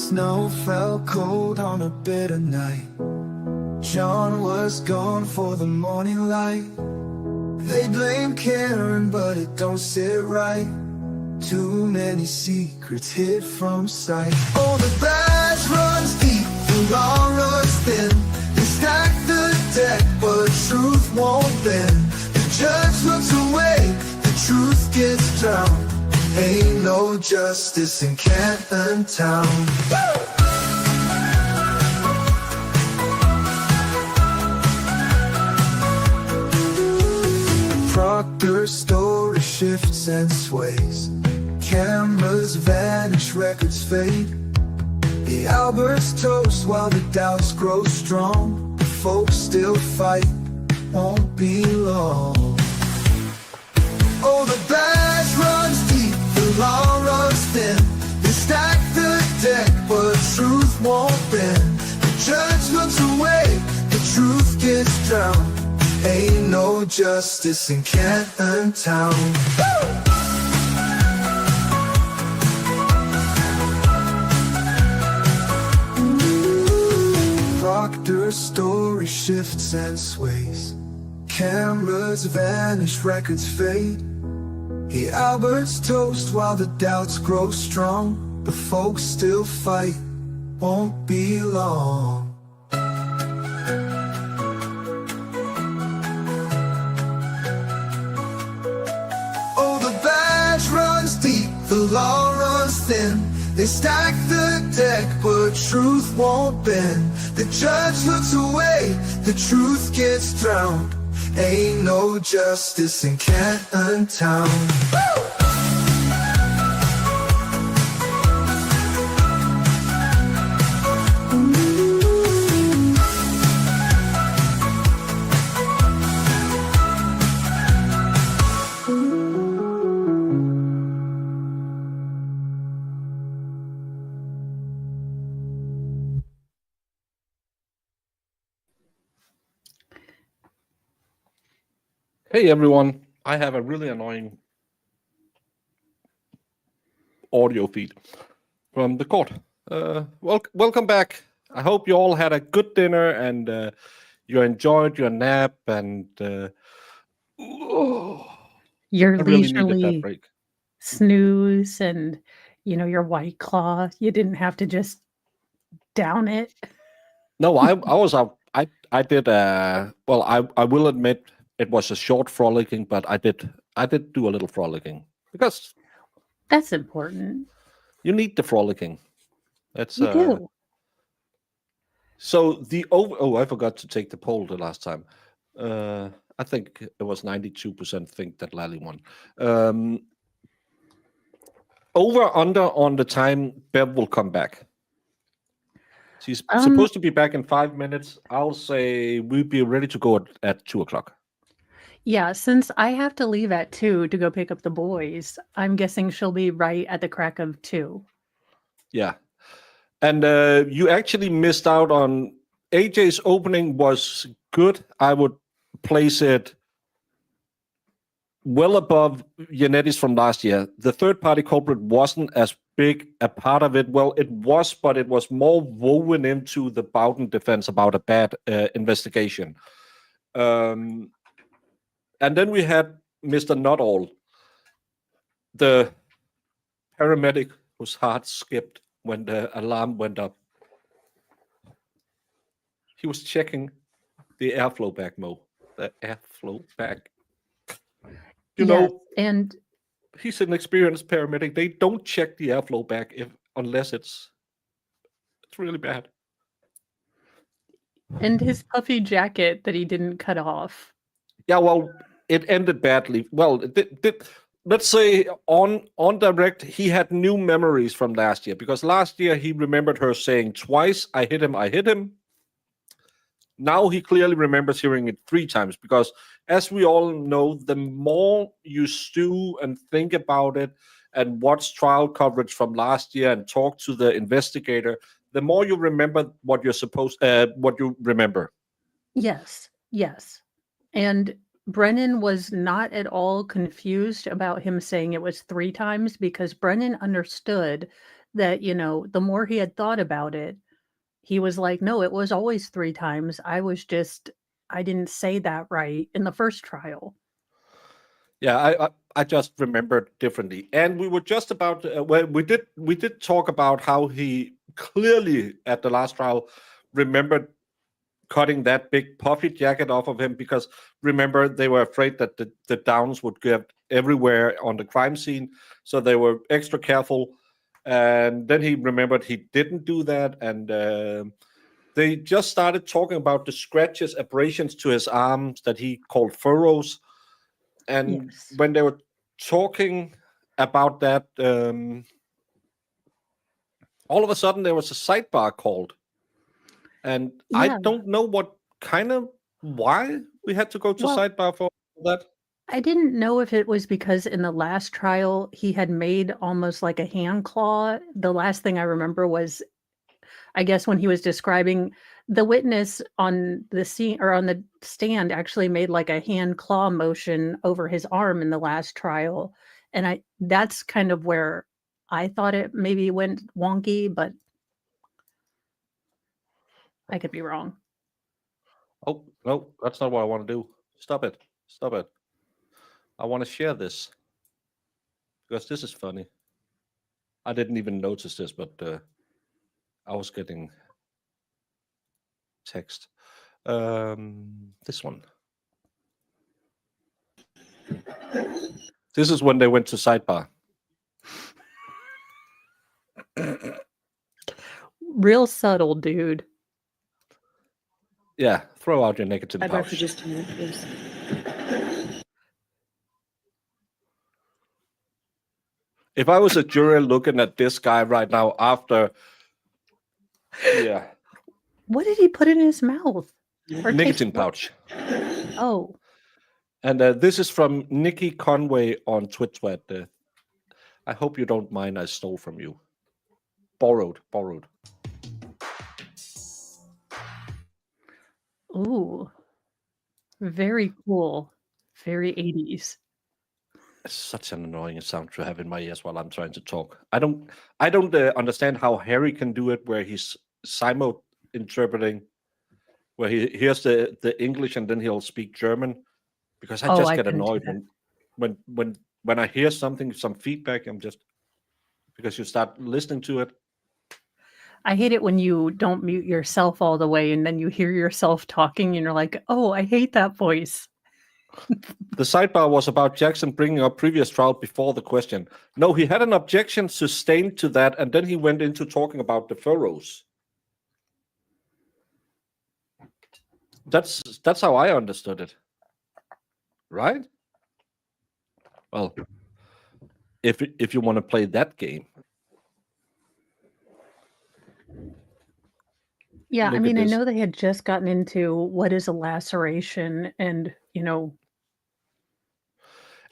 Snow fell cold on a bitter night. John was gone for the morning light. They blame Karen, but it don't sit right. Too many secrets hid from sight. Oh, the badge runs deep, the law runs thin. They stack the deck, but truth won't bend. The judge looks away, the truth gets drowned. Ain't no justice in Canton Town. Proctor's story shifts and sways. Cameras vanish, records fade. The Alberts toast while the doubts grow strong. The folks still fight, won't be long. Oh, the badge runs deep, the law runs thin. They stack the deck, but truth won't bend. The judge looks away, the truth gets drowned. Ain't no justice in Canton Town. Proctor's story shifts and sways. Cameras vanish, records fade. The Alberts toast while the doubts grow strong. The folks still fight, won't be long. Oh, the badge runs deep, the law runs thin. They stack the deck, but truth won't bend. The judge looks away, the truth gets drowned. Ain't no justice in Canton Town. Hey everyone, I have a really annoying audio feed from the court. Welcome back. I hope you all had a good dinner and you enjoyed your nap and Your I really needed that leisurely break. snooze and, your White Claw. You didn't have to just down it. No, I was out. I did. Well, I will admit it was a short frolicking, but I did do a little frolicking because That's important. you need the frolicking. That's You do. So the I forgot to take the poll the last time. I think it was 92% think that Lally won. Over under on the time Bev will come back. She's supposed to be back in 5 minutes. I'll say we'll be ready to go at 2:00. Yeah, since I have to leave at 2 to go pick up the boys, I'm guessing she'll be right at the crack of 2. Yeah. And you actually missed out on AJ's opening was good. I would place it well above Yanetti's from last year. The third-party culprit wasn't as big a part of it. Well, it was, but it was more woven into the Bowden defense about a bad investigation. And then we had Mr. Not All, the paramedic whose heart skipped when the alarm went up. He was checking the airflow bag, Mo. The airflow bag. You know, and he's an experienced paramedic. They don't check the airflow bag unless it's really bad. And his puffy jacket that he didn't cut off. Yeah, well, it ended badly. Well, let's say on direct, he had new memories from last year because last year he remembered her saying twice, I hit him. Now he clearly remembers hearing it 3 times because, as we all know, the more you stew and think about it and watch trial coverage from last year and talk to the investigator, the more you remember what you remember. Yes. And Brennan was not at all confused about him saying it was 3 times because Brennan understood that, the more he had thought about it, he was like, no, it was always 3 times. I didn't say that right in the first trial. Yeah, I just remembered differently, and we were just about we did talk about how he clearly at the last trial remembered cutting that big puffy jacket off of him because remember they were afraid that the downs would get everywhere on the crime scene, so they were extra careful. And then he remembered he didn't do that, and they just started talking about the scratches, abrasions to his arms that he called furrows. And Yes. when they were talking about that, all of a sudden there was a sidebar called, and I Yeah. don't know why we had to go to Well, sidebar for that. I didn't know if it was because in the last trial he had made almost like a hand claw. The last thing I remember was, I guess, when he was describing the witness on the scene or on the stand actually made like a hand claw motion over his arm in the last trial. And that's kind of where I thought it maybe went wonky, but I could be wrong. Oh no, that's not what I want to do. Stop it! Stop it! I want to share this because this is funny. I didn't even notice this, but I was getting text. This one. This is when they went to sidebar. Real subtle, dude. Yeah, throw out your nicotine Sidebar for pouch. just a minute, please. If I was a juror looking at this guy right now after, yeah, What did he put in his mouth? Or nicotine taste? pouch. Oh, And this is from Nikki Conway on Twitter. I hope you don't mind I stole from you. Borrowed. ooh, very cool. Very 80s. It's such an annoying sound to have in my ears while I'm trying to talk. I don't understand how Harry can do it where he's simul interpreting, where he hears the English and then he'll speak German. Because I Oh, just I get couldn't do annoyed that. when I hear something, some feedback, I'm just because you start listening to it. I hate it when you don't mute yourself all the way and then you hear yourself talking and you're like, oh, I hate that voice. The sidebar was about Jackson bringing up previous trial before the question. No, he had an objection sustained to that, and then he went into talking about the furrows. That's how I understood it. Right? Well, if you want to play that game. Yeah, I Look at mean, I this. know they had just gotten into what is a laceration and,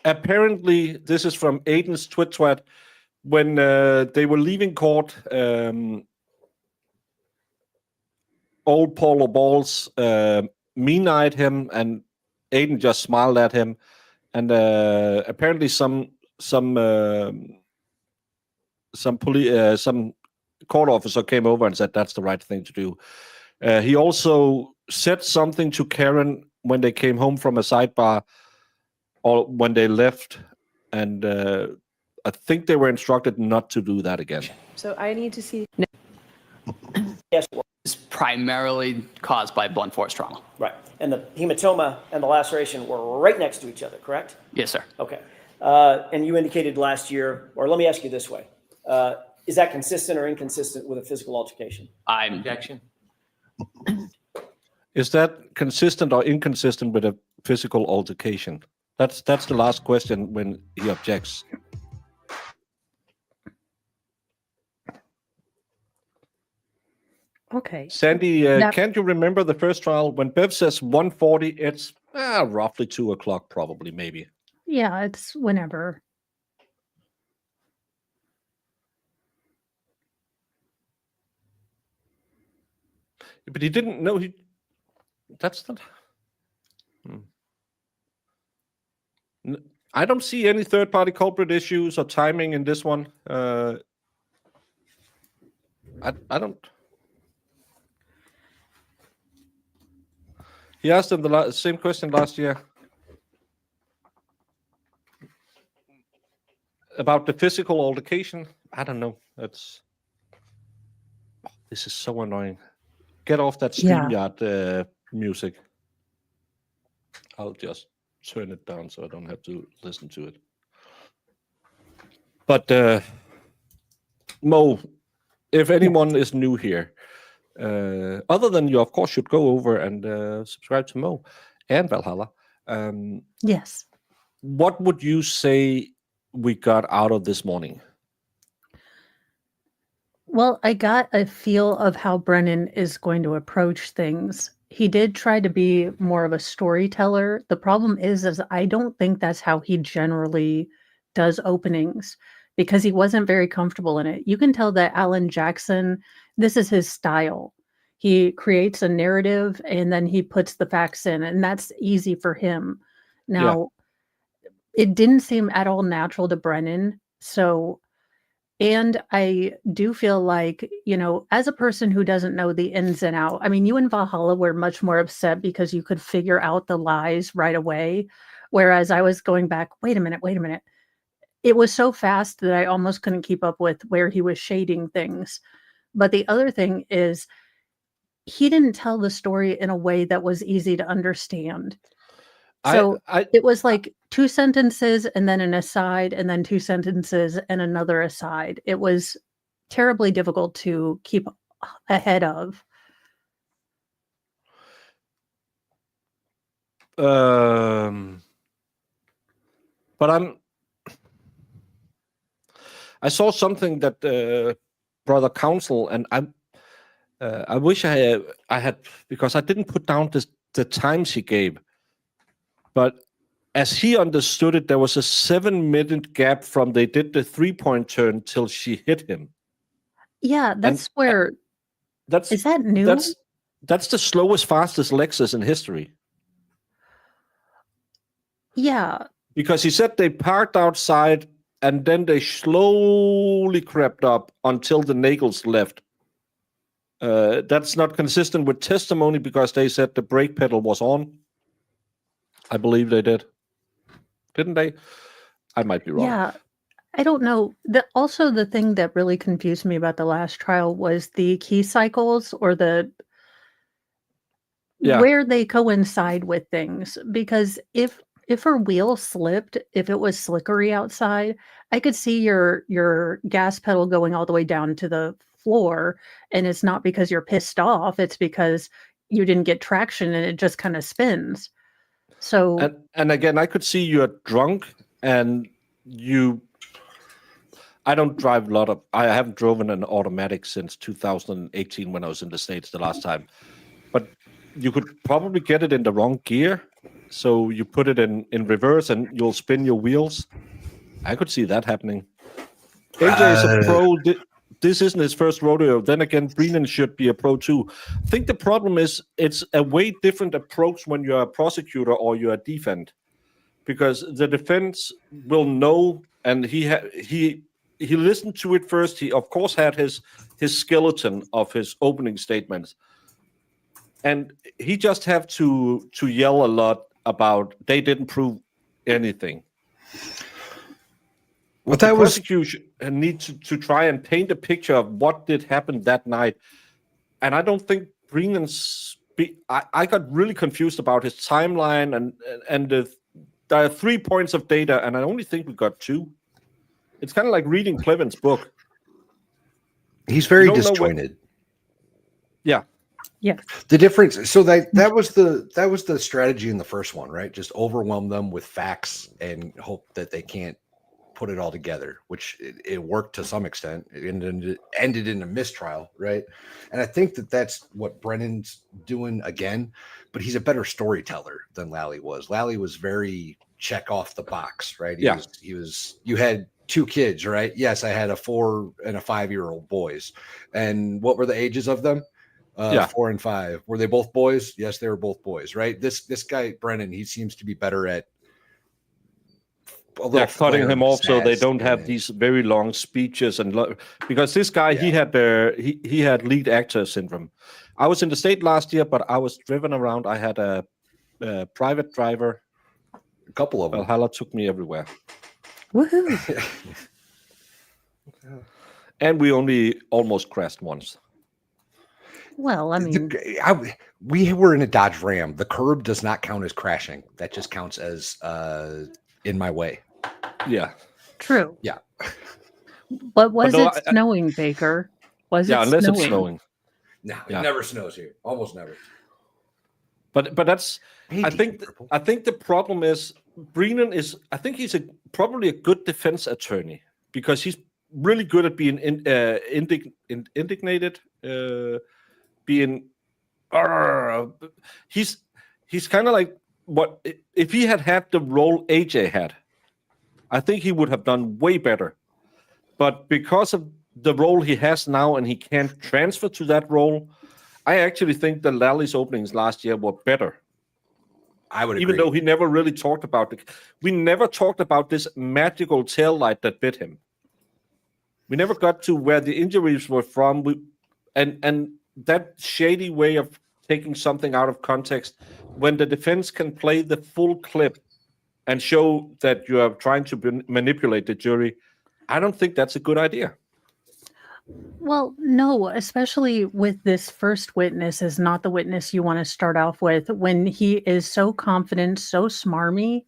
Apparently, this is from Aiden's tweet. When they were leaving court, old Paulo Balls mean-eyed him, and Aiden just smiled at him. And apparently, some court officer came over and said that's the right thing to do. He also said something to Karen when they came home from a sidebar, or when they left, and I think they were instructed not to do that again. So I need to see. Yes, is primarily caused by blunt force trauma. right. And the hematoma and the laceration were right next to each other, correct? Yes, sir. Okay. And you indicated last year, or let me ask you this way. Is that consistent or inconsistent with a physical altercation? Objection. Is that consistent or inconsistent with a physical altercation? That's the last question when he objects. okay. Sandy, That- can't you remember the first trial? When Bev says 1:40, it's roughly 2 o'clock, probably, maybe. Yeah, it's whenever. But he didn't know that's not. I don't see any third-party culprit issues or timing in this one. I don't. He asked him the same question last year about the physical altercation. I don't know. This is so annoying. Get off that Yeah. StreamYard music. I'll just turn it down so I don't have to listen to it. But Mo, if anyone is new here, other than you, of course, should go over and subscribe to Mo and Valhalla. Yes. What would you say we got out of this morning? Well, I got a feel of how Brennan is going to approach things. He did try to be more of a storyteller. The problem is I don't think that's how he generally does openings because he wasn't very comfortable in it. You can tell that Alan Jackson, this is his style. He creates a narrative and then he puts the facts in, and that's easy for him. Now, it didn't seem at all natural to Brennan. So, and I do feel like, as a person who doesn't know the ins and out, I mean, you and Valhalla were much more upset because you could figure out the lies right away. Whereas I was going back, wait a minute. It was so fast that I almost couldn't keep up with where he was shading things. But the other thing is, he didn't tell the story in a way that was easy to understand. So it was like 2 sentences and then an aside and then 2 sentences and another aside. It was terribly difficult to keep ahead of. But I saw something that Brother Counsel, and I wish I had, because I didn't put down the times he gave. But as he understood it, there was a 7-minute gap from they did the 3-point turn till she hit him. Yeah, that's where. Is that new? That's the slowest, fastest Lexus in history. Yeah. Because he said they parked outside and then they slowly crept up until the Nagels left. That's not consistent with testimony because they said the brake pedal was on. I believe they did. Didn't they? I might be wrong. Yeah. I don't know. Also, the thing that really confused me about the last trial was the key cycles or where they coincide with things. Because if her wheel slipped, if it was slickery outside, I could see your gas pedal going all the way down to the floor, and it's not because you're pissed off, it's because you didn't get traction and it just kind of spins. So and again, I could see you're drunk and I don't drive I haven't driven an automatic since 2018 when I was in the States the last time. But you could probably get it in the wrong gear. So you put it in reverse and you'll spin your wheels. I could see that happening. AJ is a pro. This isn't his first rodeo. Then again, Brennan should be a pro too. I think the problem is it's a way different approach when you're a prosecutor or you're a defense, because the defense will know, and he listened to it first. He of course had his skeleton of his opening statements, and he just have to yell a lot about they didn't prove anything. Well, the prosecution need to try and paint a picture of what did happen that night. And I don't think Brennan's... I got really confused about his timeline, and there are 3 points of data, and I only think we got 2. It's kind of like reading Cleven's book. He's very disjointed. Yeah. Yeah. The difference, so that was the strategy in the first one, right? Just overwhelm them with facts and hope that they can't put it all together, which it worked to some extent. It ended in a mistrial, right? And I think that's what Brennan's doing again, but he's a better storyteller than Lally was. Lally was very check off the box, right? He was you had 2 kids, right? Yes, I had a 4 and a 5-year-old boys. And what were the ages of them? 4 and 5. Were they both boys? Yes, they were both boys, right? This guy, Brennan, he seems to be better at little They're cutting flare him of off so they sass don't in have it. these very long speeches because this guy he had lead actor syndrome. I was in the state last year, but I was driven around. I had a private driver. A couple of them. Valhalla took me everywhere, Woohoo! and we only almost crashed once. Well, I mean, We were in a Dodge Ram. The curb does not count as crashing. That just counts as in my way. Yeah, true. Yeah. But was no, it snowing, Baker? Was yeah, it unless snowing? it's snowing. No, Yeah. it never snows here. Almost never. But that's I Maybe think purple. I think the problem is Brennan is I think he's probably a good defense attorney because he's really good at being indignated, being. He's kind of like what if he had the role AJ had. I think he would have done way better, but because of the role he has now and he can't transfer to that role, I actually think the Lally's openings last year were better. I would agree. Even though he never really talked about it. We never talked about this magical tail light that bit him. We never got to where the injuries were from. And that shady way of taking something out of context when the defense can play the full clip and show that you are trying to manipulate the jury, I don't think that's a good idea. Well, no, especially with this first witness is not the witness you want to start off with when he is so confident, so smarmy,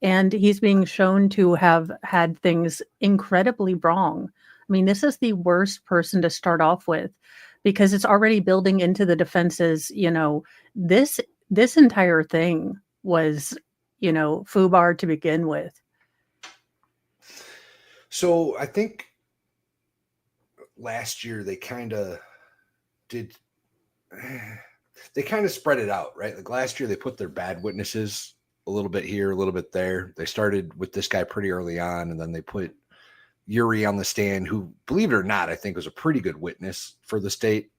and he's being shown to have had things incredibly wrong. I mean, this is the worst person to start off with because it's already building into the defenses, this entire thing was, FUBAR to begin with. So I think last year they kind of spread it out, right? Like last year they put their bad witnesses a little bit here, a little bit there. They started with this guy pretty early on, and then they put Yuri on the stand, who, believe it or not, I think was a pretty good witness for the state.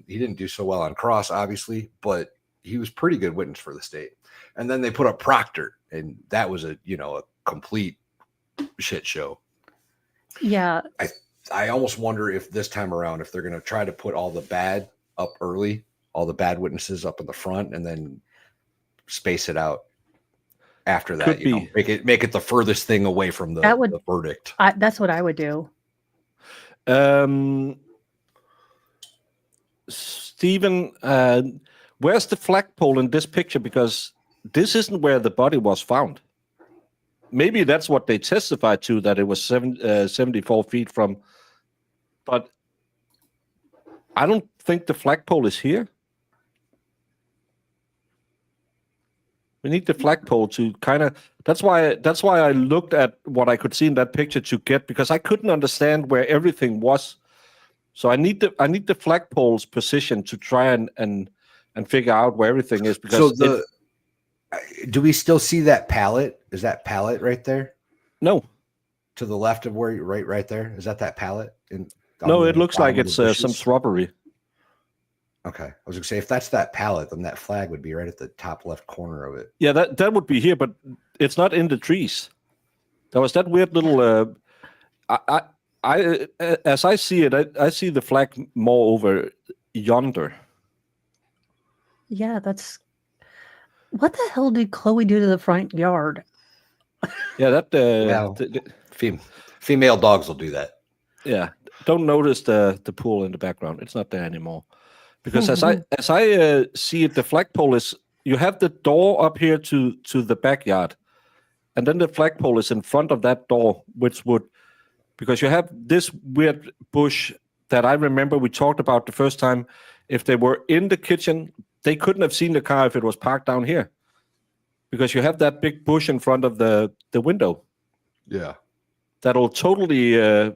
He didn't do so well on cross, obviously, but he was pretty good witness for the state. And then they put up Proctor, and that was a complete shit show. Yeah. I almost wonder if this time around, if they're going to try to put all the bad up early, all the bad witnesses up in the front, and then space it out after that. Make it the furthest thing away from the verdict. That's what I would do. Stephen, where's the flagpole in this picture? Because this isn't where the body was found. Maybe that's what they testified to, that it was 74 feet from. But I don't think the flagpole is here. We need the flagpole to kind of. That's why I looked at what I could see in that picture because I couldn't understand where everything was. So I need the flagpole's position to try and figure out where everything is. Because do we still see that pallet? Is that pallet right there? No. To the left of where you right there? Is that pallet? No, it looks like it's some shrubbery. Okay. I was going to say, if that's that pallet, then that flag would be right at the top left corner of it. Yeah, that would be here, but it's not in the trees. There was that weird little... as I see it, I see the flag more over yonder. Yeah, that's... What the hell did Chloe do to the front yard? Yeah, that... female dogs will do that. Yeah. Don't notice the pool in the background. It's not there anymore. Because as I see it, the flagpole is... You have the door up here to the backyard. And then the flagpole is in front of that door, which would... Because you have this weird bush that I remember we talked about the first time. If they were in the kitchen, they couldn't have seen the car if it was parked down here. Because you have that big bush in front of the window. Yeah. That'll totally...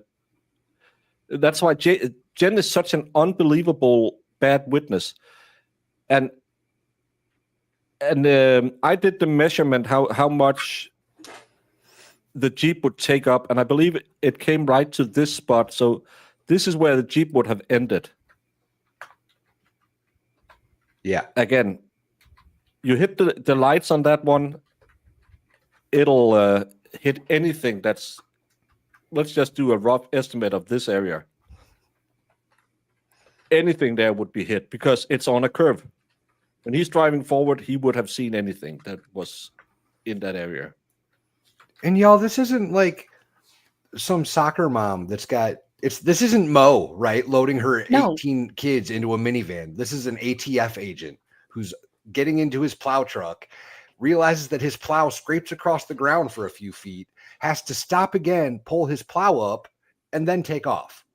that's why Jen is such an unbelievable bad witness. And I did the measurement how much the Jeep would take up, and I believe it came right to this spot. So this is where the Jeep would have ended. Yeah. Again, you hit the lights on that one, it'll hit anything that's. Let's just do a rough estimate of this area. Anything there would be hit because it's on a curve. When he's driving forward, he would have seen anything that was in that area. And y'all, this isn't like some soccer mom that's got this isn't Mo, right? Loading her No. 18 kids into a minivan. This is an ATF agent who's getting into his plow truck, realizes that his plow scrapes across the ground for a few feet, has to stop again, pull his plow up, and then take off.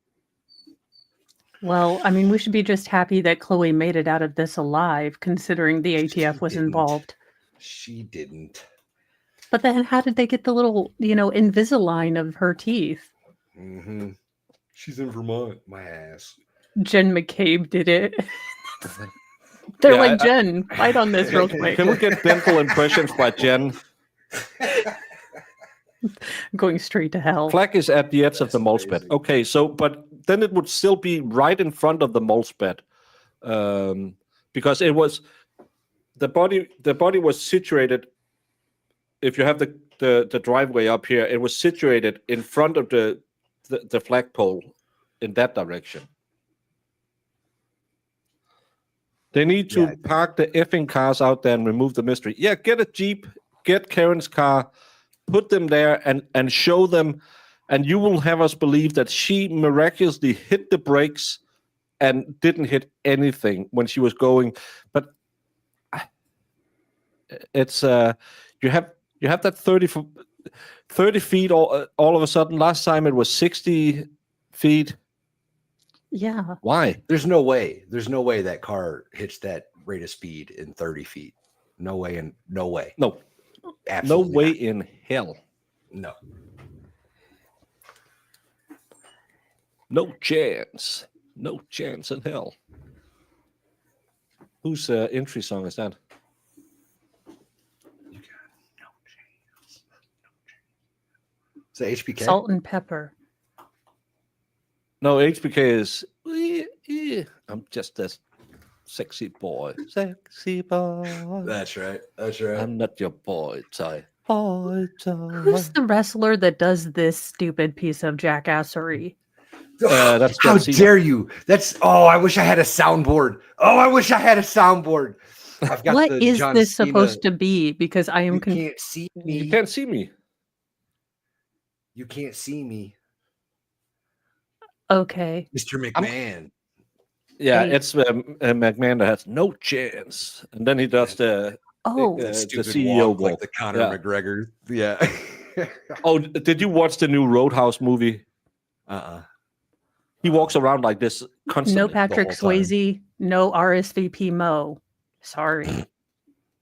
Well, I mean, we should be just happy that Chloe made it out of this alive, considering the ATF was didn't. involved. She didn't. But then how did they get the little, Invisalign of her teeth? Mm-hmm. She's in Vermont. My ass. Jen McCabe did it. They're Yeah, like, Jen, fight on this real quick. Can we get dental impressions by Jen? Going straight to hell. Flag is at the edge of the That's mulch bed. amazing. Okay, so but then it would still be right in front of the mulch bed, because it was the body. The body was situated. If you have the driveway up here, it was situated in front of the flagpole in that direction. They need to park the effing cars out there and remove the mystery. Yeah, get a Jeep, get Karen's car, put them there and show them, and you will have us believe that she miraculously hit the brakes and didn't hit anything when she was going. But it's you have that 30 feet all of a sudden. Last time it was 60 feet. Yeah. Why? There's no way that car hits that rate of speed in 30 feet. No way. No way. No. Absolutely No way not. in hell. No. No chance. No chance in hell. Whose entry song is that? Is that HBK? Salt and pepper. No, HBK is. I'm just a sexy boy. Sexy boy. That's right. That's right. I'm not your boy toy. Boy toy. Who's the wrestler that does this stupid piece of jackassery? That's How John Cena. dare you? I wish I had a soundboard. I've got What the is John this Cena- supposed to be? Because I am You can't see me. You can't see me. You can't see me, okay. Mr. McMahon. Yeah, Hey. it's McMahon that has no chance, and then he does the Oh, the Stupid CEO walk like walk. the Conor Yeah. McGregor. Yeah. Oh, did you watch the new Roadhouse movie? Uh-uh. He walks around like this constantly. no Patrick whole time. Swayze, no RSVP Mo. Sorry.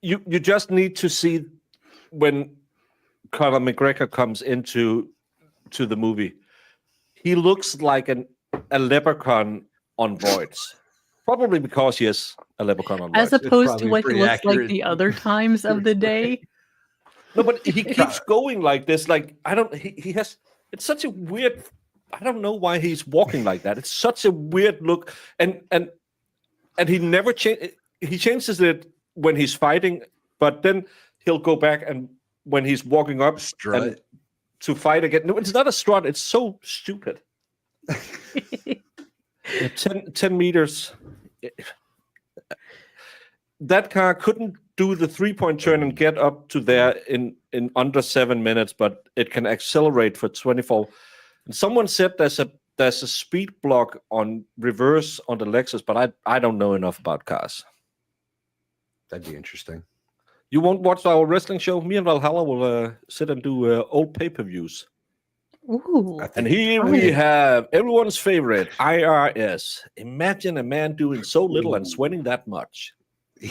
You just need to see when Conor McGregor comes into the movie. He looks like a leprechaun on roids. Probably because he is a leprechaun on As roids. opposed to probably what he pretty looks like accurate. the other times of the day. No, but he keeps going like this. Like he has. It's such a weird. I don't know why he's walking like that. It's such a weird look, and he never change. He changes it when he's fighting, but then he'll go back and when he's walking up Strut. and to fight again. No, it's not a strut. It's so stupid. 10 meters. That car couldn't do the 3-point turn and get up to there in under 7 minutes, but it can accelerate for 24. And someone said there's a speed block on reverse on the Lexus, but I don't know enough about cars. That'd be interesting. You won't watch our wrestling show? Me and Valhalla will sit and do old pay-per-views. Ooh. I think And here we have everyone's favorite, IRS. Imagine a man doing so little and sweating that much. He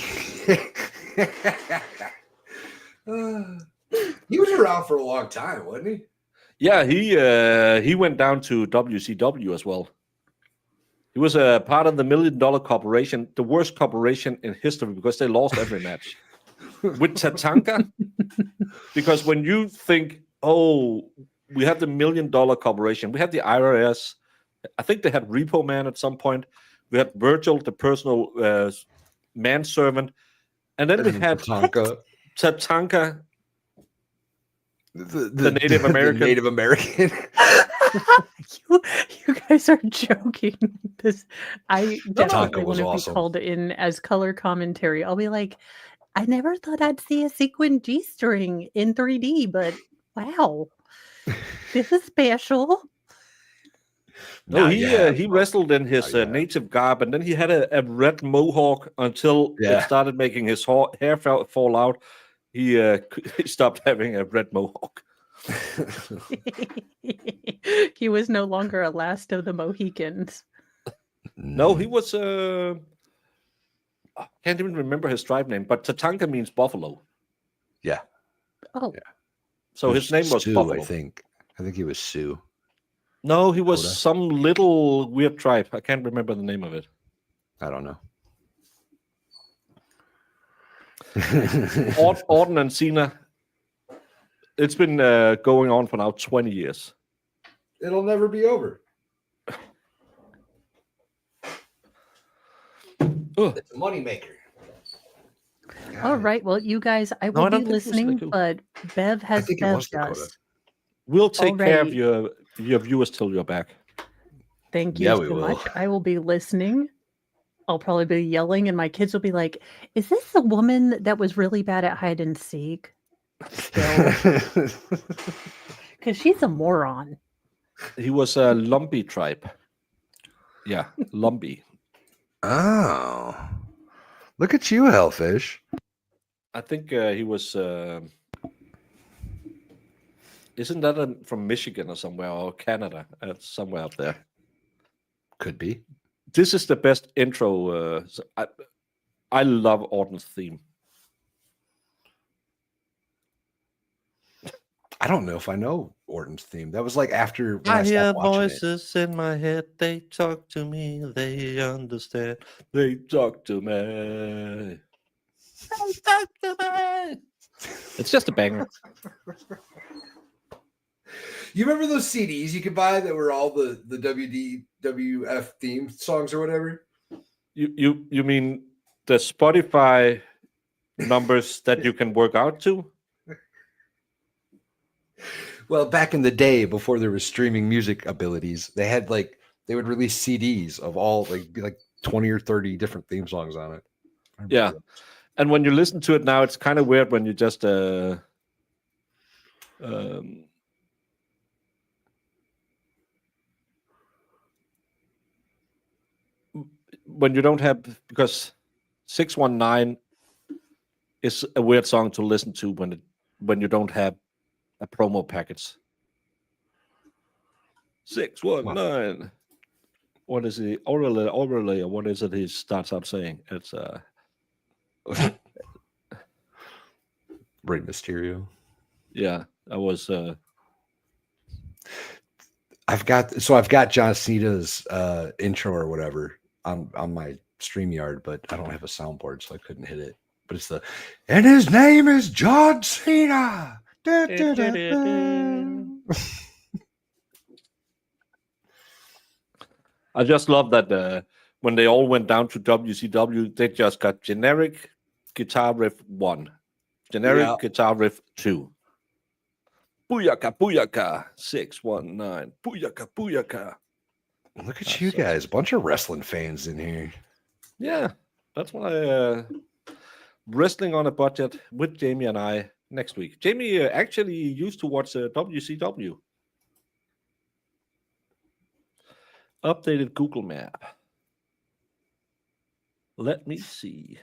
was around for a long time, wasn't he? Yeah, he went down to WCW as well. He was a part of the $1 Million Corporation, the worst corporation in history because they lost every match. With Tatanka, because when you think, oh, we have the $1 Million Corporation, we had the IRS, I think they had Repo Man at some point, we had Virgil, the personal manservant, and then we had Tatanka. Tatanka. The Native the American. Native American. you guys are joking. This I definitely was want to be awesome. called in as color commentary. I'll be like, I never thought I'd see a sequin G-string in 3D, but wow, this is special. No, Now you have, he wrestled in his Now you have. native garb, and then he had a red mohawk until Yeah. it started making his hair fall out. He he stopped having a red mohawk. He was no longer a last of the Mohicans. No, he was. I can't even remember his tribe name, but Tatanka means buffalo. Yeah. Oh, Yeah. So It his name was Sioux, Buffalo. I think he was Sioux. No, he was Dakota? some little weird tribe. I can't remember the name of it. I don't know. Orton and Cena. It's been going on for now 20 years. It'll never be over. Ugh. It's a moneymaker. all right. Well, you guys, I No, will I don't be think it was listening, Dakota. but Bev has think it was Bev'd Dakota. us. We'll take care of Alrighty. your viewers till you're back. Thank you Yeah, so we will. much. I will be listening. I'll probably be yelling, and my kids will be like, "Is this the woman that was really bad at hide and seek?" Still, because she's a moron. He was a Lumbee tribe. Yeah, Lumbee. Oh, look at you, Hellfish. I think he was. Isn't that from Michigan or somewhere, or Canada? Somewhere up there. Could be. This is the best intro. I love Orton's theme. I don't know if I know Orton's theme. That was like after when I hear stopped watching it. voices in my head. They talk to me. They understand. They talk to me. They talk to me. It's just a banger. You remember those CDs you could buy that were all the WDWF theme songs or whatever? You mean the Spotify numbers that you can work out to? Well, back in the day, before there was streaming music abilities, they had they would release CDs of all like 20 or 30 different theme songs on it. I remember Yeah. that. And when you listen to it now, it's kind of weird when you just when you don't have, because 619 is a weird song to listen to when you don't have a promo package. 619. What is the overlay, or what is it he starts out saying? It's Rey Mysterio. yeah, I was I've got John Cena's intro or whatever on my StreamYard, but I don't have a soundboard, so I couldn't hit it. But it's and his name is John Cena. Da, da, da, da. I just love that when they all went down to WCW, they just got generic guitar riff 1, generic guitar riff 2. Booyaka, booyaka, 619, booyaka, booyaka. Look at you guys, a bunch of wrestling fans in here. Yeah, that's why wrestling on a budget with Jamie and I next week. Jamie actually used to watch WCW. Updated Google map. Let me see.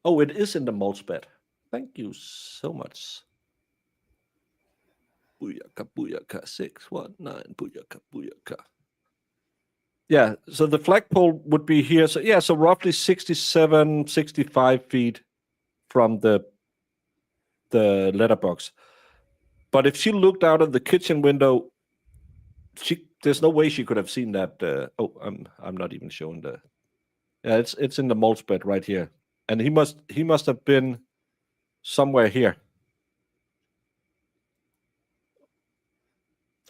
Oh, it is in the multibet. Thank you so much. Booyaka, booyaka, 619, booyaka, booyaka. Yeah, so the flagpole would be here. So yeah, so roughly 67, 65 feet from the letterbox. But if she looked out of the kitchen window, there's no way she could have seen that. I'm not even showing the. Yeah, it's in the multibet right here, and he must have been somewhere here.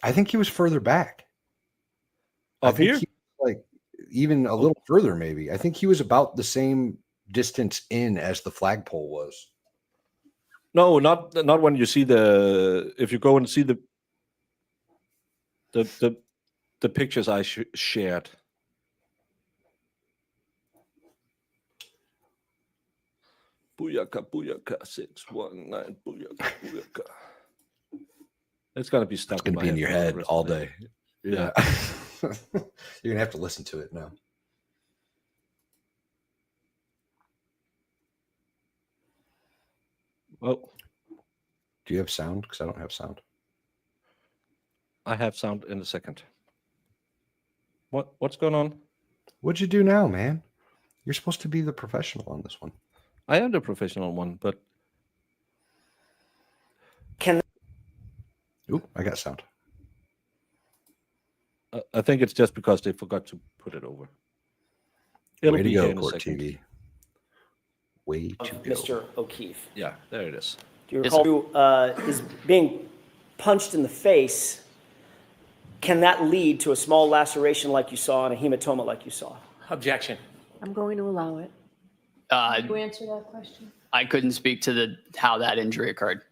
I think he was further back. Up here? He was even a little further, maybe. I think he was about the same distance in as the flagpole was. No, not when you see if you go and see the pictures I shared. Booyaka, booyaka, 619, booyaka, booyaka. It's gonna be stuck. It's gonna be in your head all day. Yeah. You're gonna have to listen to it now. Well, do you have sound? Because I don't have sound. I have sound in a second. What's going on? What'd you do now, man? You're supposed to be the professional on this one. I am the professional one, but Ooh, I got sound. I think it's just because they forgot to put it over. It'll Way to be go, here in a Court second. TV. Way to go. Mr. O'Keefe. Yeah, there it is. Do you Yes, recall who is being punched in the face? Can that lead to a small laceration like you saw and a hematoma like you saw? Objection. I'm going to allow it. Can you answer that question? I couldn't speak to how that injury occurred.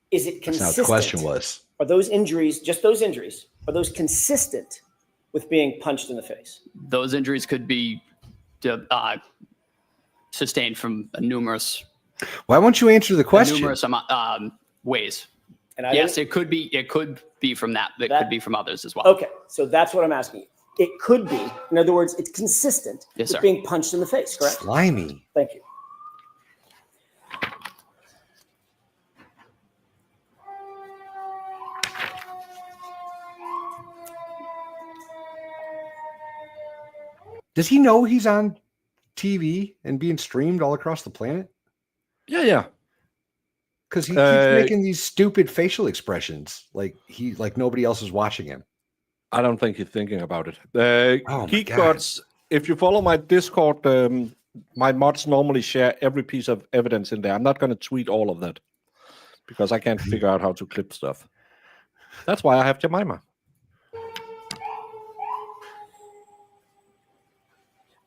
Is it That's not consistent? what the question was. Are those injuries, just those injuries, are those consistent with being punched in the face? Those injuries could be sustained from numerous Why won't you answer the question? ways. And I Yes, didn't- it could be. It could be from that. It That- could be from others as well. Okay, so that's what I'm asking you. It could be, in other words, it's consistent Yes, with sir. being punched in the face, correct? Slimy. Thank you. Does he know he's on TV and being streamed all across the planet? Yeah. Because he keeps making these stupid facial expressions, like nobody else is watching him. I don't think he's thinking about it. Oh my Geek God. Gods, if you follow my Discord, my mods normally share every piece of evidence in there. I'm not going to tweet all of that because I can't figure out how to clip stuff. That's why I have Jemima.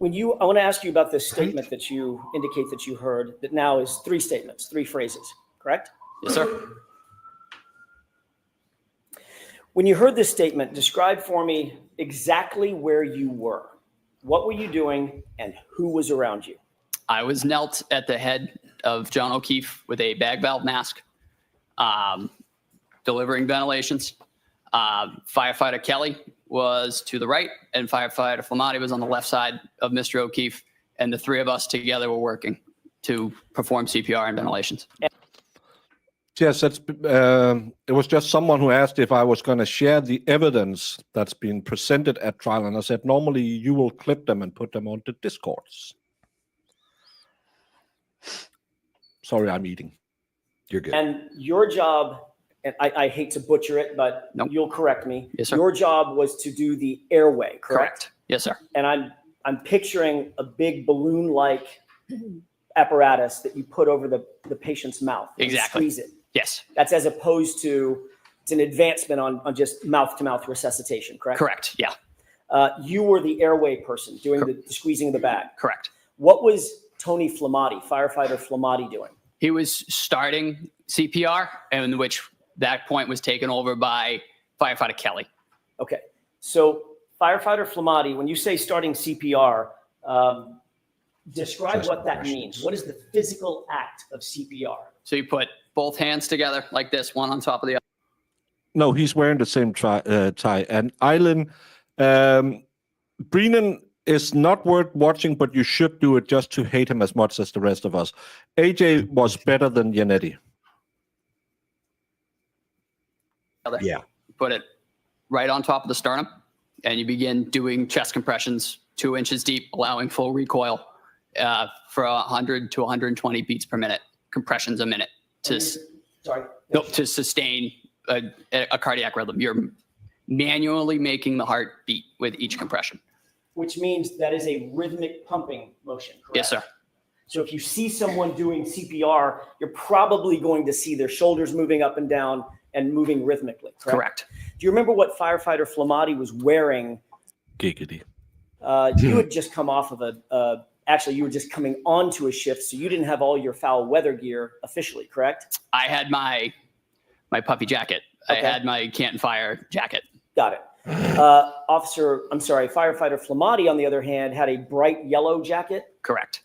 I want to ask you about this statement that you indicate that you heard that now is 3 statements, 3 phrases, correct? Yes, sir. When you heard this statement, describe for me exactly where you were. What were you doing and who was around you? I was knelt at the head of John O'Keefe with a bag valve mask, delivering ventilations. Firefighter Kelly was to the right, and Firefighter Flamati was on the left side of Mr. O'Keefe, and the 3 of us together were working to perform CPR and ventilations. Yes, it was just someone who asked if I was going to share the evidence that's been presented at trial, and I said normally you will clip them and put them onto Discords. Sorry, I'm eating. You're good. And your job, and I hate to butcher it, but Nope. you'll correct me. Yes, sir. Your job was to do the airway, correct? Yes, sir. And I'm picturing a big balloon-like apparatus that you put over the patient's mouth and Exactly. squeeze it. Yes. That's as opposed to, it's an advancement on just mouth-to-mouth resuscitation, correct? Correct. Yeah. You were the airway person doing the squeezing of the bag. Correct. What was Tony Flamati, firefighter Flamati, doing? He was starting CPR, in which that point was taken over by Firefighter Kelly. Okay, so firefighter Flamati, when you say starting CPR, describe Chest what that compressions. means. What is the physical act of CPR? So you put both hands together like this, one on top of the other. No, he's wearing the same tie. And Eileen, Brennan is not worth watching, but you should do it just to hate him as much as the rest of us. AJ was better than Yannetti. Yeah. Put it right on top of the sternum, and you begin doing chest compressions 2 inches deep, allowing full recoil for 100 to 120 beats per minute, compressions a minute to sustain a cardiac rhythm. You're manually making the heart beat with each compression. Which means that is a rhythmic pumping motion, correct? Yes, sir. So if you see someone doing CPR, you're probably going to see their shoulders moving up and down and moving rhythmically, correct? Correct. Do you remember what firefighter Flamati was wearing? Giggity. You had just come off of actually, you were just coming onto a shift, so you didn't have all your foul weather gear officially, correct? I had my puffy jacket. Okay. I had my Canton Fire jacket. Got it. Firefighter Flamati, on the other hand, had a bright yellow jacket, Correct.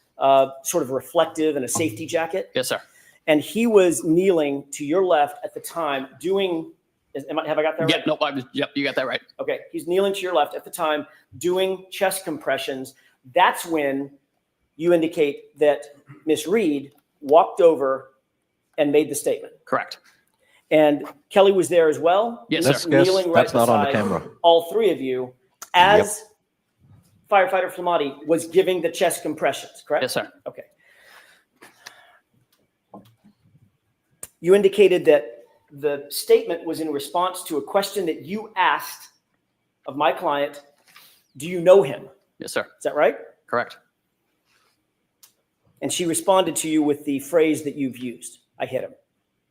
sort of reflective and a safety jacket. Yes, sir. And he was kneeling to your left at the time doing, have I got that right? Yep, you got that right. Okay, he's kneeling to your left at the time doing chest compressions. That's when you indicate that Miss Reed walked over and made the statement. Correct. And Kelly was there as well. Yes, Let's sir. guess Kneeling right that's not on the beside camera. all three of you as Firefighter Flamati was giving the chest compressions, correct? Yes, sir. Okay. You indicated that the statement was in response to a question that you asked of my client. Do you know him? Yes, sir. Is that right? Correct. And she responded to you with the phrase that you've used. I hit him.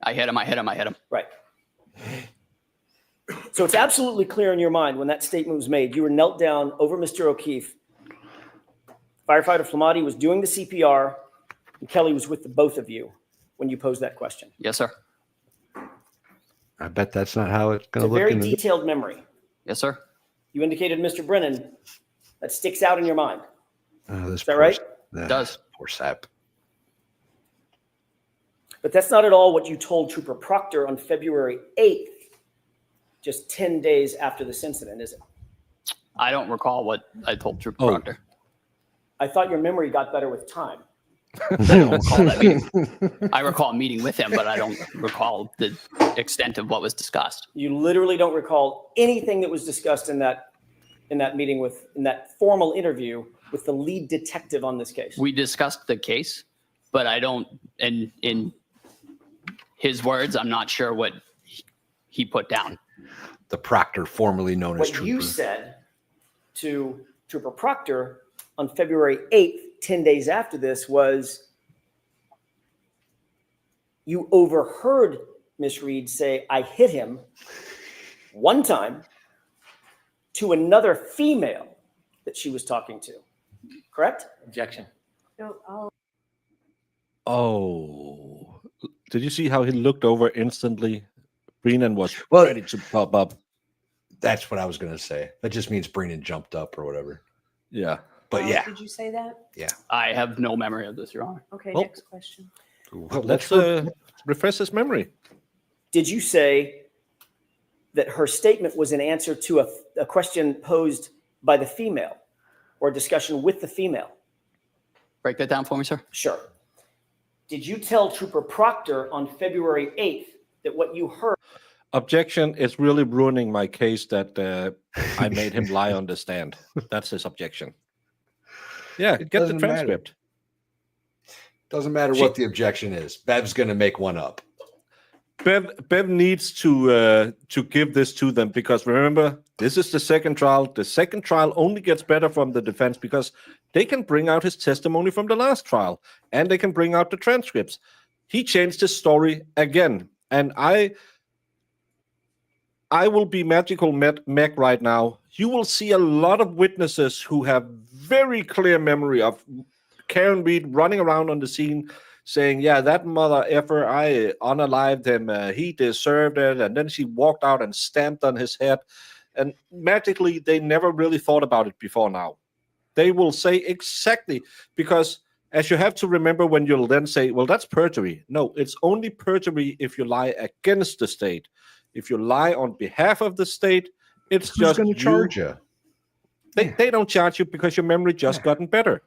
I hit him. Right. So it's absolutely clear in your mind when that statement was made. You were knelt down over Mr. O'Keefe. Firefighter Flamati was doing the CPR, and Kelly was with the both of you when you posed that question. Yes, sir. I bet that's not how it's going It's to a look. very detailed memory. Yes, sir. You indicated, Mr. Brennan, that sticks out in your mind. Is that right? It does. Poor sap. But that's not at all what you told Trooper Proctor on February 8th, just 10 days after this incident, is it? I don't recall what I told Trooper Oh. Proctor. I thought your memory got better with time. I don't recall that meeting. I recall meeting with him, but I don't recall the extent of what was discussed. You literally don't recall anything that was discussed in that meeting in that formal interview with the lead detective on this case. We discussed the case, but I don't, in his words, I'm not sure what he put down. The proctor, formerly known as What Trooper. you said to Trooper Proctor on February 8th, 10 days after this, was you overheard Miss Reed say, I hit him one time to another female that she was talking to. Correct? Objection. Oh, did you see how he looked over instantly? Brennan was Well- ready to pop up. That's what I was going to say. That just means Brennan jumped up or whatever. Yeah. But yeah. Did you say that? I have no memory of this, Your Honor. Okay, Well- next question. Well, Let's refresh his memory. Did you say that her statement was an answer to a question posed by the female or a discussion with the female? Break that down for me, sir. Sure. Did you tell Trooper Proctor on February 8th that what you heard? Objection is really ruining my case that I made him lie on the stand. That's his objection. Yeah, It get the doesn't matter. transcript. Doesn't matter what the objection is. Bev's going to make one up. Bev needs to give this to them because remember, this is the second trial. The second trial only gets better from the defense because they can bring out his testimony from the last trial and they can bring out the transcripts. He changed his story again, and I will be magical Meg right now. You will see a lot of witnesses who have very clear memory of Karen Reed running around on the scene saying, yeah, that mother effer, I unalived him. He deserved it. And then she walked out and stamped on his head. And magically, they never really thought about it before now. They will say exactly, because as you have to remember when you'll then say, well, that's perjury. No, it's only perjury if you lie against the state. If you lie on behalf of the state, it's Who's just going to charge you? They don't charge you because your memory just gotten better.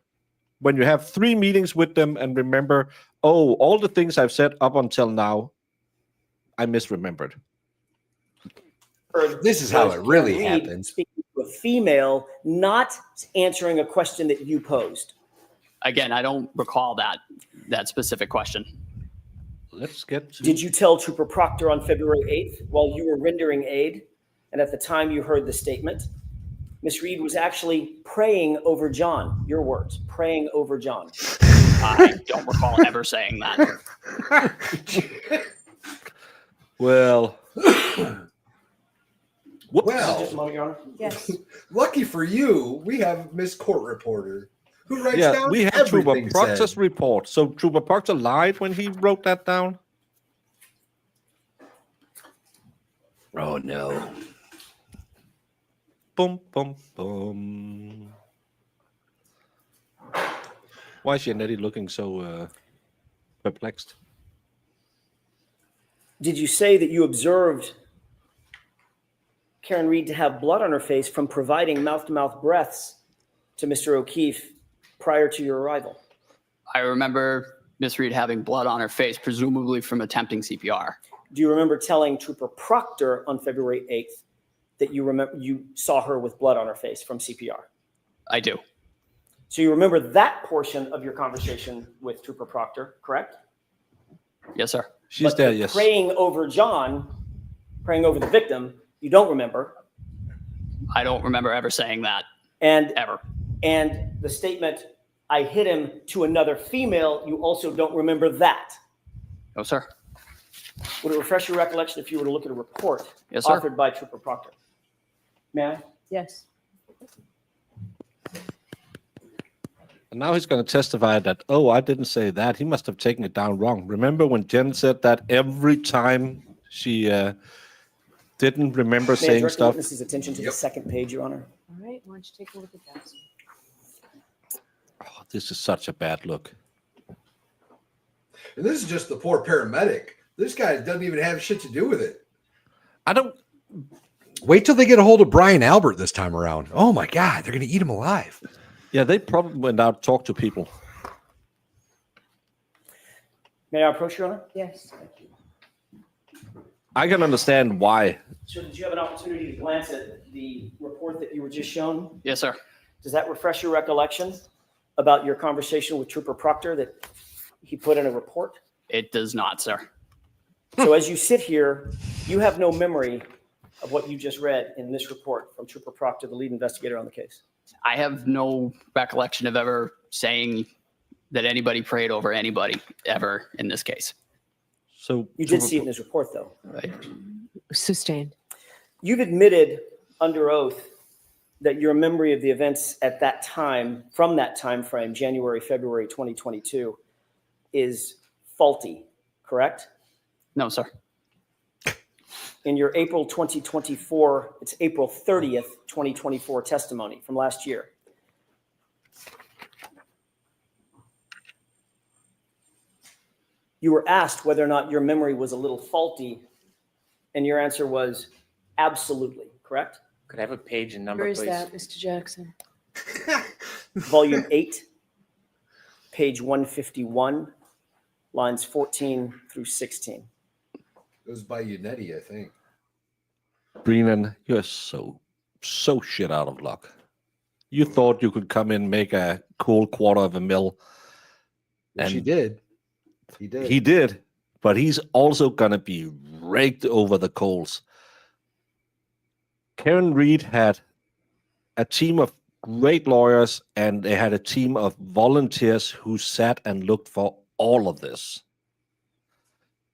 When you have 3 meetings with them and remember, oh, all the things I've said up until now, I misremembered. This is how it really Reed happens. Speaking to a female, not answering a question that you posed. Again, I don't recall that specific question. Let's get to... Did you tell Trooper Proctor on February 8th while you were rendering aid, and at the time you heard the statement, Miss Reed was actually praying over John? Your words, praying over John. I don't recall ever saying that. Well... Whoops. Well, Just a moment, Your Honor. Yes. lucky for you, we have Miss Court Reporter Who writes Yeah, down we have Trooper everything Proctor's said? report. So Trooper Proctor lied when he wrote that down. Oh no. Boom, boom, boom. Why is Janetti looking so perplexed? Did you say that you observed Karen Reed to have blood on her face from providing mouth-to-mouth breaths to Mr. O'Keefe prior to your arrival? I remember Miss Reed having blood on her face, presumably from attempting CPR. Do you remember telling Trooper Proctor on February 8th that you saw her with blood on her face from CPR? I do. So you remember that portion of your conversation with Trooper Proctor, correct? Yes, sir. She's But there, the yes. praying over John, praying over the victim, you don't remember. I don't remember ever saying that, And ever. And the statement, I hit him to another female, you also don't remember that. No, sir. Would it refresh your recollection if you were to look at a report Yes, sir. authored by Trooper Proctor? May I? Yes. And now he's going to testify that, oh, I didn't say that. He must have taken it down wrong. Remember when Jen said that every time she didn't remember May I saying direct the stuff? witness's attention to the second page, Your Honor? All right, why don't you take a look at that? Oh, this is such a bad look. And this is just the poor paramedic. This guy doesn't even have shit to do with it. I don't. Wait till they get a hold of Brian Albert this time around. Oh my God, they're going to eat him alive. Yeah, they probably went out and talked to people. May I approach, Your Honor? Yes. I can understand why. Sir, did you have an opportunity to glance at the report that you were just shown? Yes, sir. Does that refresh your recollection about your conversation with Trooper Proctor that he put in a report? It does not, sir. So as you sit here, you have no memory of what you just read in this report from Trooper Proctor, the lead investigator on the case. I have no recollection of ever saying that anybody prayed over anybody ever in this case. So You did see it in his report, though. Right? Sustained. You've admitted under oath that your memory of the events at that time, from that time frame, January, February 2022, is faulty, correct? No, sir. In your April 2024, it's April 30th, 2024 testimony from last year. You were asked whether or not your memory was a little faulty, and your answer was absolutely, correct? Could I have a page and number, Where is please? that, Mr. Jackson? Volume 8, page 151, lines 14 through 16. It was by Unetti, I think. Brennan, you're so shit out of luck. You thought you could come in, make a cool $250,000. Well, she And did. He did. he did, but he's also going to be raked over the coals. Karen Reed had a team of great lawyers, and they had a team of volunteers who sat and looked for all of this.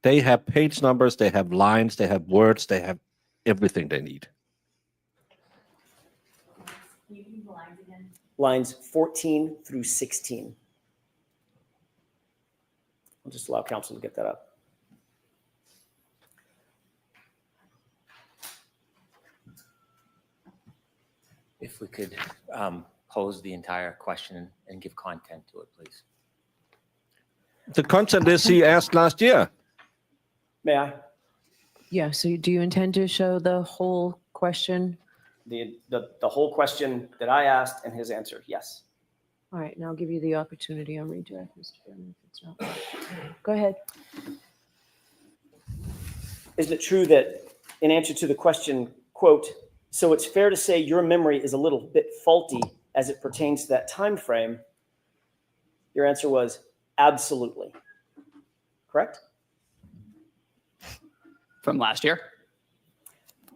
They have page numbers, they have lines, they have words, they have everything they need. Lines 14 through 16. I'll just allow counsel to get that up. If we could pose the entire question and give content to it, please. The content is he asked last year. May I? Yeah, so do you intend to show the whole question? The whole question that I asked and his answer, yes. All right, and I'll give you the opportunity on redirect, Mr. Chairman, if it's not. Go ahead. Isn't it true that in answer to the question, quote, so it's fair to say your memory is a little bit faulty as it pertains to that time frame? Your answer was absolutely. Correct? From last year?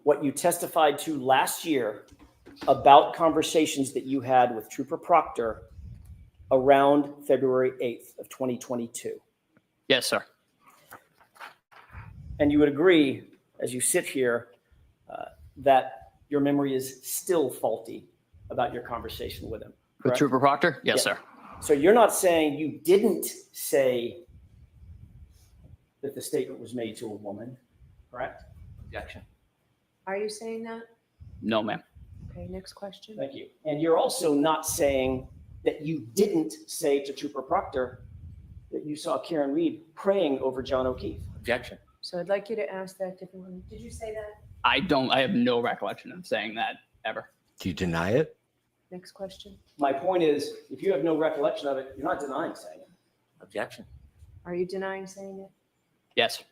What you testified to last year about conversations that you had with Trooper Proctor around February 8th of 2022. Yes, sir. And you would agree, as you sit here, that your memory is still faulty about your conversation with him. With correct? Trooper Proctor? Yes, Yeah. sir. So you're not saying you didn't say that the statement was made to a woman, correct? Objection. Are you saying that? No, ma'am. Okay, next question. Thank you. And you're also not saying that you didn't say to Trooper Proctor that you saw Karen Reed praying over John O'Keefe. Objection. So I'd like you to ask that differently. Did you say that? I have no recollection of saying that ever. Do you deny it? Next question. My point is, if you have no recollection of it, you're not denying saying it. Objection. Are you denying saying it? Yes.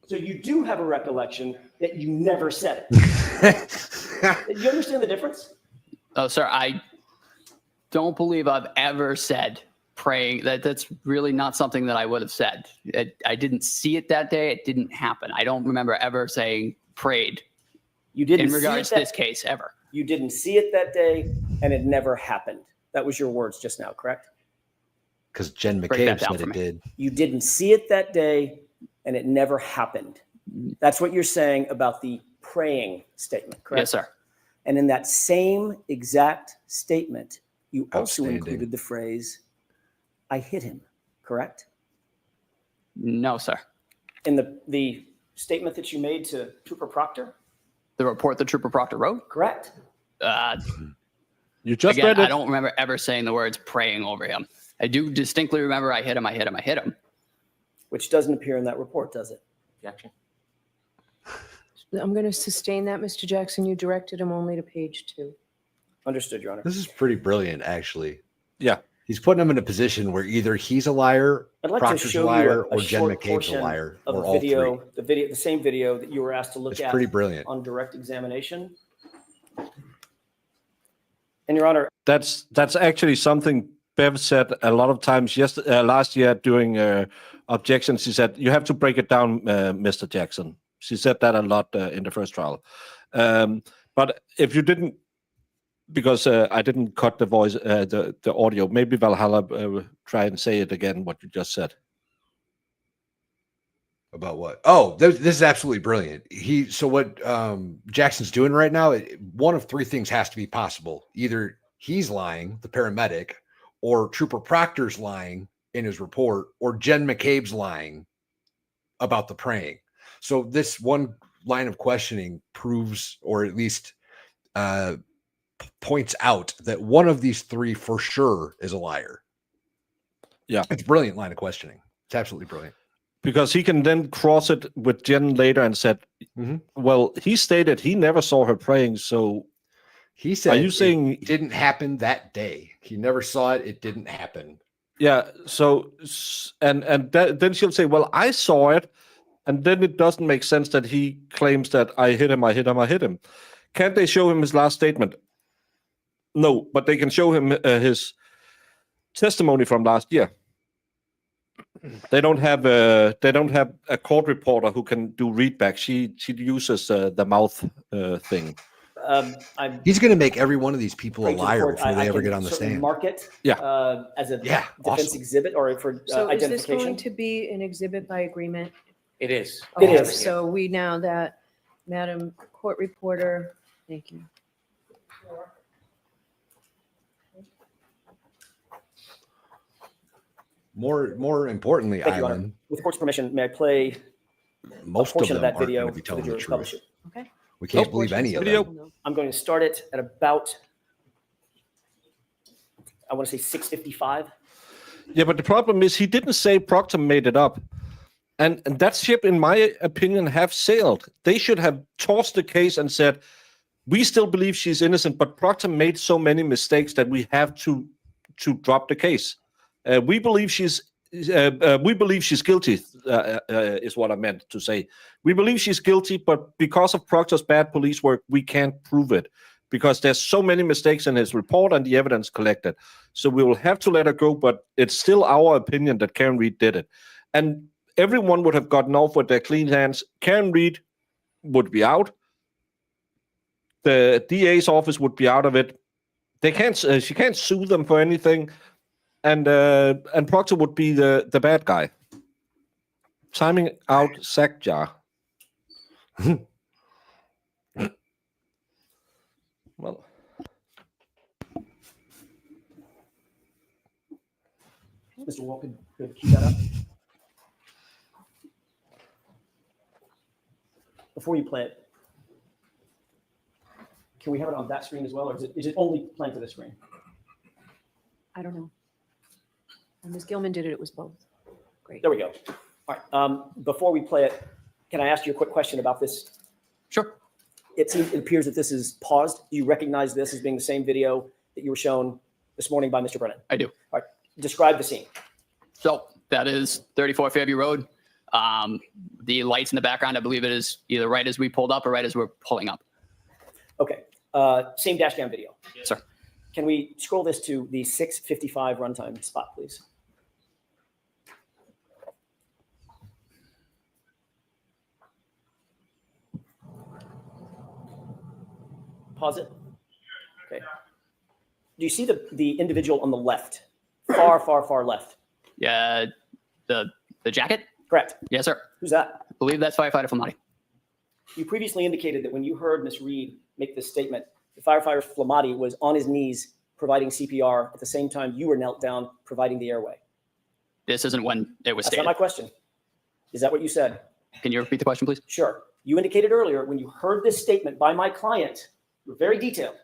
So you do have a recollection that you never said it. You understand the difference? Oh, sir, I don't believe I've ever said praying. That's really not something that I would have said. I didn't see it that day. It didn't happen. I don't remember ever saying prayed You didn't in regards see to it this case ever. You didn't see it that day, and it never happened. That was your words just now, correct? Because Jen Break McCabe that down said for it me. did. You didn't see it that day, and it never happened. That's what you're saying about the praying statement, correct? Yes, sir. And in that same exact statement, you also Outstanding. included the phrase, I hit him, correct? No, sir. In the statement that you made to Trooper Proctor, The report that Trooper Proctor wrote? correct? You just Again, read it. I don't remember ever saying the words praying over him. I do distinctly remember I hit him, I hit him, I hit him. Which doesn't appear in that report, does it? Objection. I'm going to sustain that, Mr. Jackson. You directed him only to page 2. Understood, Your Honor. This is pretty brilliant, actually. Yeah. He's putting him in a position where either he's a liar, I'd like Proctor's to a show liar, you or Jen short McCabe's a portion liar, of or the all video, three. the same video that you were asked to look It's at pretty brilliant. on direct examination. And Your Honor, That's actually something Bev said a lot of times last year during objections. She said, you have to break it down, Mr. Jackson. She said that a lot in the first trial. But if you didn't, because I didn't cut the voice, the audio, maybe Valhalla try and say it again, what you just said. About what? Oh, this is absolutely brilliant. So what Jackson's doing right now, one of three things has to be possible. Either he's lying, the paramedic, or Trooper Proctor's lying in his report, or Jen McCabe's lying about the praying. So this one line of questioning proves, or at least points out, that one of these three for sure is a liar. Yeah. It's a brilliant line of questioning. It's absolutely brilliant. Because he can then cross it with Jen later and said, well, he stated he never saw her praying. So he said, are you saying it didn't happen that day? He never saw it. It didn't happen. Yeah. So, then she'll say, well, I saw it. And then it doesn't make sense that he claims that I hit him, I hit him, I hit him. Can't they show him his last statement? No, but they can show him his testimony from last year. They don't have a court reporter who can do readback. She uses the mouth thing. He's going to make every one of these people a Right to the liar court, before they I ever can get on the certainly stand. mark it Yeah. as a Yeah, defense awesome. exhibit or for So is this identification. going to be an exhibit by agreement? It is. It Okay, is. So we now that, Madam Court Reporter, thank you. More importantly, Thank you, Your Honor. Island, With court's permission, may I play a most of portion them of that aren't video going to be for the telling the jurors to publish truth. it? Okay. We can't believe any of Video. them. I'm going to start it at about, I want to say 6:55. Yeah, but the problem is he didn't say Proctor made it up. And that ship, in my opinion, have sailed. They should have tossed the case and said, we still believe she's innocent, but Proctor made so many mistakes that we have to drop the case. We believe she's guilty, is what I meant to say. We believe she's guilty, but because of Proctor's bad police work, we can't prove it because there's so many mistakes in his report and the evidence collected. So we will have to let her go, but it's still our opinion that Karen Reed did it. And everyone would have gotten off with their clean hands. Karen Reed would be out. The DA's office would be out of it. They can't. She can't sue them for anything, and Proctor would be the bad guy. Timing out sack jar. Well, Mr. Wall could cue that up. Before you play it, can we have it on that screen as well, or is it only playing to this screen? I don't know. When Ms. Gilman did it, it was both. Great. There we go. All right. Before we play it, can I ask you a quick question about this? Sure. It appears that this is paused. Do you recognize this as being the same video that you were shown this morning by Mr. Brennan? I do. All right. Describe the scene. So that is 34 Fairview Road. The lights in the background, I believe it is either right as we pulled up or right as we're pulling up. Okay. Same dash cam video. Yes, sir. Can we scroll this to the 6:55 runtime spot, please? Pause it. Okay. Do you see the individual on the left? Far left. Yeah, the jacket? Correct. Yes, sir. Who's that? I believe that's firefighter Flamati. You previously indicated that when you heard Ms. Reed make this statement, the firefighter Flamati was on his knees providing CPR at the same time you were knelt down providing the airway. This isn't when it was That's stated. not my question. Is that what you said? Can you repeat the question, please? Sure. You indicated earlier when you heard this statement by my client, you were very detailed.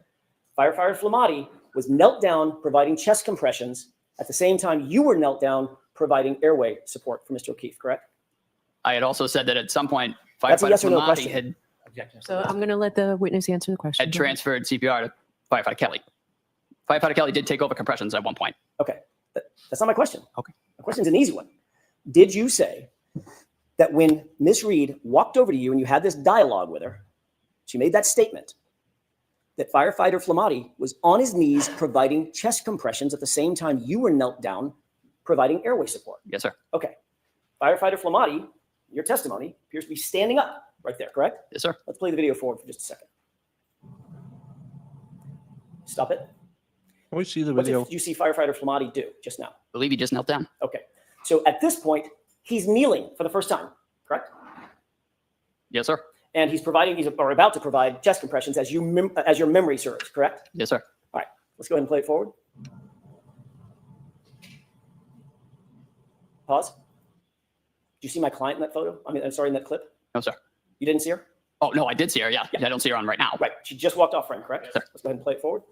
Firefighter Flamati was knelt down providing chest compressions at the same time you were knelt down providing airway support for Mr. O'Keefe, correct? I had also said that at some point, That's a firefighter yes or no Flamati question. So I'm going to let the witness answer the question. had transferred CPR to firefighter Kelly. Firefighter Kelly did take over compressions at one point. Okay. That's not my question. Okay. My question's an easy one. Did you say that when Ms. Reed walked over to you and you had this dialogue with her, she made that statement that firefighter Flamati was on his knees providing chest compressions at the same time you were knelt down providing airway support? Yes, sir. Okay. Firefighter Flamati, your testimony appears to be standing up right there, correct? Yes, sir. Let's play the video forward for just a second. Stop it. Can we see the What video? did you see firefighter Flamati do just now? I believe he just knelt down. Okay. So at this point, he's kneeling for the first time, correct? Yes, sir. And he's about to provide chest compressions as your memory serves, correct? Yes, sir. All right. Let's go ahead and play it forward. Pause. Do you see my client in that photo? I'm sorry, in that clip? No, sir. You didn't see her? Oh, no, I did see her. Yeah. I don't see her on right now. Right. She just walked off frame, correct? Sir. Let's go ahead and play it forward.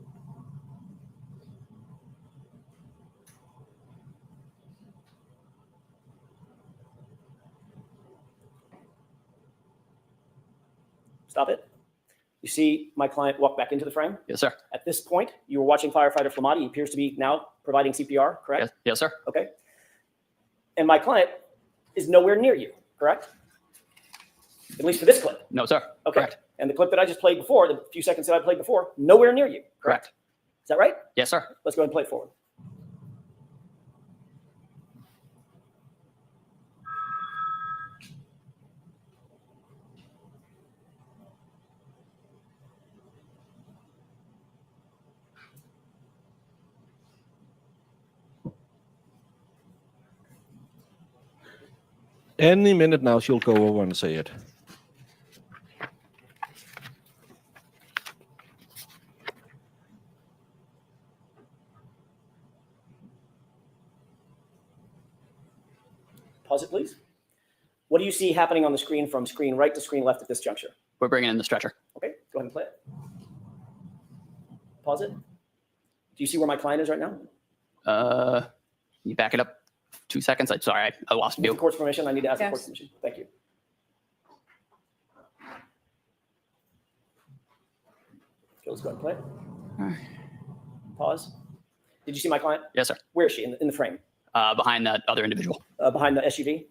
Stop it. You see my client walk back into the frame? Yes, sir. At this point, you were watching firefighter Flamati. He appears to be now providing CPR, correct? Yes, yes, sir. Okay. And my client is nowhere near you, correct? At least for this clip. No, sir. Okay. Correct. And the clip that I just played before, the few seconds that I played before, nowhere near you, correct? Correct. Is that right? Yes, sir. Let's go ahead and play it forward. Any minute now, she'll go over and say it. Pause it, please. What do you see happening on the screen from screen right to screen left at this juncture? We're bringing in the stretcher. Okay, go ahead and play it. Pause it. Do you see where my client is right now? You back it up 2 seconds. I'm sorry, I lost With the view. court's permission, I need to ask the Yes. court's permission. Thank you. Okay, let's go ahead and play it. Pause. Did you see my client? Yes, sir. Where is she in the frame? Behind that other individual. Behind the SUV?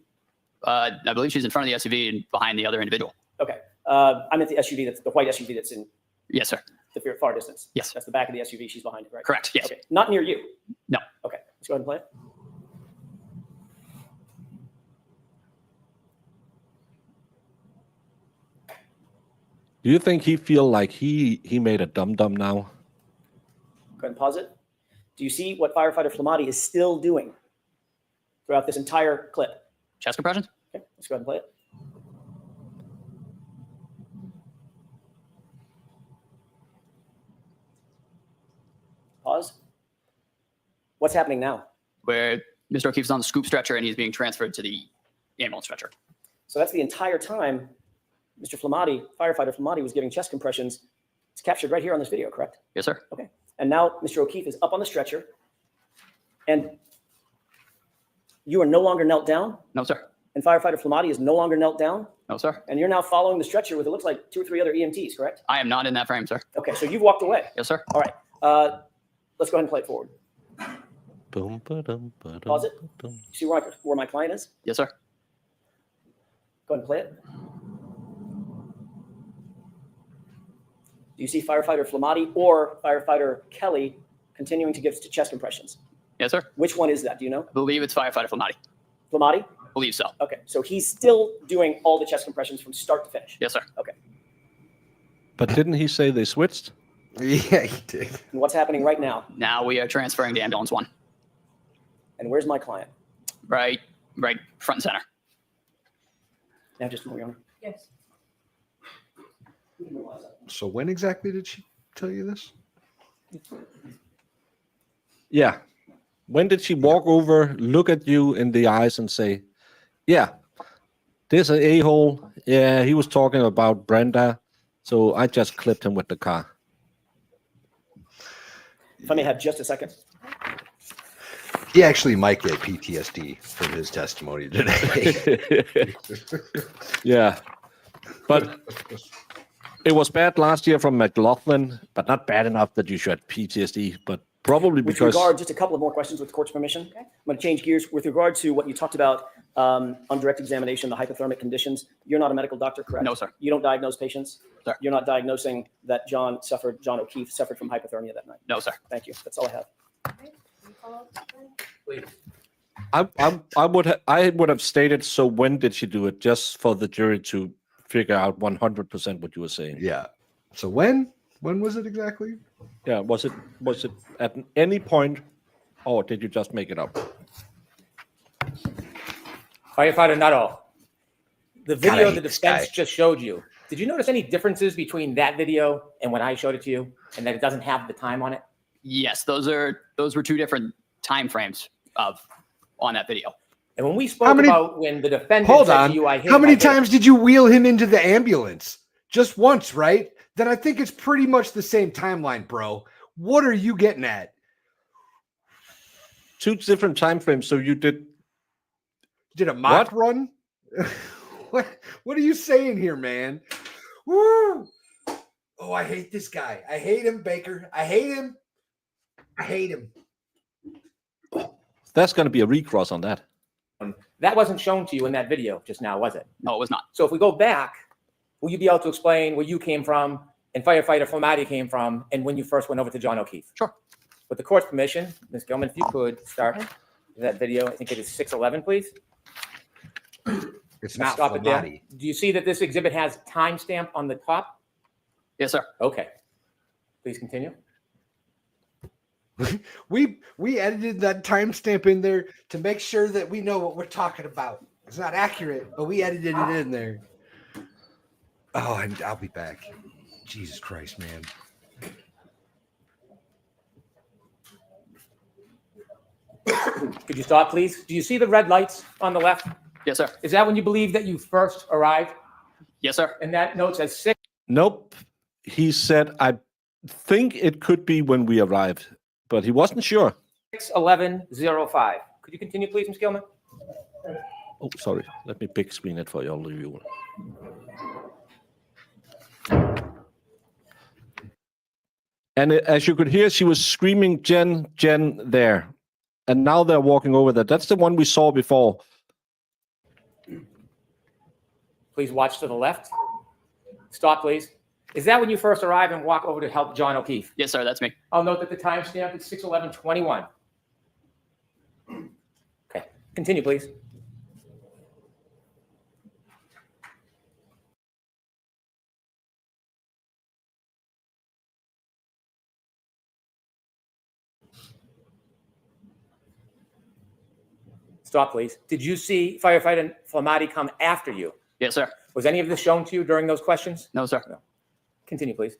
I believe she's in front of the SUV and behind the other individual. Okay. I'm at the SUV, that's the white SUV that's in Yes, sir. the far distance. Yes. That's the back of the SUV. She's behind it, right? Correct. Yes. Okay. Not near you. No. Okay. Let's go ahead and play it. Do you think he feel like he made a dum-dum now? Go ahead and pause it. Do you see what firefighter Flamati is still doing throughout this entire clip? Chest compressions? Okay. Let's go ahead and play it. Pause. What's happening now? We're Mr. O'Keefe's on the scoop stretcher and he's being transferred to the ambulance stretcher. So that's the entire time Mr. Flamati, firefighter Flamati, was giving chest compressions. It's captured right here on this video, correct? Yes, sir. Okay. And now Mr. O'Keefe is up on the stretcher, and you are no longer knelt down, No, sir. and firefighter Flamati is no longer knelt down, No, sir. and you're now following the stretcher with, it looks like, 2 or 3 other EMTs, correct? I am not in that frame, sir. Okay, so you've walked away. Yes, sir. All right. Let's go ahead and play it forward. Boom, ba-dum, ba-dum, Pause it. ba-dum. See where my client is? Yes, sir. Go ahead and play it. Do you see firefighter Flamati or firefighter Kelly continuing to give chest compressions? Yes, sir. Which one is that? Do you know? I believe it's firefighter Flamati. Flamati? Believe so. Okay, so he's still doing all the chest compressions from start to finish. Yes, sir. Okay. But didn't he say they switched? Yeah, he did. And what's happening right now? Now we are transferring to ambulance 1. And where's my client? Right front and center. Now just move on. Yes. So when exactly did she tell you this? Yeah. When did she walk over, look at you in the eyes and say, yeah, this a-hole, yeah, he was talking about Brenda, so I just clipped him with the car. If I may have just a second. He actually might get PTSD from his testimony today. Yeah. But it was bad last year from McLaughlin, but not bad enough that you should have PTSD, but probably With because... regard, just a couple of more questions with the court's permission. Okay. I'm going to change gears. With regard to what you talked about on direct examination, the hypothermic conditions, you're not a medical doctor, correct? No, sir. You don't diagnose patients? Sir. You're not diagnosing that John O'Keefe suffered from hypothermia that night? No, sir. Thank you. That's all I have. I would have stated, so when did she do it, just for the jury to figure out 100% what you were saying. Yeah. So when was it exactly? Yeah, was it at any point, or did you just make it up? Firefighter Nuttall, the video hate the this defense guy. just showed you, did you notice any differences between that video and when I showed it to you, and that it doesn't have the time on it? Yes, those were 2 different time frames on that video. And when we spoke about when the defendant Hold said on. to you, I hate How many my hate, times did you wheel him into the ambulance? Just once, right? Then I think it's pretty much the same timeline, bro. What are you getting at? 2 different time frames, so you did... Did a mock What? run? What are you saying here, man? Woo! Oh, I hate this guy. I hate him, Baker. I hate him. I hate him. That's going to be a recross on that. that wasn't shown to you in that video just now, was it? No, it was not. So if we go back, will you be able to explain where you came from and firefighter Flamati came from and when you first went over to John O'Keefe? Sure. With the court's permission, Ms. Gilman, if you could start that video. I think it is 6:11, please. It's not Stop it there. Flamati. Do you see that this exhibit has timestamp on the top? Yes, sir. Okay. Please continue. We edited that timestamp in there to make sure that we know what we're talking about. It's not accurate, but we edited it in there. Oh, and I'll be back. Jesus Christ, man. Could you stop, please? Do you see the red lights on the left? Yes, sir. Is that when you believe that you first arrived? Yes, sir. And that note says 6. Nope. He said, I think it could be when we arrived, but he wasn't sure. 6:11:05. Could you continue, please, Ms. Gilman? Oh, sorry. Let me big screen it for all of you. And as you could hear, she was screaming, Jen, Jen, there. And now they're walking over there. That's the one we saw before. Please watch to the left. Stop, please. Is that when you first arrived and walk over to help John O'Keefe? Yes, sir. That's me. I'll note that the timestamp is 6:11:21. Okay, continue, please. Stop, please. Did you see firefighter Flamati come after you? Yes, sir. Was any of this shown to you during those questions? No, sir. Continue, please.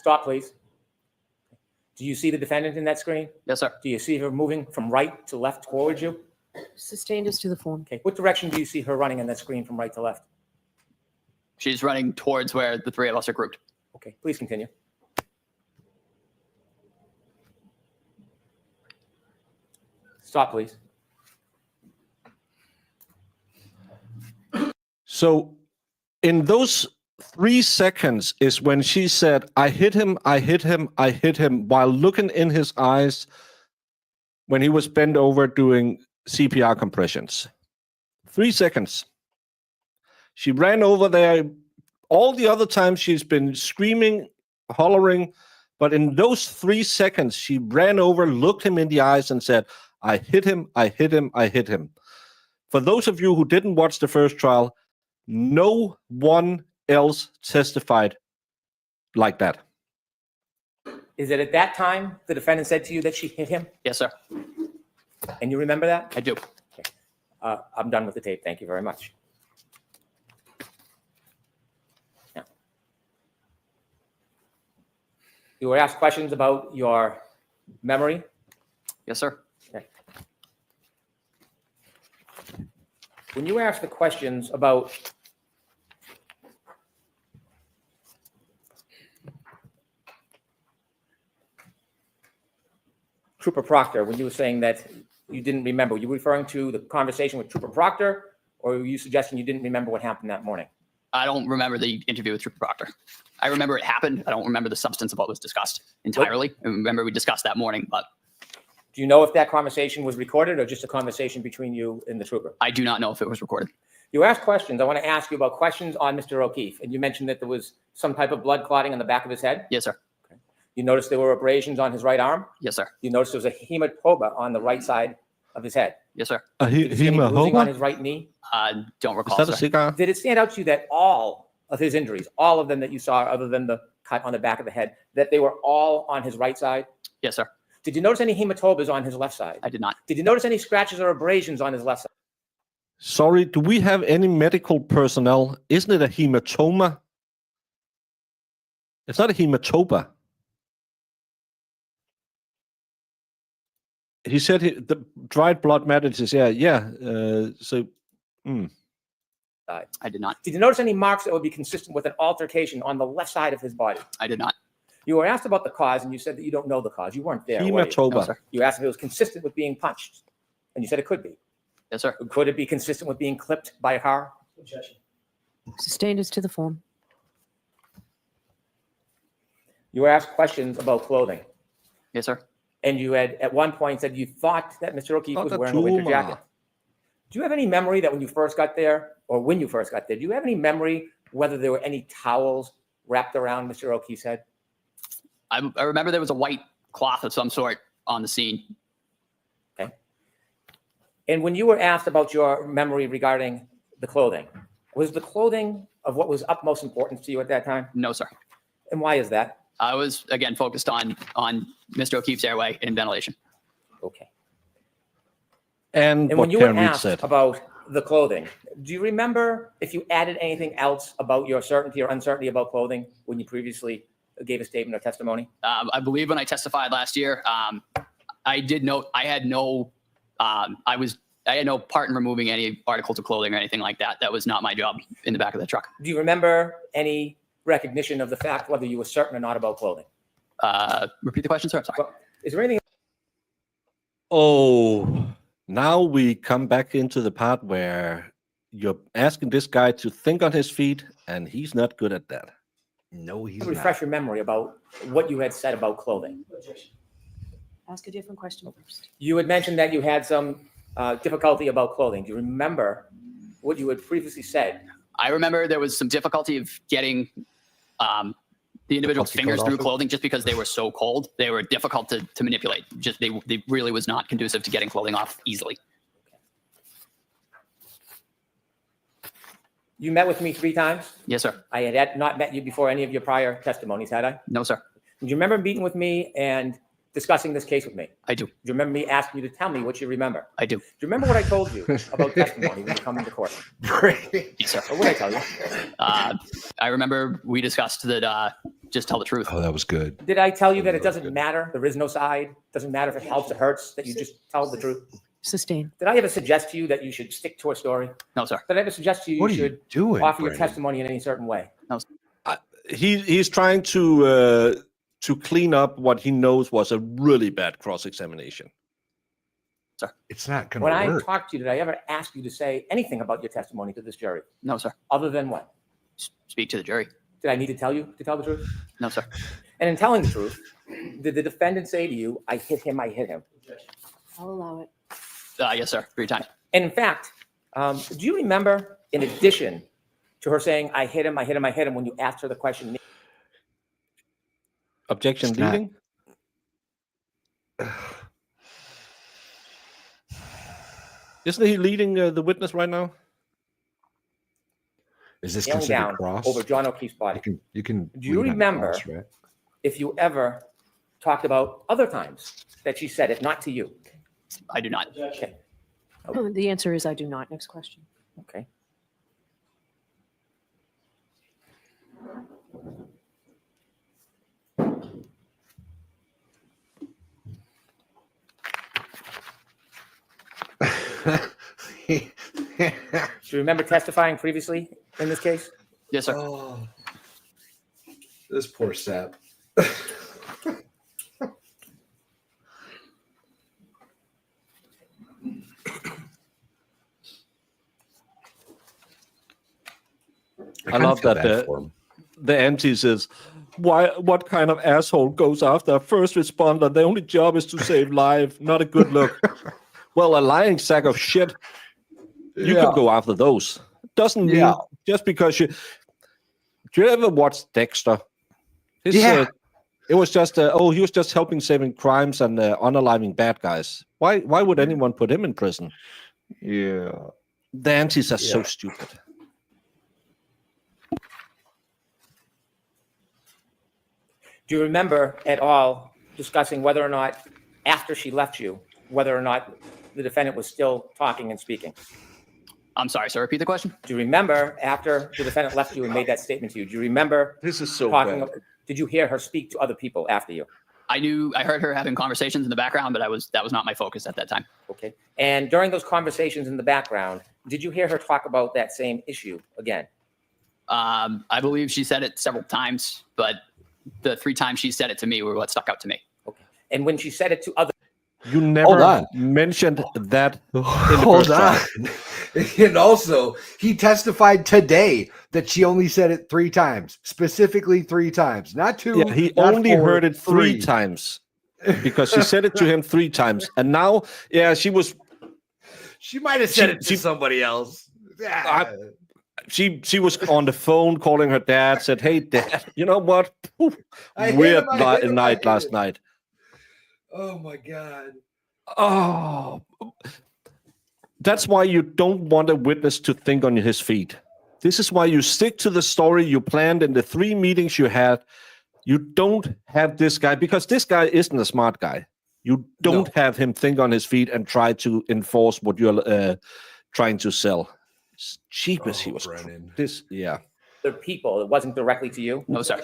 Stop, please. Do you see the defendant in that screen? Yes, sir. Do you see her moving from right to left towards you? Sustained as to the form. Okay. What direction do you see her running on that screen from right to left? She's running towards where the three of us are grouped. Okay, please continue. Stop, please. So in those 3 seconds is when she said, I hit him, I hit him, I hit him, while looking in his eyes when he was bent over doing CPR compressions. 3 seconds. She ran over there. All the other times she's been screaming, hollering, but in those 3 seconds, she ran over, looked him in the eyes and said, I hit him, I hit him, I hit him. For those of you who didn't watch the first trial, no one else testified like that. Is it at that time the defendant said to you that she hit him? Yes, sir. And you remember that? I do. I'm done with the tape. Thank you very much. Now, you were asked questions about your memory. Yes, sir. Okay. When you were asked the questions about Trooper Proctor, when you were saying that you didn't remember, were you referring to the conversation with Trooper Proctor, or were you suggesting you didn't remember what happened that morning? I don't remember the interview with Trooper Proctor. I remember it happened. I don't remember the substance of what was discussed entirely. I remember we discussed that morning, but Do you know if that conversation was recorded or just a conversation between you and the trooper? I do not know if it was recorded. You asked questions. I want to ask you about questions on Mr. O'Keefe, and you mentioned that there was some type of blood clotting on the back of his head. Yes, sir. You noticed there were abrasions on his right arm. Yes, sir. You noticed there was a hematoma on the right side of his head. Yes, sir. A Did you see any bruising on his hematoma? right knee? Don't Is recall, that a sir. cigar? Did it stand out to you that all of his injuries, all of them that you saw, other than the cut on the back of the head, that they were all on his right side? Yes, sir. Did you notice any hematomas on his left side? I did not. Did you notice any scratches or abrasions on his left side? Sorry, do we have any medical personnel? Isn't it a hematoma? It's not a hematoma. He said the dried blood matters. Yeah. I did not. Did you notice any marks that would be consistent with an altercation on the left side of his body? I did not. You were asked about the cause, and you said that you don't know the cause. You weren't there. were you? Hematoma. No, sir. You asked if it was consistent with being punched, and you said it could be. Yes, sir. Could it be consistent with being clipped by a car? Sustained as to the form. You were asked questions about clothing, Yes, sir. and you had at one point said you thought that Mr. O'Keefe was wearing a winter Hematoma. jacket. Do you have any memory that when you first got there, or when you first got there, do you have any memory whether there were any towels wrapped around Mr. O'Keefe's head? I remember there was a white cloth of some sort on the scene. Okay. And when you were asked about your memory regarding the clothing, was the clothing of what was utmost importance to you at that time? No, sir. And why is that? I was, again, focused on Mr. O'Keefe's airway and ventilation. Okay. And And what when you were Karen Reed asked said. about the clothing, do you remember if you added anything else about your certainty or uncertainty about clothing when you previously gave a statement or testimony? I believe when I testified last year, I did note I had no part in removing any articles of clothing or anything like that. That was not my job in the back of the truck. Do you remember any recognition of the fact whether you were certain or not about clothing? Repeat the question, sir. I'm sorry. Well, is there anything? Oh, now we come back into the part where you're asking this guy to think on his feet, and he's not good at that. No, he's Refresh not. your memory about what you had said about clothing. Ask a different question first. You had mentioned that you had some difficulty about clothing. Do you remember what you had previously said? I remember there was some difficulty of getting the individual's puffy fingers coat through off it? clothing just because they were so cold. They were difficult to manipulate. Just they really was not conducive to getting clothing off easily. You met with me 3 times. Yes, sir. I had not met you before any of your prior testimonies, had I? No, sir. Do you remember meeting with me and discussing this case with me? I do. Do you remember me asking you to tell me what you remember? I do. Do you remember what I told you about testimony when you come into court? Yes, sir. What did I tell you? I remember we discussed that just tell the truth. Oh, that was good. Did I tell you that it doesn't matter? There is no side. Doesn't matter if it helps or hurts, that you just tell the truth? Sustain. Did I ever suggest to you that you should stick to a story? No, sir. Did I ever suggest to you What you are you should doing, offer your Brendan? testimony in any certain way? He's trying to clean up what he knows was a really bad cross-examination. It's not going When to I work. talked to you, did I ever ask you to say anything about your testimony to this jury? No, sir. Other than what? Speak to the jury. Did I need to tell you to tell the truth? No, sir. And in telling the truth, did the defendant say to you, I hit him, I hit him? I'll allow it. Yes, sir. 3 times. And in fact, do you remember, in addition to her saying, I hit him, I hit him, I hit him, when you asked her the question? Objection It's not- leading. Isn't he leading the witness right now? Is this Kneeling considered down cross? over John O'Keefe's body? You can. Do you lead on remember- cross, right? If you ever talked about other times that she said it, not to you. I do not. Okay, The answer is I do not. Next question. okay. Do you remember testifying previously in this case? Yes, sir. Oh, this poor sap. I love that the auntie says, what kind of asshole goes after a first responder? Their only job is to save life. Not a good look. Well, a lying sack of shit. You could go after those. Doesn't mean just because you. Do you ever watch Dexter? It was just he was just helping saving crimes and unaliving bad guys. Why would anyone put him in prison? Yeah. The aunties are so stupid. Do you remember at all discussing whether or not, after she left you, whether or not the defendant was still talking and speaking? I'm sorry, sir. Repeat the question. Do you remember after the defendant left you and made that statement to you? Do you remember This is so talking? bad. Did you hear her speak to other people after you? I heard her having conversations in the background, but that was not my focus at that time. Okay. And during those conversations in the background, did you hear her talk about that same issue again? I believe she said it several times, but the 3 times she said it to me were what stuck out to me. Okay. And when she said it to other, You Hold never on. mentioned that. Hold first on. trial. And also, he testified today that she only said it 3 times, specifically 3 times, not 2. Yeah, he not only 4, heard it 3 3 times because she said it to him 3 times, and now, she was. She might have said it to she- somebody else. Yeah. She was on the phone calling her dad. Said, "Hey, Dad, you know what? Ooh, I hit weird him, I hit him, I night hit last him." night." Oh my God. Oh, that's why you don't want a witness to think on his feet. This is why you stick to the story you planned in the 3 meetings you had. You don't have this guy because this guy isn't a smart guy. You don't have him think on his feet and try to enforce what you're trying to sell. As cheap as he was. Brennan. other people, it wasn't directly to you? No, sir.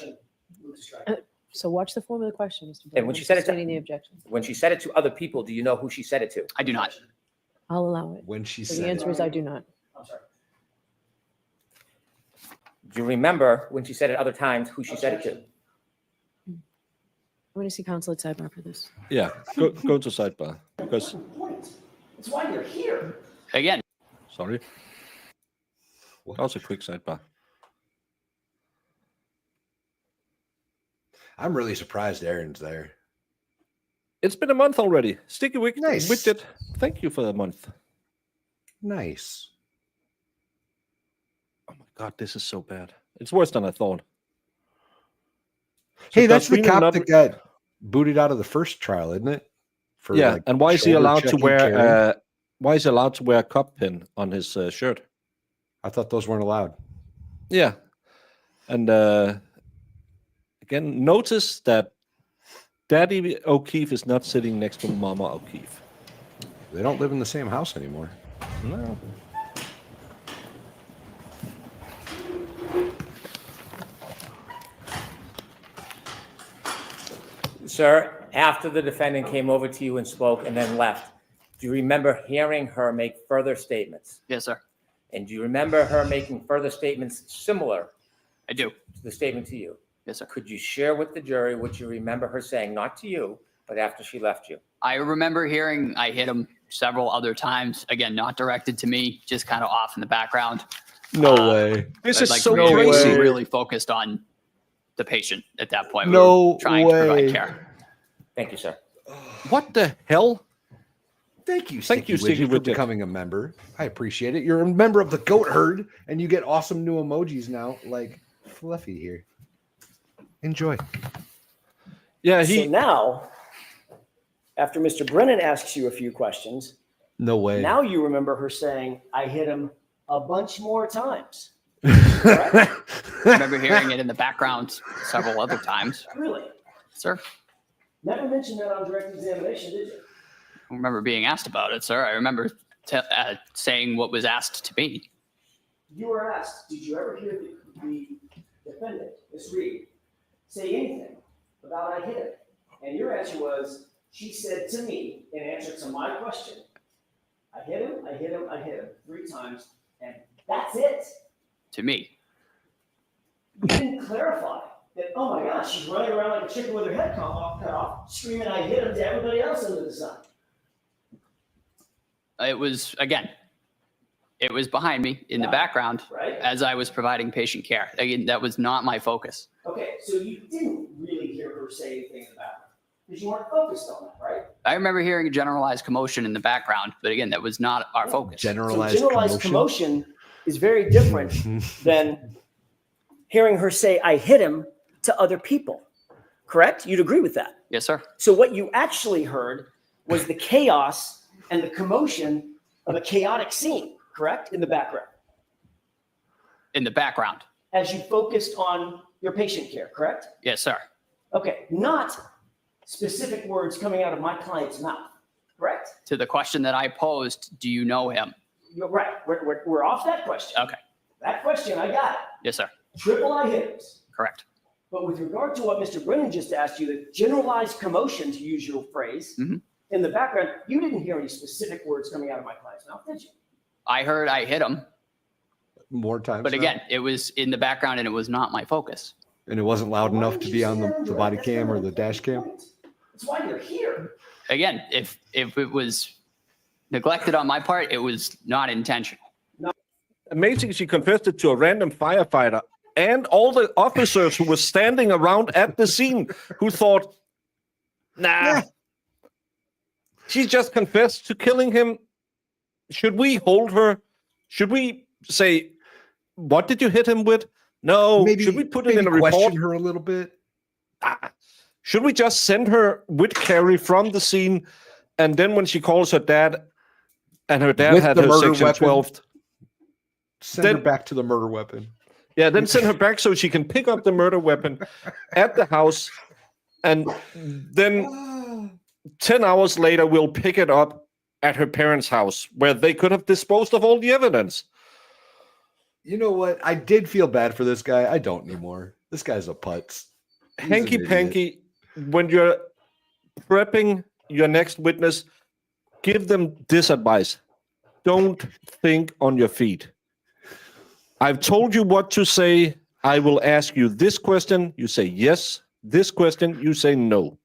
So watch the form of the question, Mr. And when she said it to- Stating the objection. When she said it to other people, do you know who she said it to? I do not. I'll allow it. When she So said the answer it. is I do not. Do you remember when she said it other times, who she said it to? I'm going to see counsel at sidebar for this. Yeah, go to sidebar because That's why you're here. Again, sorry. That was a quick sidebar. I'm really surprised Aaron's there. It's been a month already. Sticky Wick Nice. widget. Thank you for the month. Nice. Oh my god, this is so bad. It's worse than I thought. Hey, So that's the does Reno cop not- that got booted out of the first trial, isn't it? For Yeah, like, and why is he shoulder allowed to checking wear? Karen? Why is he allowed to wear a cup pin on his shirt? I thought those weren't allowed. Yeah, and again, notice that Daddy O'Keefe is not sitting next to Mama O'Keefe. They don't live in the same house anymore. No. Sir, after the defendant came over to you and spoke and then left, do you remember hearing her make further statements? Yes, sir. And do you remember her making further statements similar I do. to the statement to you? Yes, sir. Could you share with the jury what you remember her saying, not to you, but after she left you? I remember hearing I hit him several other times. Again, not directed to me, just kind of off in the background. No way. This But, is like, so really, crazy. really focused on the patient at that point. No We were trying to way. provide care. Thank you, sir. What the hell? Thank you, Thank you, Sticky Widget, for Widget. becoming a member. I appreciate it. You're a member of the goat herd, and you get awesome new emojis now, like Fluffy here. Enjoy. Yeah, So now, after Mr. Brennan asks you a few questions, No way. now you remember her saying, I hit him a bunch more times. I remember hearing it in the background several other times. Really? Sir, Never mentioned that on direct examination, did you? I don't remember being asked about it, sir. I remember saying what was asked to me. You were asked, did you ever hear the defendant, Ms. Reed, say anything about I hit him? And your answer was, she said to me, in answer to my question, I hit him, I hit him, I hit him 3 times, and that's it. To me. You didn't clarify that, oh my gosh, she's running around like a chicken with her head cut off, screaming I hit him to everybody else under the sun. It was, again, it was behind me in the background Right? as I was providing patient care. Again, that was not my focus. Okay, so you didn't really hear her say anything in the background because you weren't focused on that, right? I remember hearing a generalized commotion in the background, but again, that was not our focus. Generalized, So generalized commotion is very different than hearing her say, I hit him to other people, correct? You'd agree with that. Yes, sir. So what you actually heard was the chaos and the commotion of a chaotic scene, correct? In the background, In the background. as you focused on your patient care, correct? Yes, sir. Okay, not specific words coming out of my client's mouth, correct? To the question that I posed, do you know him? You're right. We're off that question. Okay. That question, I got it. Yes, sir. Triple I hitters. Correct. But with regard to what Mr. Brennan just asked you, the generalized commotion, to use your phrase, Mhm. in the background, you didn't hear any specific words coming out of my client's mouth, did you? I heard I hit him, More times. but now. again, it was in the background and it was not my focus. And it wasn't loud Why enough didn't to you be say on that the direct? body That's cam or not the dash cam. point. That's why you're here. Again, if it was neglected on my part, it was not intentional. amazing she confessed it to a random firefighter and all the officers who were standing around at the scene who thought, nah, she just confessed to killing him. Should we hold her? Should we say, what did you hit him with? No. Should we put it in a question report? her a little bit? Should we just send her with Carrie from the scene? And then when she calls her dad, and her dad With had the her murder section weapon? 12. Send her Then- back to the murder weapon. Yeah, then send her back so she can pick up the murder weapon at the house. And then 10 hours later, we'll pick it up at her parents' house where they could have disposed of all the evidence. You know what? I did feel bad for this guy. I don't anymore. This guy's a putz. He's an Hanky idiot. panky, when you're prepping your next witness, give them this advice. Don't think on your feet. I've told you what to say. I will ask you this question. You say yes. This question, you say no.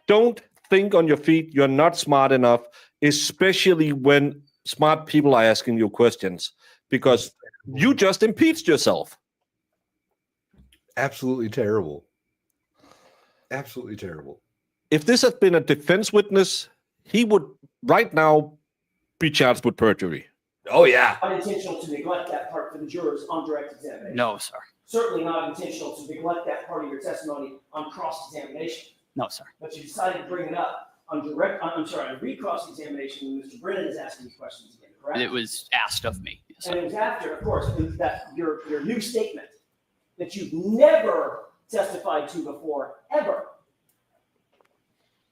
Don't think on your feet. You're not smart enough, especially when smart people are asking you questions, because you just impeached yourself. Absolutely terrible. Absolutely terrible. If this had been a defense witness, he would right now be charged with perjury. Oh, yeah. Unintentional to neglect that part for the jurors on direct examination. No, sir. Certainly not intentional to neglect that part of your testimony on cross-examination. No, sir. But you decided to bring it up on on recross examination when Mr. Brennan is asking you questions again, correct? It was asked of me. Yes, And sir. it was after, of course, that your new statement that you've never testified to before, ever.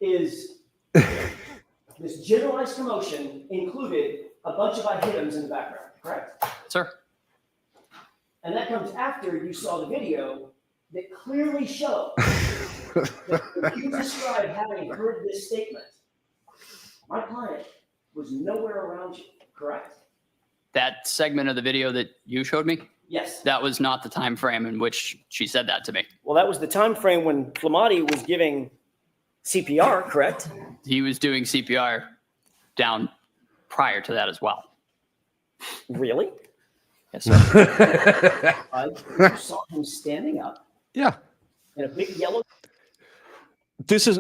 is this generalized commotion included a bunch of I hit 'ems in the background, correct? Sir, And that comes after you saw the video that clearly showed that you described having heard this statement. My client was nowhere around you, correct? that segment of the video that you showed me, Yes. that was not the time frame in which she said that to me. Well, that was the time frame when Flamati was giving CPR, correct? He was doing CPR down prior to that as well. Really? Yes, sir. You saw him standing up Yeah. in a big yellow. This is.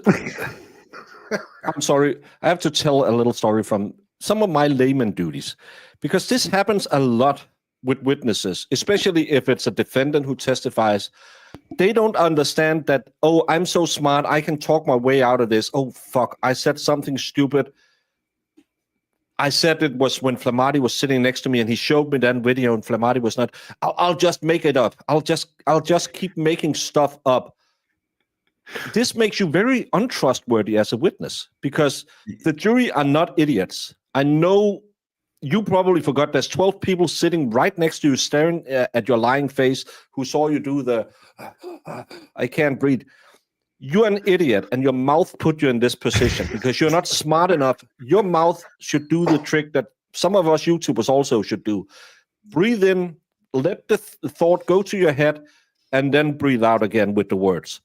I'm sorry. I have to tell a little story from some of my layman duties, because this happens a lot with witnesses, especially if it's a defendant who testifies. They don't understand that, oh, I'm so smart, I can talk my way out of this. Oh, fuck, I said something stupid. I said it was when Flamati was sitting next to me and he showed me that video and Flamati was not. I'll just make it up. I'll just keep making stuff up. This makes you very untrustworthy as a witness because the jury are not idiots. I know you probably forgot there's 12 people sitting right next to you staring at your lying face who saw you do the I can't breathe. You're an idiot and your mouth put you in this position because you're not smart enough. Your mouth should do the trick that some of us YouTubers also should do. Breathe in, let the thought go to your head, and then breathe out again with the words.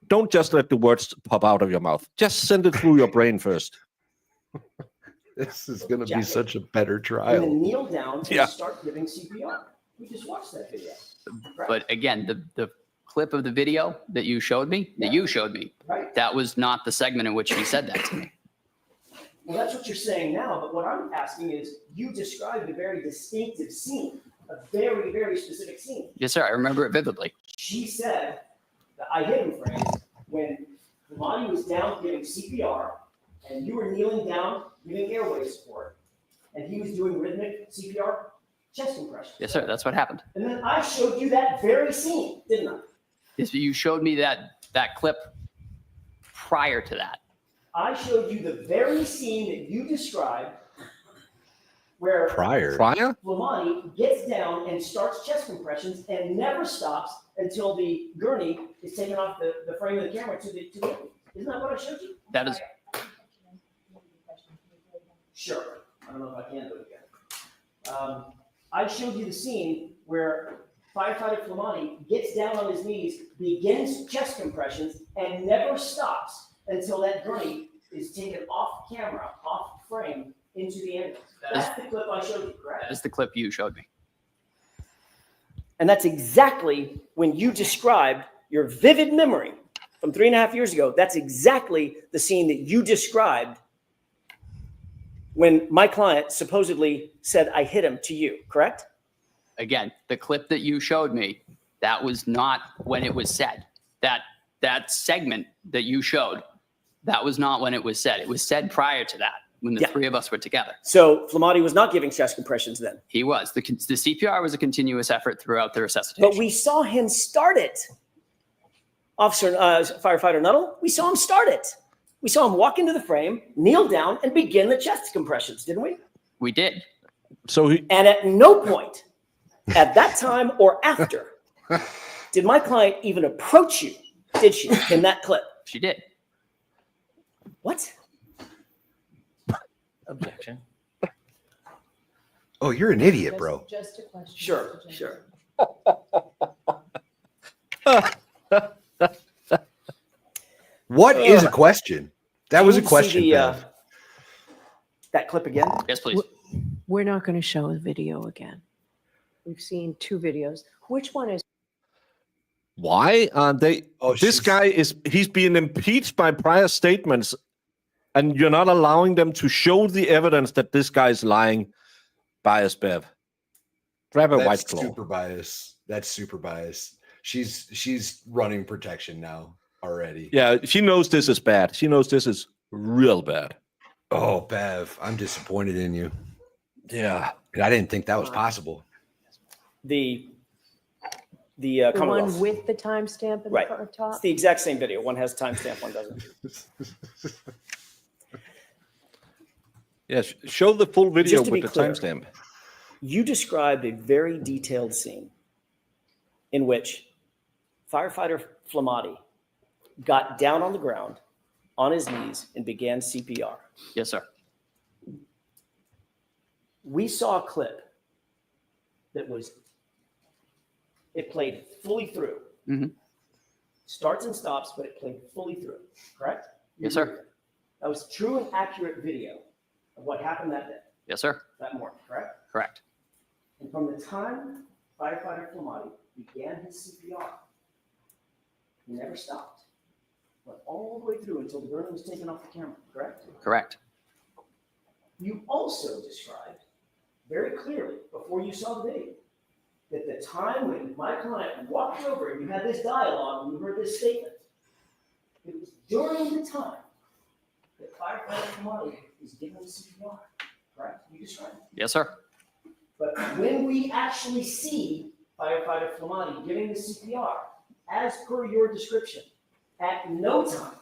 Don't just let the words pop out of your mouth. Just send it through your brain first. This is going to be Jacket. such a better And trial. then kneel down and Yeah. start giving CPR. We just watched that video. Right. But again, the clip of the video that you showed me, Right. that was not the segment in which she said that to me. Well, that's what you're saying now, but what I'm asking is, you described a very distinctive scene, a very, very specific scene. Yes, sir. I remember it vividly. She said that I hit him phrase when Lamani was down giving CPR and you were kneeling down giving airway support and he was doing rhythmic CPR chest compression. Yes, sir. That's what happened. And then I showed you that very scene, didn't I? Yes, you showed me that clip prior to that. I showed you the very scene that you described where Prior. Lamani gets down and starts chest compressions and never stops until the gurney is taken off the frame of the camera to the Isn't that what I showed you? That is Sure. I don't know if I can do it again. I showed you the scene where firefighter Flamani gets down on his knees, begins chest compressions, and never stops until that gurney is taken off camera, off frame, into the ambulance. That's the clip I showed you, correct? that is the clip you showed me. And that's exactly when you described your vivid memory from 3.5 years ago. That's exactly the scene that you described when my client supposedly said, I hit him to you, correct? Again, the clip that you showed me, that was not when it was said. That segment that you showed, that was not when it was said. It was said prior to that, when the Yeah. three of us were together. So Flamati was not giving chest compressions then. He was. The CPR was a continuous effort throughout the resuscitation. But we saw him start it. Firefighter Nuttall, we saw him start it. We saw him walk into the frame, kneel down, and begin the chest compressions, didn't we? We did. So he, And at no point at that time or after did my client even approach you, did she, in that clip? She did. What? Objection. Oh, you're an idiot, bro. Just a question. Sure, Mr. Jackson. sure. What is a question? That was a Can you see question, Bev. that clip again? Yes, please. We're not going to show the video again. We've seen 2 videos. Which one is? why are they? Oh, This she's- guy he's being impeached by prior statements, and you're not allowing them to show the evidence that this guy's lying. Bias, Bev. Grab a white That's claw. super bias. That's super bias. She's running protection now already. Yeah, she knows this is bad. She knows this is real bad. Oh, Bev, I'm disappointed in you. Yeah. I didn't think that was possible. The The The Commonwealth. one with the timestamp in Right. the top? It's the exact same video. One has timestamp, one doesn't. Yes, show the full video Just to with be the clear. timestamp. You described a very detailed scene in which firefighter Flamati got down on the ground on his knees and began CPR. Yes, sir. We saw a clip that it played fully through. Mhm. Starts and stops, but it played fully through, correct? Yes, sir. That was true and accurate video of what happened that day, Yes, sir. that morning, correct? Correct. And from the time firefighter Flamati began his CPR, he never stopped. Went all the way through until the burn was taken off the camera, correct? Correct. You also described very clearly before you saw the video that the time when my client walked over and you had this dialogue and you heard this statement, it was during the time that firefighter Flamati was given CPR, correct? You described it. Yes, sir. But when we actually see firefighter Flamati giving the CPR, as per your description, at no time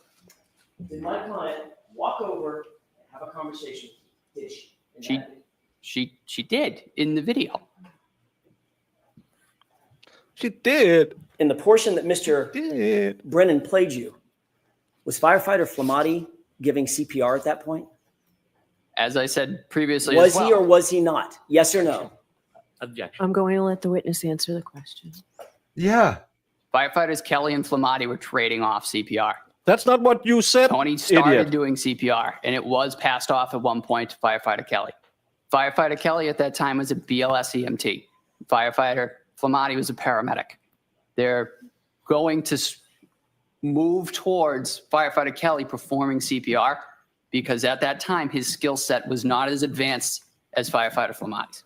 did my client walk over and have a conversation. Did she? In She- that video? She did in the video. She did. In the portion that Mr. Did. Brennan played you, was firefighter Flamati giving CPR at that point? As I said previously Was as well. he or was he not? Yes or no? Objection. I'm going to let the witness answer the question. Yeah. Firefighters Kelly and Flamati were trading off CPR. That's not what you said. Tony started idiot. doing CPR, and it was passed off at one point to Firefighter Kelly. Firefighter Kelly at that time was a BLS EMT. Firefighter Flamati was a paramedic. They're going to move towards Firefighter Kelly performing CPR because at that time his skill set was not as advanced as Firefighter Flamati's.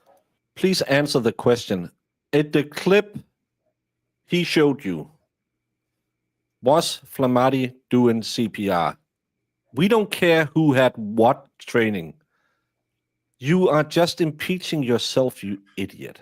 Please answer the question. In the clip he showed you, was Flamati doing CPR? We don't care who had what training. You are just impeaching yourself, you idiot.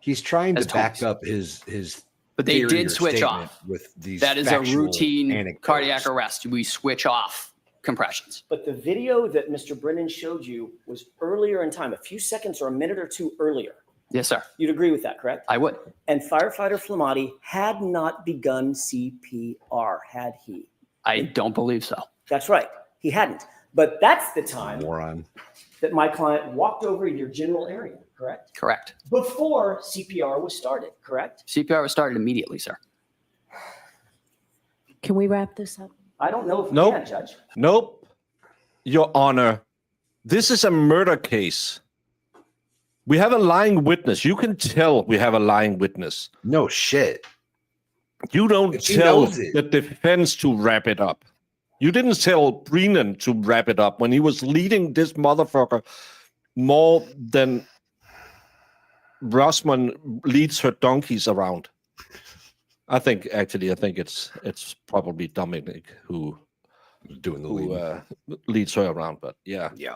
He's trying to As back Thomas. up his But they theory did or switch statement off. with these That is a factual routine anecdotes. cardiac arrest. We switch off compressions. But the video that Mr. Brennan showed you was earlier in time, a few seconds or a minute or two earlier. Yes, sir. You'd agree with that, correct? I would. And firefighter Flamati had not begun CPR, had he? I don't believe so. That's right. He hadn't. But that's the time Moron. that my client walked over your general area, correct? Correct. Before CPR was started, correct? CPR was started immediately, sir. Can we wrap this up? I don't know if we Nope. can, Judge. Nope. Your Honor, this is a murder case. We have a lying witness. You can tell we have a lying witness. No shit. You don't If he tell knows it. the defense to wrap it up. You didn't tell Brennan to wrap it up when he was leading this motherfucker more than Rossman leads her donkeys around. I think it's probably Dominic who Doing the lead. leads her around. But yeah, Yeah.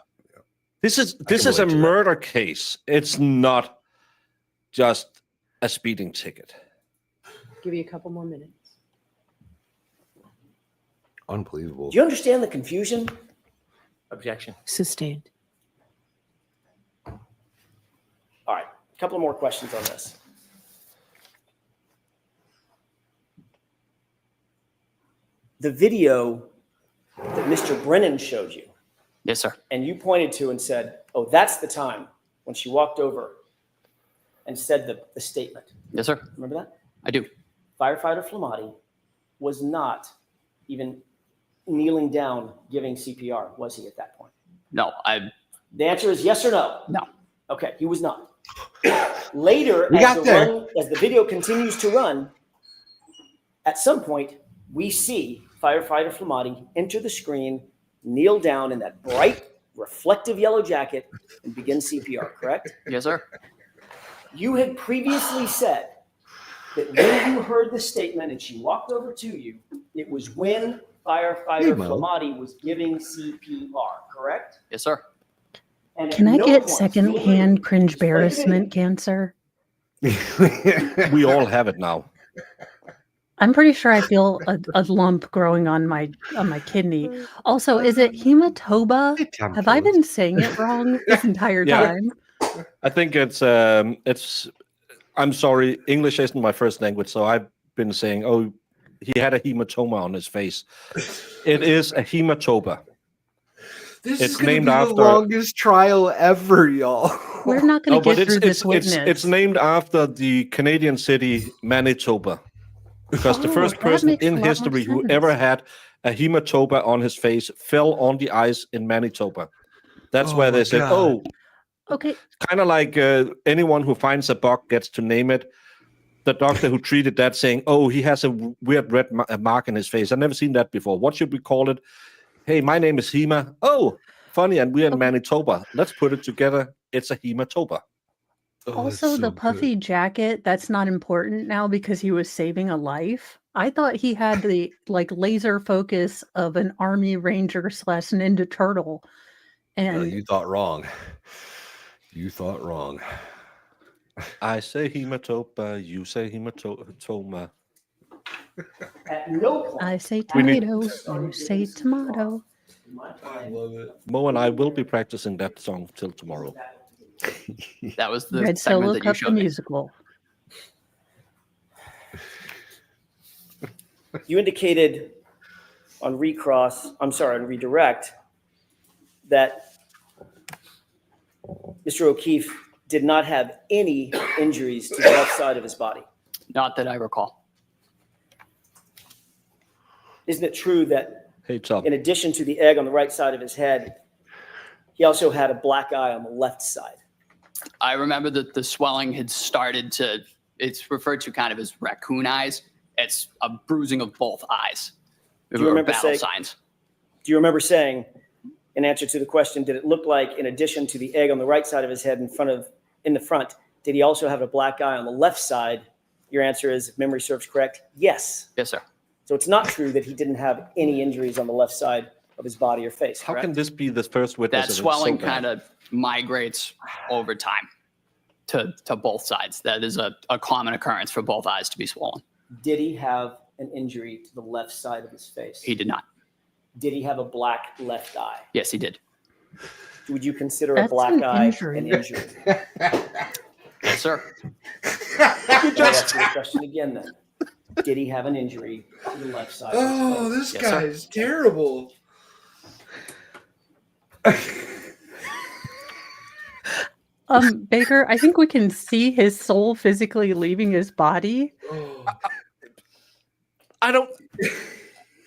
this is can a relate to that. murder case. It's not just a speeding ticket. Give you a couple more minutes. Unbelievable. Do you understand the confusion? Objection. Sustained. All right, a couple more questions on this. The video that Mr. Brennan showed you, Yes, sir. and you pointed to and said, oh, that's the time when she walked over and said the statement. Yes, sir. Remember that? I do. Firefighter Flamati was not even kneeling down giving CPR, was he at that point? No, The answer is yes or no. no. Okay, he was not. Later, We got there. as the video continues to run, at some point, we see firefighter Flamati enter the screen, kneel down in that bright, reflective yellow jacket, and begin CPR, correct? Yes, sir. You had previously said that when you heard the statement and she walked over to you, it was when firefighter Hey, Mo. Flamati was giving CPR, correct? Yes, sir. And at Can I no get point- secondhand cringe embarrassment cancer? We all have it now. I'm pretty sure I feel a lump growing on my kidney. Also, is it hematoba? Hey, Tom Have I Cruise. been saying it wrong this entire Yeah. time? I think it's. I'm sorry, English isn't my first language, so I've been saying, oh, he had a hematoma on his face. It is a hematoba. This It's is going to named be the after- longest trial ever, y'all. We're not going No, to but get through this witness. it's named after the Canadian city Manitoba, because the Oh, first that person makes a in lot more history who sense. ever had a hematoba on his face fell on the ice in Manitoba. That's Oh where my they said, God. "Oh, Okay, kind of like anyone who finds a bug gets to name it." The doctor who treated that saying, "Oh, he has a weird red mark in his face. I've never seen that before. What should we call it?" Hey, my name is Hema. Oh, funny, and we're in Okay. Manitoba. Let's put it together. It's a hematoba. Oh, also that's the so puffy jacket, that's not important now because he was saving a life. I thought he had the like laser focus of an army ranger / ninja turtle. good. And You thought wrong. You thought wrong. I say hematoba. You say hematoma. At no point. I say We need- tomato, you say tomato. in my I time, love it. Mo and I will be practicing that song till tomorrow. That was the Red segment Solo that you Cup the showed me. musical. You indicated on on redirect, that Mr. O'Keefe did not have any injuries to the left side of his body. Not that I recall. Isn't it true that Hey, Tom. in addition to the egg on the right side of his head, he also had a black eye on the left side? I remember that the swelling had started to, it's referred to kind of as raccoon eyes. It's a bruising of both eyes. Do you remember battle saying- signs. Do you remember saying, in answer to the question, did it look like, in addition to the egg on the right side of his head in the front, did he also have a black eye on the left side? Your answer is, if memory serves correct, yes. Yes, sir. So it's not true that he didn't have any injuries on the left side of his body or face, How correct? can this be the first witness? That if it's swelling so bad? kind of migrates over time to both sides. That is a common occurrence for both eyes to be swollen. Did he have an injury to the left side of his face? He did not. Did he have a black left eye? Yes, he did. Would you consider That's a black an eye injury. an injury? Yes, sir. Let me ask you the question again then. Did he have an injury to the left side of his Oh, face? this Yes, guy sir. is terrible. Baker, I think we can see his soul physically leaving his body. Oh, I don't.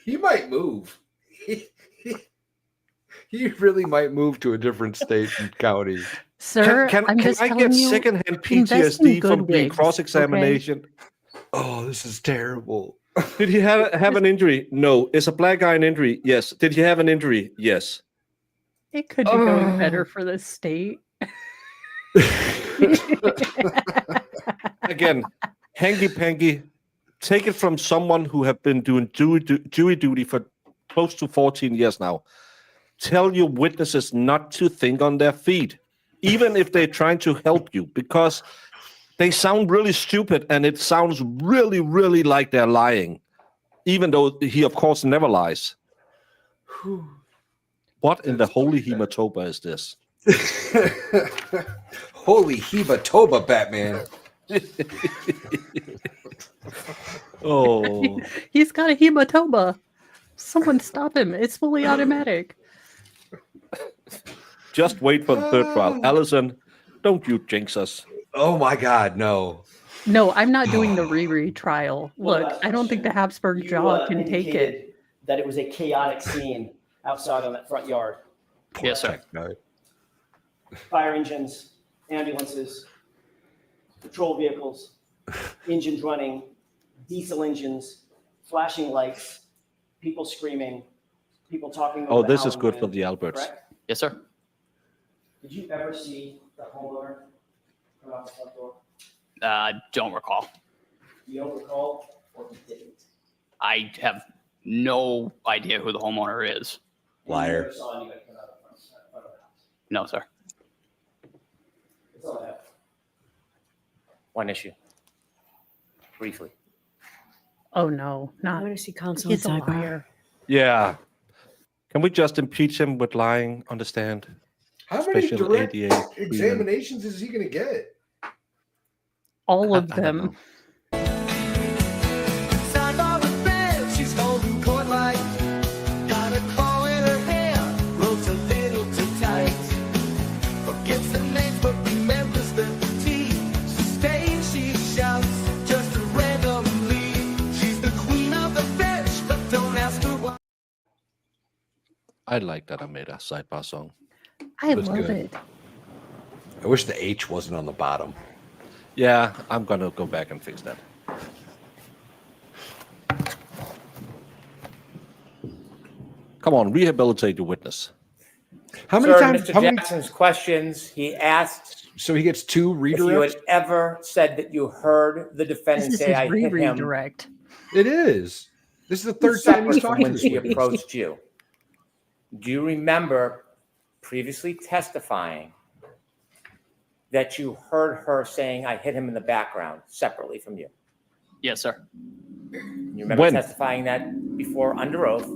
he might move. He really might move to a different state and county. Sir, I'm Can just I telling get you, secondhand invest in PTSD good from being wigs, cross-examination? Oh, this is terrible. Did he have an injury? No. Is a black eye an injury? Yes. Did he have an injury? Yes. it could be going better for the state. Again, hanky-panky. Take it from someone who have been doing jury duty for close to 14 years now. Tell your witnesses not to think on their feet, even if they're trying to help you, because they sound really stupid and it sounds really, really like they're lying, even though he, of course, never lies. What in the holy hematoba is this? Holy Heba-toba, Batman. Oh, He's got a hematoba. Someone stop him. It's fully automatic. just wait for the third trial. Allison, don't you jinx us. Oh my God, no. No, I'm not doing the Riri trial. One Look, last I don't think the question. Habsburg You, jaw can take it. indicated that it was a chaotic scene outside on that front yard. Yes, sir. No. Fire engines, ambulances, patrol vehicles, engines running, diesel engines, flashing lights, people screaming, people talking. Oh, over the this is howling good for wind, the Alberts. correct? Yes, sir. Did you ever see the homeowner come out the front door? Don't recall. You don't recall, or you didn't? I have no idea who the homeowner is. You Liar. never saw anybody come out the front of the house. No, sir. That's all I have. One issue. Briefly. Oh no, I not. want to see counsel He's a sidebar. liar. Yeah. Can we just impeach him with lying on the stand? How many Special direct ADA agreement. examinations is he going to get? All of I don't them. know. Sidebar with Bev, she's holding court like got a claw in her hair, ropes a little too tight. Forgets the names but remembers the T. Sustained, she shouts just randomly. She's the queen of the bench, but don't ask her why. I like that I made a sidebar song. I That's love good. it. I wish the H wasn't on the bottom. Yeah, I'm gonna go back and fix that. Come on, rehabilitate your witness. How many Sir, times? Mr. How many? Jackson's questions, he asked So he gets 2 if you had redirects. ever said that you heard the This defendant is say, his I hit him, redirect. It is. This is the third time he's separate from talking to when this she witness. approached you. Do you remember previously testifying that you heard her saying, I hit him in the background separately from you? Yes, sir. You remember When? testifying that before under oath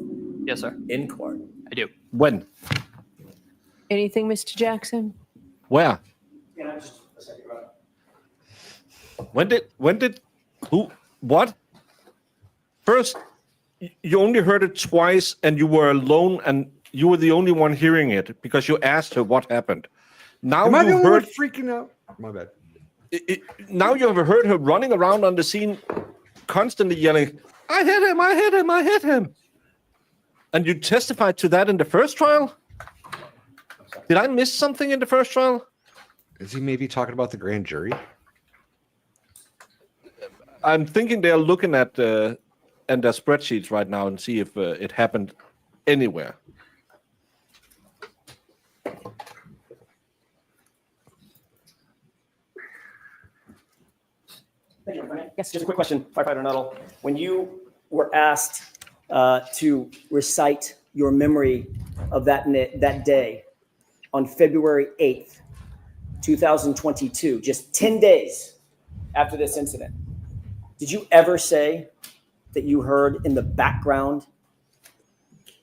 Yes, sir. in court? I do. When? Anything, Mr. Jackson? Where? When did who what? First, you only heard it twice and you were alone and you were the only one hearing it because you asked her what happened. Now Am I the you only one heard freaking out? My bad. now you have heard her running around on the scene constantly yelling, I hit him, I hit him, I hit him. And you testified to that in the first trial? Did I miss something in the first trial? Is he maybe talking about the grand jury? I'm thinking they're looking at their spreadsheets right now and see if it happened anywhere. Thank you, Lieutenant. Yes. Just a quick question, Firefighter Nuttall. When you were asked to recite your memory of that day on February 8th, 2022, just 10 days after this incident, did you ever say that you heard in the background,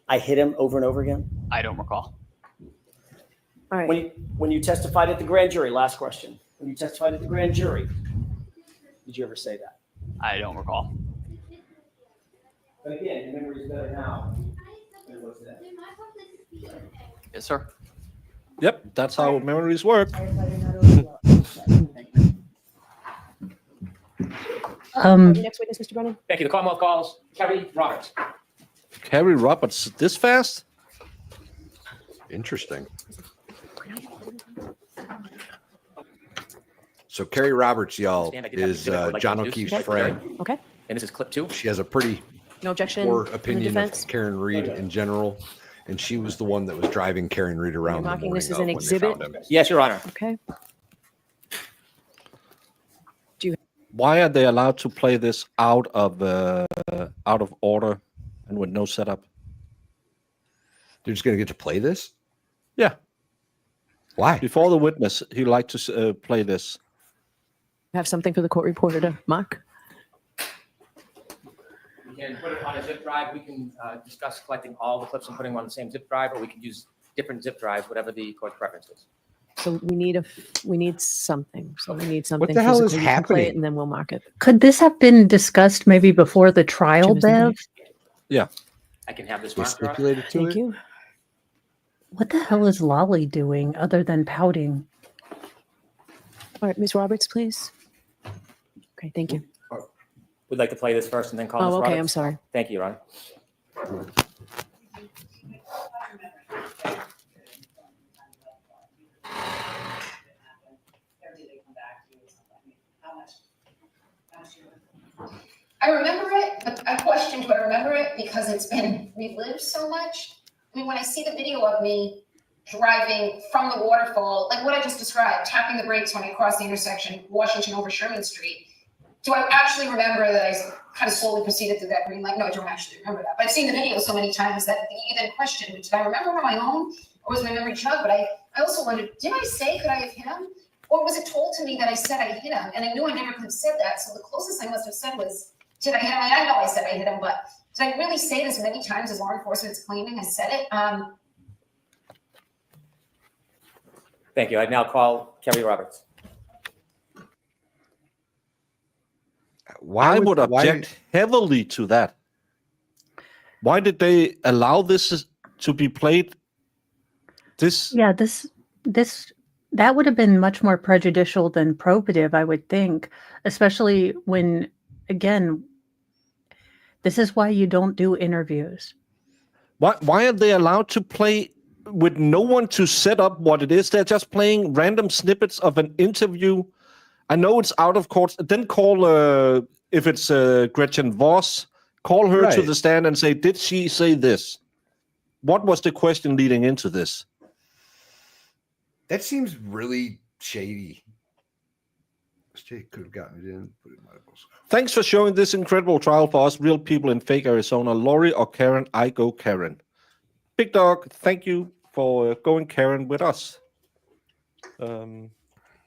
I hit him over and over again? I don't recall. All right. When you testified at the grand jury, last question, when you testified at the grand jury, did you ever say that? I don't recall. But again, your memory is better now than it was then. Yes, sir. Yep, that's how memories work. Next witness, Mr. Brennan? Thank you. The Commonwealth calls Kerry Roberts. Carrie Roberts, this fast? Interesting. So Carrie Roberts, y'all, Stand, I can have is you do it. I would like to John introduce O'Keefe's you. friend. Okay. And this is clip 2. She has a pretty No objection. poor from the opinion defense? of Karen Reed in general, and she was the one that was driving Karen Reed around the marking morning this as of an when they exhibit? found him. Yes, Your Honor. Okay. Why are they allowed to play this out of order and with no setup? They're just going to get to play this? Yeah, Why? before the witness, he liked to play this. Have something for the court reporter to mark? We can put it on a zip drive. We can discuss collecting all the clips and putting them on the same zip drive, or we can use different zip drives, whatever the court's preference is. So we need something. So we need something. the hell is physical. You can play it happening? And then we'll mark it. Could this have been discussed maybe before the trial, Jim, isn't Bev? Yeah, I can have this They marked, Your Honor. stipulated to Thank it? you. What the hell is Lolly doing other than pouting? All right, Ms. Roberts, please. Okay, thank you. We'd like to play this first and then call Ms. Oh, okay, Roberts. I'm sorry. Thank you, Your Honor. I remember it, but I question, do I remember it because it's been relived so much? I mean, when I see the video of me driving from the waterfall, like what I just described, tapping the brakes when I crossed the intersection, Washington over Sherman Street, do I actually remember that I kind of slowly proceeded through that green light? No, I don't actually remember that. But I've seen the video so many times that you then question, did I remember on my own or was my memory chugged? But I also wondered, did I say, could I have hit him? Or was it told to me that I said I hit him? And I knew I never could have said that. So the closest I must have said was, did I hit him? I know I said I hit him, but did I really say this many times as law enforcement's claiming I said it? Thank you. I now call Kelly Roberts. Why I would object heavily to that. Why did they allow this to be played? Yeah, that would have been much more prejudicial than probative, I would think, especially when, again, this is why you don't do interviews. Why are they allowed to play with no one to set up what it is? They're just playing random snippets of an interview. I know it's out of court. Then call, if it's Gretchen Voss, call her to Right. the stand and say, did she say this? What was the question leading into this? That seems really shady. State could have gotten it in, but it might have also. Thanks for showing this incredible trial for us, real people in fake Arizona. Lori or Karen, I go Karen. Big Dog, thank you for going Karen with us. And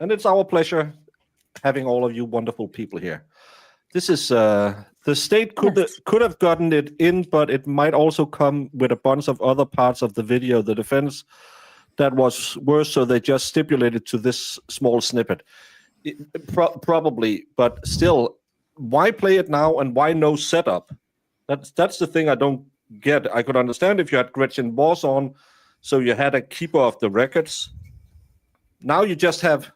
it's our pleasure having all of you wonderful people here. This is the state could have gotten it in, but it might also come with a bunch of other parts of the video. The defense that was worse, so they just stipulated to this small snippet. Probably, but still, why play it now and why no setup? That's the thing I don't get. I could understand if you had Gretchen Voss on, so you had a keeper of the records. Now you just have,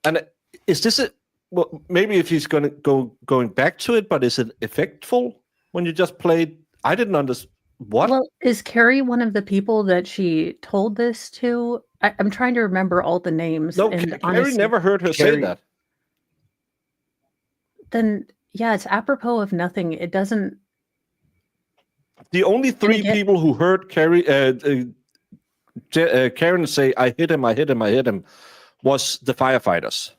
and is this it? Well, maybe if he's going back to it, but is it effectful when you just played? I didn't understand. What? Well, is Carrie one of the people that she told this to? I'm trying to remember all the names. No, and Carrie honestly, never heard her say that. Then, yeah, it's apropos of nothing. It doesn't. The only three people who heard Carrie, Karen say, I hit him, was the firefighters.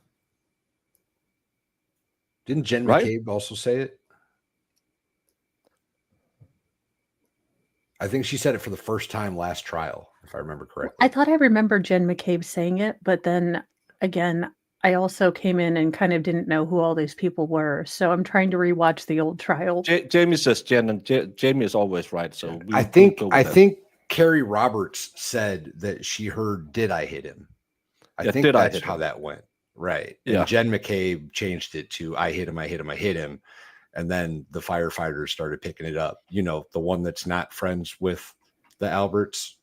Didn't Jen Right? McCabe also say it? I think she said it for the first time last trial, if I remember correctly. I thought I remember Jen McCabe saying it, but then again, I also came in and kind of didn't know who all these people were. So I'm trying to rewatch the old trial. Jamie says Jen, and Jamie is always right. So I think Carrie Roberts said that she heard, did I hit him? I think that's how that went. Right. Yeah. And Jen McCabe changed it to I hit him. And then the firefighters started picking it up. You know, the one that's not friends with the Alberts.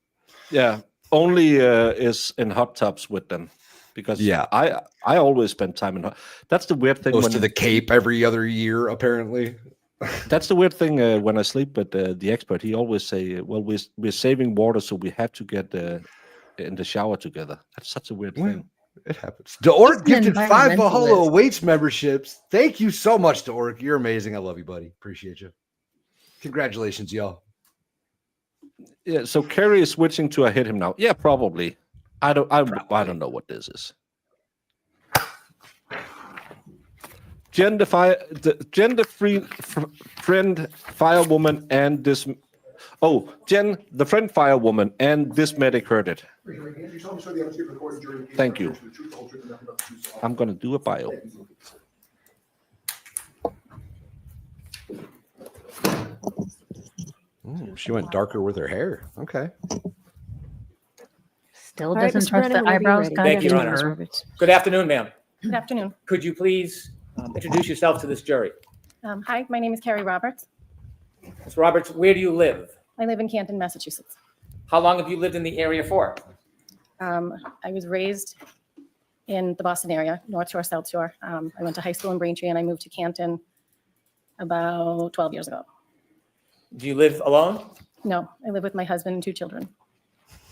Yeah. Only is in hot tubs with them. Because I always spend time in hot. That's the weird thing. Goes to the Cape every other year, apparently. That's the weird thing when I sleep with the expert. He always say, well, we're saving water, so we have to get in the shower together. That's such a weird thing. It happens. Deork He's an gifted 5 Baholo environmentalist. Awaits memberships. Thank you so much, Deork. You're amazing. I love you, buddy. Appreciate you. Congratulations, y'all. Yeah. So Carrie is switching to I hit him now. Yeah, probably. I don't know what this is. Jen the free friend firewoman and this. Oh, Jen, the friend firewoman and this medic heard it. Thank you. I'm going to do a bio. She went darker with her hair. Okay. Still All right, doesn't Mr. trust Brennan, the whenever you're eyebrows ready. guy. Thank you, Your either. Honor. Good afternoon, ma'am. Good afternoon. Could you please introduce yourself to this jury? Hi, my name is Carrie Roberts. Ms. Roberts, where do you live? I live in Canton, Massachusetts. How long have you lived in the area for? I was raised in the Boston area, North Shore, South Shore. I went to high school in Braintree and I moved to Canton about 12 years ago. Do you live alone? No, I live with my husband and 2 children.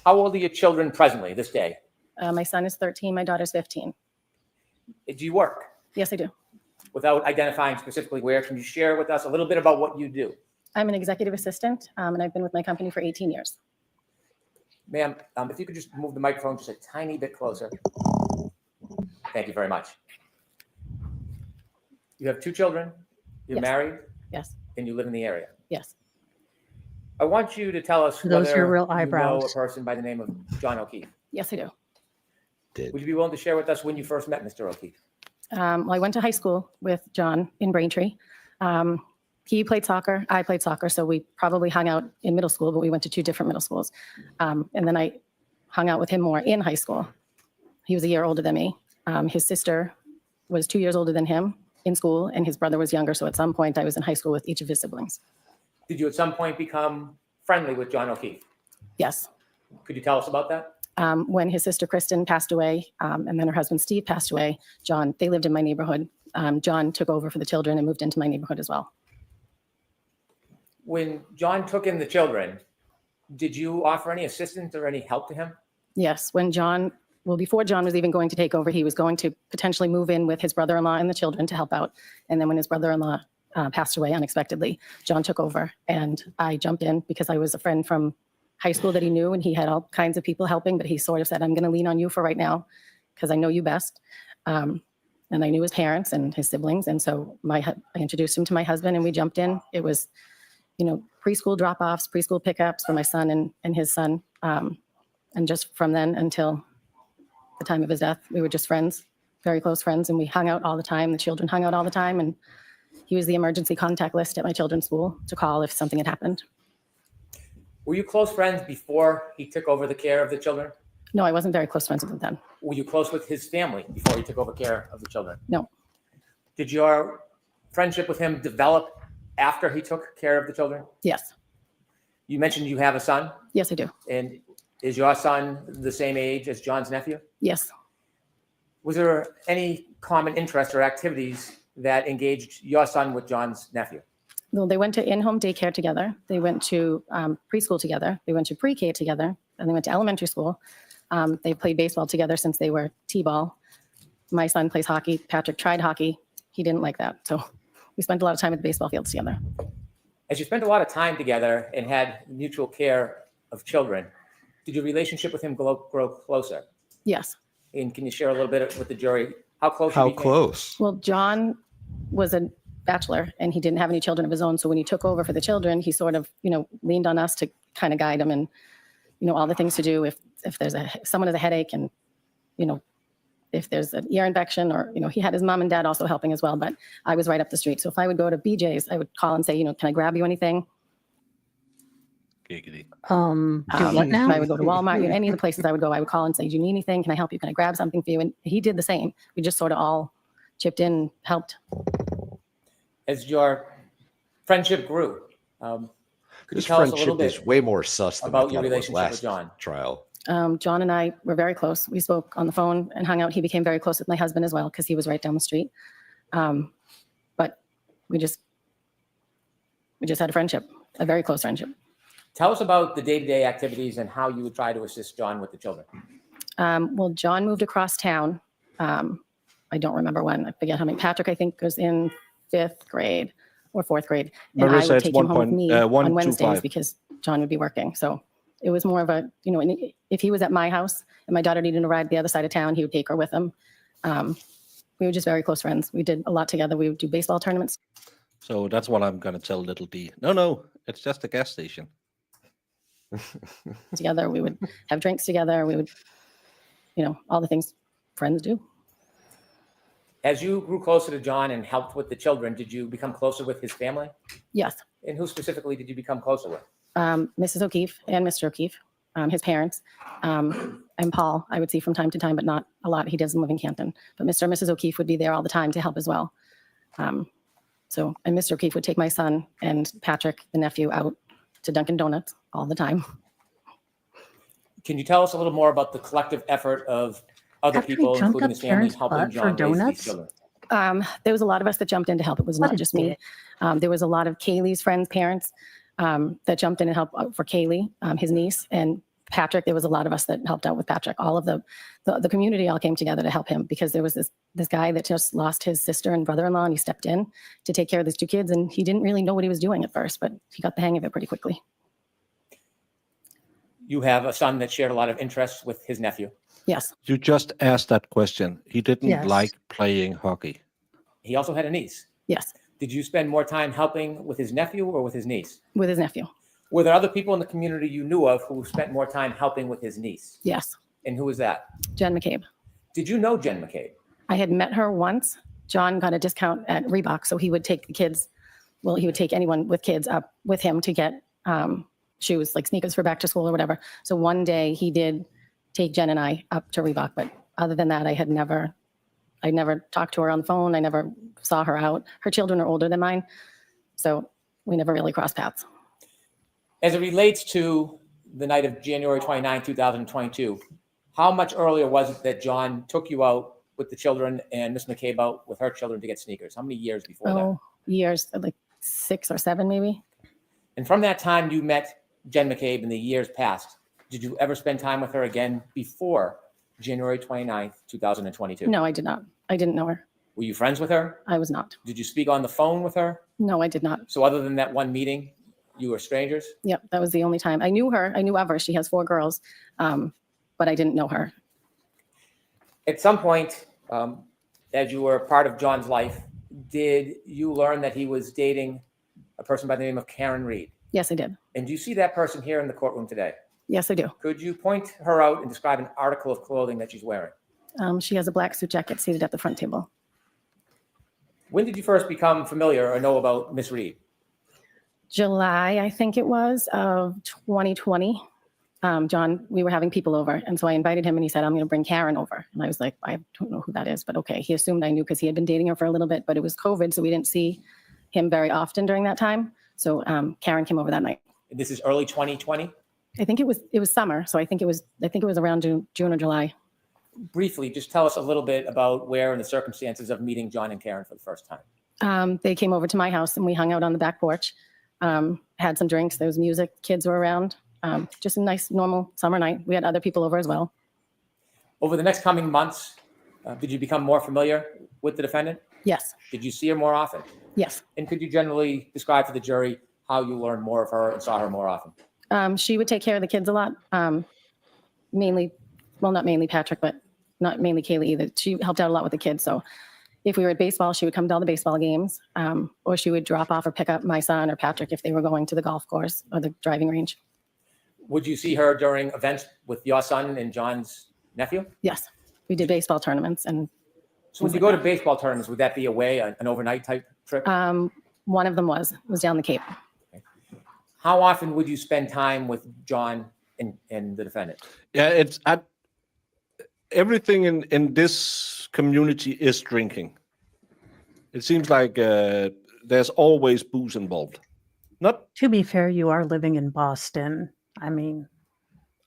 How old are your children presently, this day? My son is 13, my daughter's 15. Do you work? Yes, I do. Without identifying specifically where, can you share with us a little bit about what you do? I'm an executive assistant and I've been with my company for 18 years. Ma'am, if you could just move the microphone just a tiny bit closer. Thank you very much. You have 2 children, you're Yes. married, Yes, and you live in the area. yes. I want you to tell us Those whether are real you know a eyebrows. person by the name of John O'Keefe. Yes, I do. Would you be willing to share with us when you first met Mr. O'Keefe? Well, I went to high school with John in Braintree. He played soccer. I played soccer. So we probably hung out in middle school, but we went to 2 different middle schools. And then I hung out with him more in high school. He was a year older than me. His sister was 2 years older than him in school, and his brother was younger. So at some point, I was in high school with each of his siblings. Did you at some point become friendly with John O'Keefe? Yes. Could you tell us about that? When his sister Kristen passed away, and then her husband Steve passed away, they lived in my neighborhood. John took over for the children and moved into my neighborhood as well. When John took in the children, did you offer any assistance or any help to him? Yes, before John was even going to take over, he was going to potentially move in with his brother-in-law and the children to help out. And then when his brother-in-law passed away unexpectedly, John took over, and I jumped in because I was a friend from high school that he knew, and he had all kinds of people helping, but he sort of said, I'm going to lean on you for right now because I know you best. And I knew his parents and his siblings. And so I introduced him to my husband, and we jumped in. It was, preschool drop-offs, preschool pickups for my son and his son. And just from then until the time of his death, we were just friends, very close friends, and we hung out all the time. The children hung out all the time, and he was the emergency contact list at my children's school to call if something had happened. Were you close friends before he took over the care of the children? No, I wasn't very close friends with him then. Were you close with his family before he took over care of the children? No. Did your friendship with him develop after he took care of the children? Yes. You mentioned you have a son. Yes, I do. And is your son the same age as John's nephew? Yes. Was there any common interests or activities that engaged your son with John's nephew? Well, they went to in-home daycare together. They went to preschool together. They went to pre-K together, and they went to elementary school. They played baseball together since they were T-ball. My son plays hockey. Patrick tried hockey. He didn't like that. So we spent a lot of time at the baseball fields together. As you spent a lot of time together and had mutual care of children, did your relationship with him grow closer? Yes. And can you share a little bit with the jury how close? How you became? close? Well, John was a bachelor, and he didn't have any children of his own. So when he took over for the children, he sort of, leaned on us to kind of guide him and, all the things to do if there's someone has a headache and, if there's an ear infection or, he had his mom and dad also helping as well, but I was right up the street. So if I would go to BJ's, I would call and say, can I grab you anything? Giggity. Do what now? I would go to Walmart, any of the places I would go, I would call and say, do you need anything? Can I help you? Can I grab something for you? And he did the same. We just sort of all chipped in and helped. As your friendship grew, could you This tell us a little friendship bit is way more sus than about I your thought it was relationship with last John? trial. John and I were very close. We spoke on the phone and hung out. He became very close with my husband as well because he was right down the street. But we just had a friendship, a very close friendship. Tell us about the day-to-day activities and how you would try to assist John with the children. Well, John moved across town. I don't remember when. I forget how many. Patrick, I think, was in 5th grade or 4th grade. And I would take him home with me on Wednesdays because John would be working. So it was more of a, if he was at my house and my daughter needed to ride the other side of town, he would take her with him. We were just very close friends. We did a lot together. We would do baseball tournaments. So that's what I'm going to tell little D. No, it's just a gas station. Together. We would have drinks together. We would, all the things friends do. As you grew closer to John and helped with the children, did you become closer with his family? Yes. And who specifically did you become closer with? Mrs. O'Keefe and Mr. O'Keefe, his parents, and Paul, I would see from time to time, but not a lot. He doesn't live in Canton. But Mr. and Mrs. O'Keefe would be there all the time to help as well. And Mr. O'Keefe would take my son and Patrick, the nephew, out to Dunkin' Donuts all the time. Can you tell us a little more about the collective effort of other After he people, jumped including up his family, Karen's helping butt for John raise donuts? these children? There was a lot of us that jumped in to help. It was What not a just me. There was a lot of Kaylee's friends' parents that jumped in and helped out for Kaylee, his niece, and Patrick. There was a lot of us that helped out with Patrick. All of the community all came together to help him because there was this guy that just lost his sister and brother-in-law, and he stepped in to take care of these 2 kids, and he didn't really know what he was doing at first, but he got the hang of it pretty quickly. You have a son that shared a lot of interests with his nephew. Yes. You just asked that question. He didn't Yes. like playing hockey. He also had a niece. Yes. Did you spend more time helping with his nephew or with his niece? With his nephew. Were there other people in the community you knew of who spent more time helping with his niece? Yes. And who was that? Jen McCabe. Did you know Jen McCabe? I had met her once. John got a discount at Reebok, so he would take the kids. Well, he would take anyone with kids up with him to get shoes, like sneakers for back to school or whatever. So one day he did take Jen and I up to Reebok, but other than that, I never talked to her on the phone. I never saw her out. Her children are older than mine, so we never really crossed paths. As it relates to the night of January 29, 2022, how much earlier was it that John took you out with the children and Miss McCabe out with her children to get sneakers? How many years before that? Years, like 6 or 7 maybe. And from that time you met Jen McCabe in the years past, did you ever spend time with her again before January 29th, 2022? No, I did not. I didn't know her. Were you friends with her? I was not. Did you speak on the phone with her? No, I did not. So other than that one meeting, you were strangers? Yep, that was the only time. I knew her. I knew of her. She has 4 girls, but I didn't know her. At some point, as you were part of John's life, did you learn that he was dating a person by the name of Karen Reed? Yes, I did. And do you see that person here in the courtroom today? Yes, I do. Could you point her out and describe an article of clothing that she's wearing? She has a black suit jacket seated at the front table. When did you first become familiar or know about Miss Reed? July, I think it was, of 2020. John, we were having people over, and so I invited him, and he said, I'm going to bring Karen over. And I was like, I don't know who that is, but okay. He assumed I knew because he had been dating her for a little bit, but it was COVID, so we didn't see him very often during that time. So Karen came over that night. This is early 2020? I think it was summer, so I think it was around June or July. Briefly, just tell us a little bit about where and the circumstances of meeting John and Karen for the first time. They came over to my house, and we hung out on the back porch, had some drinks. There was music. Kids were around. Just a nice, normal summer night. We had other people over as well. Over the next coming months, did you become more familiar with the defendant? Yes. Did you see her more often? Yes. And could you generally describe to the jury how you learned more of her and saw her more often? She would take care of the kids a lot. Mainly, well, not mainly Patrick, but not mainly Kaylee either. She helped out a lot with the kids. So if we were at baseball, she would come to all the baseball games, or she would drop off or pick up my son or Patrick if they were going to the golf course or the driving range. Would you see her during events with your son and John's nephew? Yes. We did baseball tournaments. And so when you go to baseball tournaments, would that be away, an overnight type trip? one of them was down the Cape. How often would you spend time with John and the defendant? Yeah, it's everything in this community is drinking. It seems like there's always booze involved. Not To be fair, you are living in Boston. I mean,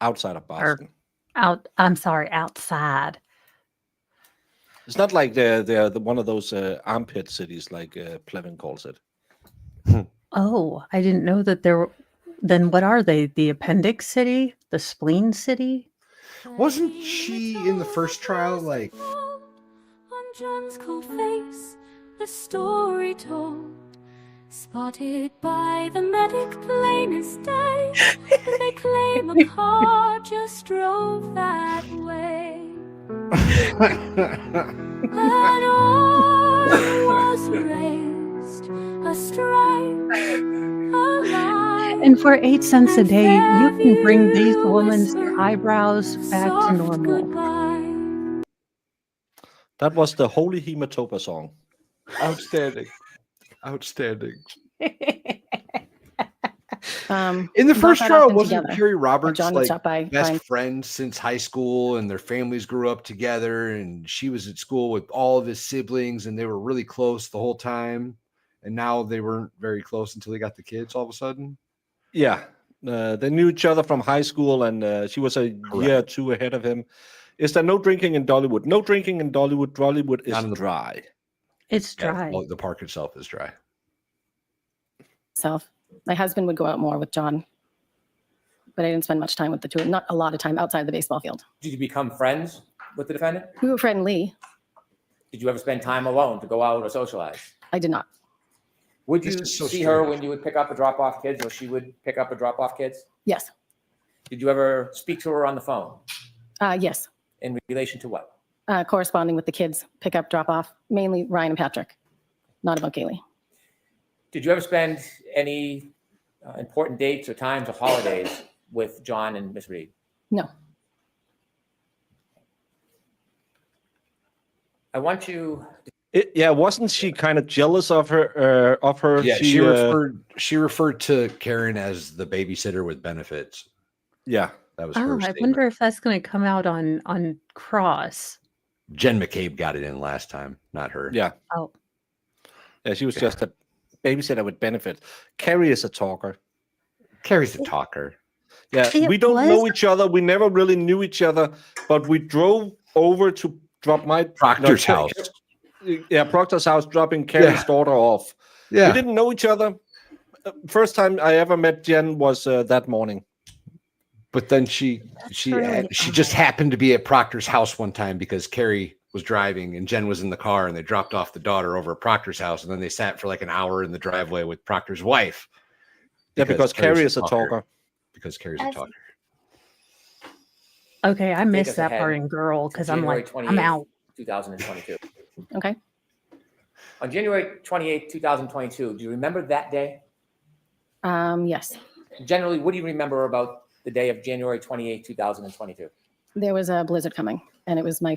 outside of Boston. outside. It's not like they're one of those armpit cities like Plevin calls it. Oh, I didn't know that there were. Then what are they? The appendix city? The spleen city? Wasn't she in the first trial like on John's cold face, the story told, spotted by the medic plain as day. They claim a car just drove that way. An arm was raised, a strike, a line. And for 8 cents a day, you can bring these women's eyebrows back to normal. Goodbye. That was the Holy Hematopa song. outstanding? Outstanding. In the first trial, often wasn't together. Carrie Roberts John like would stop by, best find- friends since high school, and their families grew up together, and she was at school with all of his siblings, and they were really close the whole time, and now they weren't very close until they got the kids all of a sudden. Yeah, they knew each other from high school, and she was a year or two ahead of him. Is there no drinking in Dollywood? No drinking in Dollywood. Dollywood is Not in the- dry. It's Yeah, dry. well, the park itself is dry. Myself. My husband would go out more with John, but I didn't spend much time with the two. Not a lot of time outside the baseball field. Did you become friends with the defendant? We were friendly. Did you ever spend time alone to go out or socialize? I did not. Would This you is so see her strange. when you would pick up or drop off kids, or she would pick up or drop off kids? Yes. Did you ever speak to her on the phone? Yes. In relation to what? Corresponding with the kids, pick up, drop off, mainly Ryan and Patrick. Not about Kaylee. Did you ever spend any important dates or times or holidays with John and Miss Reed? No. I want you. Yeah, wasn't she kind of jealous of her? Yeah, she referred to Karen as the babysitter with benefits. Yeah, that was Oh, her I statement. wonder if that's going to come out on Cross. Jen McCabe got it in last time, not her. Yeah. Oh, Yeah, she was just a babysitter with benefit. Carrie is a talker. Carrie's a talker. Yeah, It we don't was- know each other. We never really knew each other, but we drove over to drop my Proctor's house. Yeah, Proctor's house, dropping Carrie's daughter off. Yeah. We didn't know each other. First time I ever met Jen was that morning. But then she just happened to be at Proctor's house one time because Carrie was driving and Jen was in the car and they dropped off the daughter over at Proctor's house and then they sat for like an hour in the driveway with Proctor's wife. Yeah, because Carrie is a talker. Because Carrie's a talker. okay. I missed us that ahead part in Girl because I'm January like, I'm 28th, out. 2022. Okay. On January 28th, 2022, do you remember that day? Yes. Generally, what do you remember about the day of January 28th, 2022? There was a blizzard coming, and it was my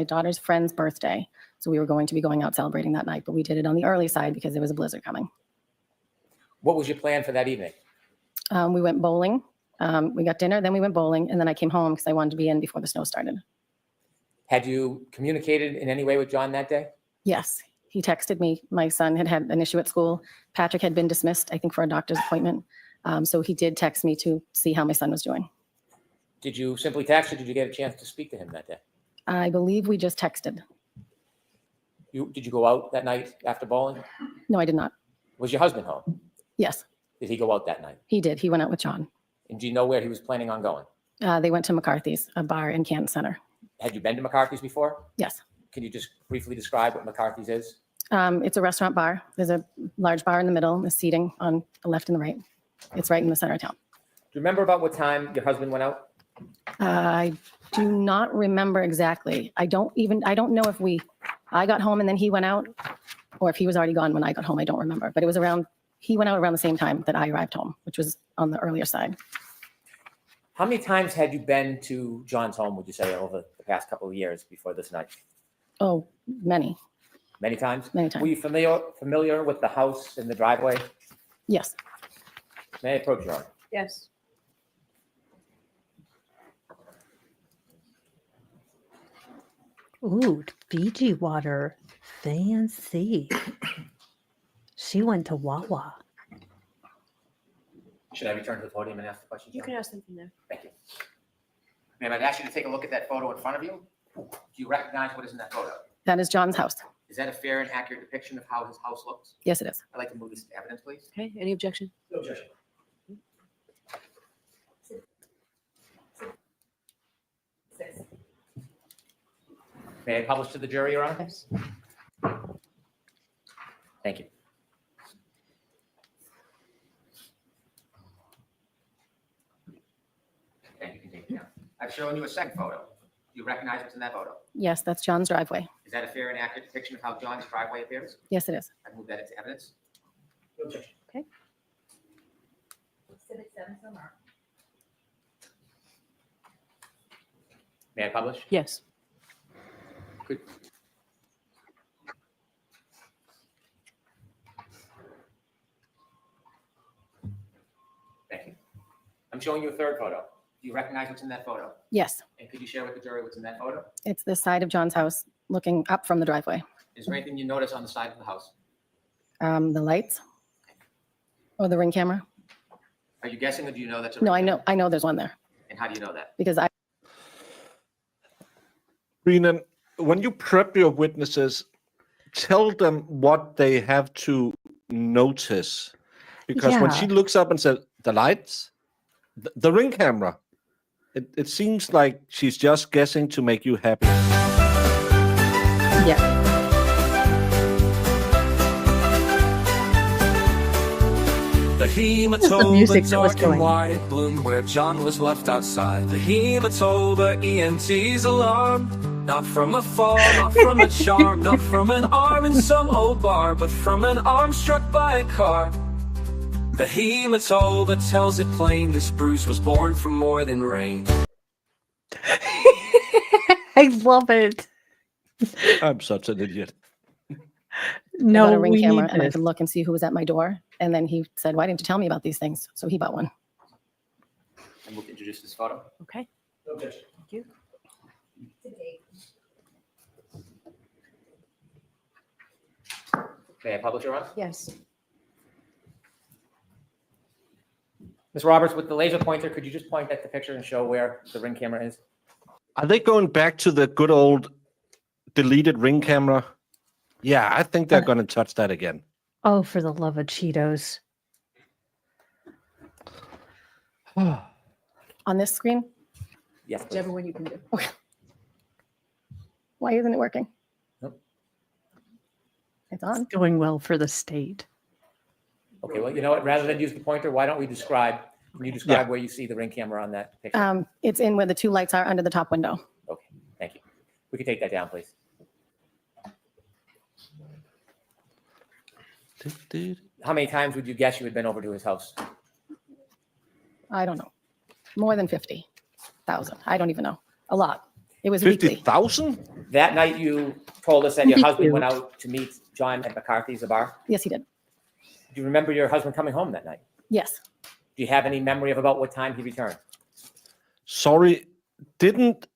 daughter's friend's birthday. So we were going to be going out celebrating that night, but we did it on the early side because there was a blizzard coming. What was your plan for that evening? We went bowling. We got dinner, then we went bowling, and then I came home because I wanted to be in before the snow started. Had you communicated in any way with John that day? Yes, he texted me. My son had had an issue at school. Patrick had been dismissed, I think, for a doctor's appointment. So he did text me to see how my son was doing. Did you simply text or did you get a chance to speak to him that day? I believe we just texted. Did you go out that night after bowling? No, I did not. Was your husband home? Yes, Did he go out that night? he did. He went out with John. And do you know where he was planning on going? They went to McCarthy's, a bar in Canton Center. Had you been to McCarthy's before? Yes. Can you just briefly describe what McCarthy's is? It's a restaurant bar. There's a large bar in the middle, the seating on the left and the right. It's right in the center of town. Do you remember about what time your husband went out? I do not remember exactly. I don't know if I got home and then he went out, or if he was already gone when I got home. I don't remember, but it was he went out around the same time that I arrived home, which was on the earlier side. How many times had you been to John's home, would you say, over the past couple of years before this night? Oh, many. Many times? Many times. Were you familiar with the house and the driveway? Yes. May I approach John? Yes. Ooh, Fiji water. Fancy. She went to Wawa. Should I return to the podium and ask the question? You John? can ask them from there. Thank you. Ma'am, I'd ask you to take a look at that photo in front of you. Do you recognize what is in that photo? That is John's house. Is that a fair and accurate depiction of how his house looks? Yes, it is. I'd like to move this to evidence, please. Okay, any objection? No objection. May I publish to the jury, Your Honor? Yes. Thank you. Thank you. Can take it down. I've shown you a second photo. Do you recognize what's in that photo? Yes, that's John's driveway. Is that a fair and accurate depiction of how John's driveway appears? Yes, it is. I move that into evidence. No objection. Okay. May I publish? Yes. Good. Thank you. I'm showing you a third photo. Do you recognize what's in that photo? Yes, And could you share with the jury what's in that photo? it's the side of John's house looking up from the driveway. Is there anything you notice on the side of the house? The lights or the ring camera. Are you guessing or do you know that's a No, ring camera? I know there's one there And how do you know that? because I Renan, when you prep your witnesses, tell them what they have to notice. Because when Yeah. she looks up and says, the lights, the ring camera, it seems like she's just guessing to make you happy. Yeah. The the music that was hematoma dark and going. white bloomed where John was left outside. The hematoma EMT's alarm. Not from a fall, not from a charm, not from an arm in some old bar, but from an arm struck by a car. The hematoma tells it plain, this bruise was born from more than rain. I love it. I'm such an idiot. I got No, a ring we camera need and I this. could look and see who was at my door. And then he said, why didn't you tell me about these things? So he bought one. And we'll introduce this photo. Okay. Thank you. May I publish it, Ron? Yes. Ms. Roberts, with the laser pointer, could you just point at the picture and show where the ring camera is? Are they going back to the good old deleted ring camera? Yeah, I think they're going to touch that again. Oh, for the love of Cheetos. On this screen? Yes, please. Whichever one you can do. Why isn't it working? Nope. It's on. It's going well for the state. Okay, well, you know what? Rather than use the pointer, why don't we describe, can you describe where you see the ring camera on that picture? It's in where the two lights are under the top window. Okay, thank you. We can take that down, please. How many times would you guess you had been over to his house? I don't know. More than 50,000. I don't even know. A lot. It was weekly. 50,000? That night you told us that your Thank husband you. went out to meet John at McCarthy's, a bar. Yes, he did. Do you remember your husband coming home that night? Yes. Do you have any memory of about what time he returned? Sorry, didn't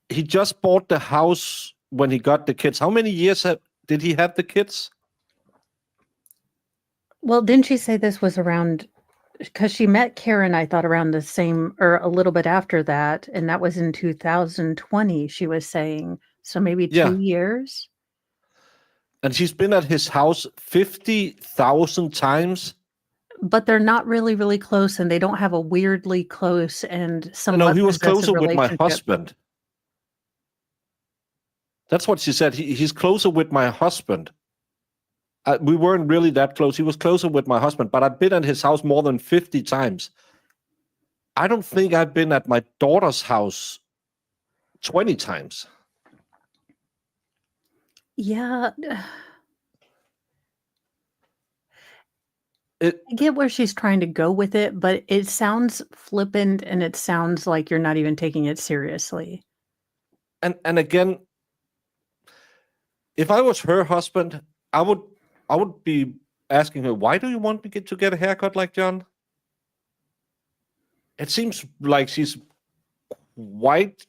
he just bought the house when he got the kids? How many years did he have the kids? Well, didn't she say this was around, because she met Karen, I thought around the same or a little bit after that, and that was in 2020, she was saying. So maybe 2 years? And she's been at his house 50,000 times? But they're not really, really close, and they don't have a weirdly close and somewhat No, he was possessive closer with my relationship. husband. That's what she said. He's closer with my husband. We weren't really that close. He was closer with my husband, but I've been at his house more than 50 times. I don't think I've been at my daughter's house 20 times. Yeah. I get where she's trying to go with it, but it sounds flippant and it sounds like you're not even taking it seriously. And again, if I was her husband, I would be asking her, why do you want me to get a haircut like John? It seems like she's quite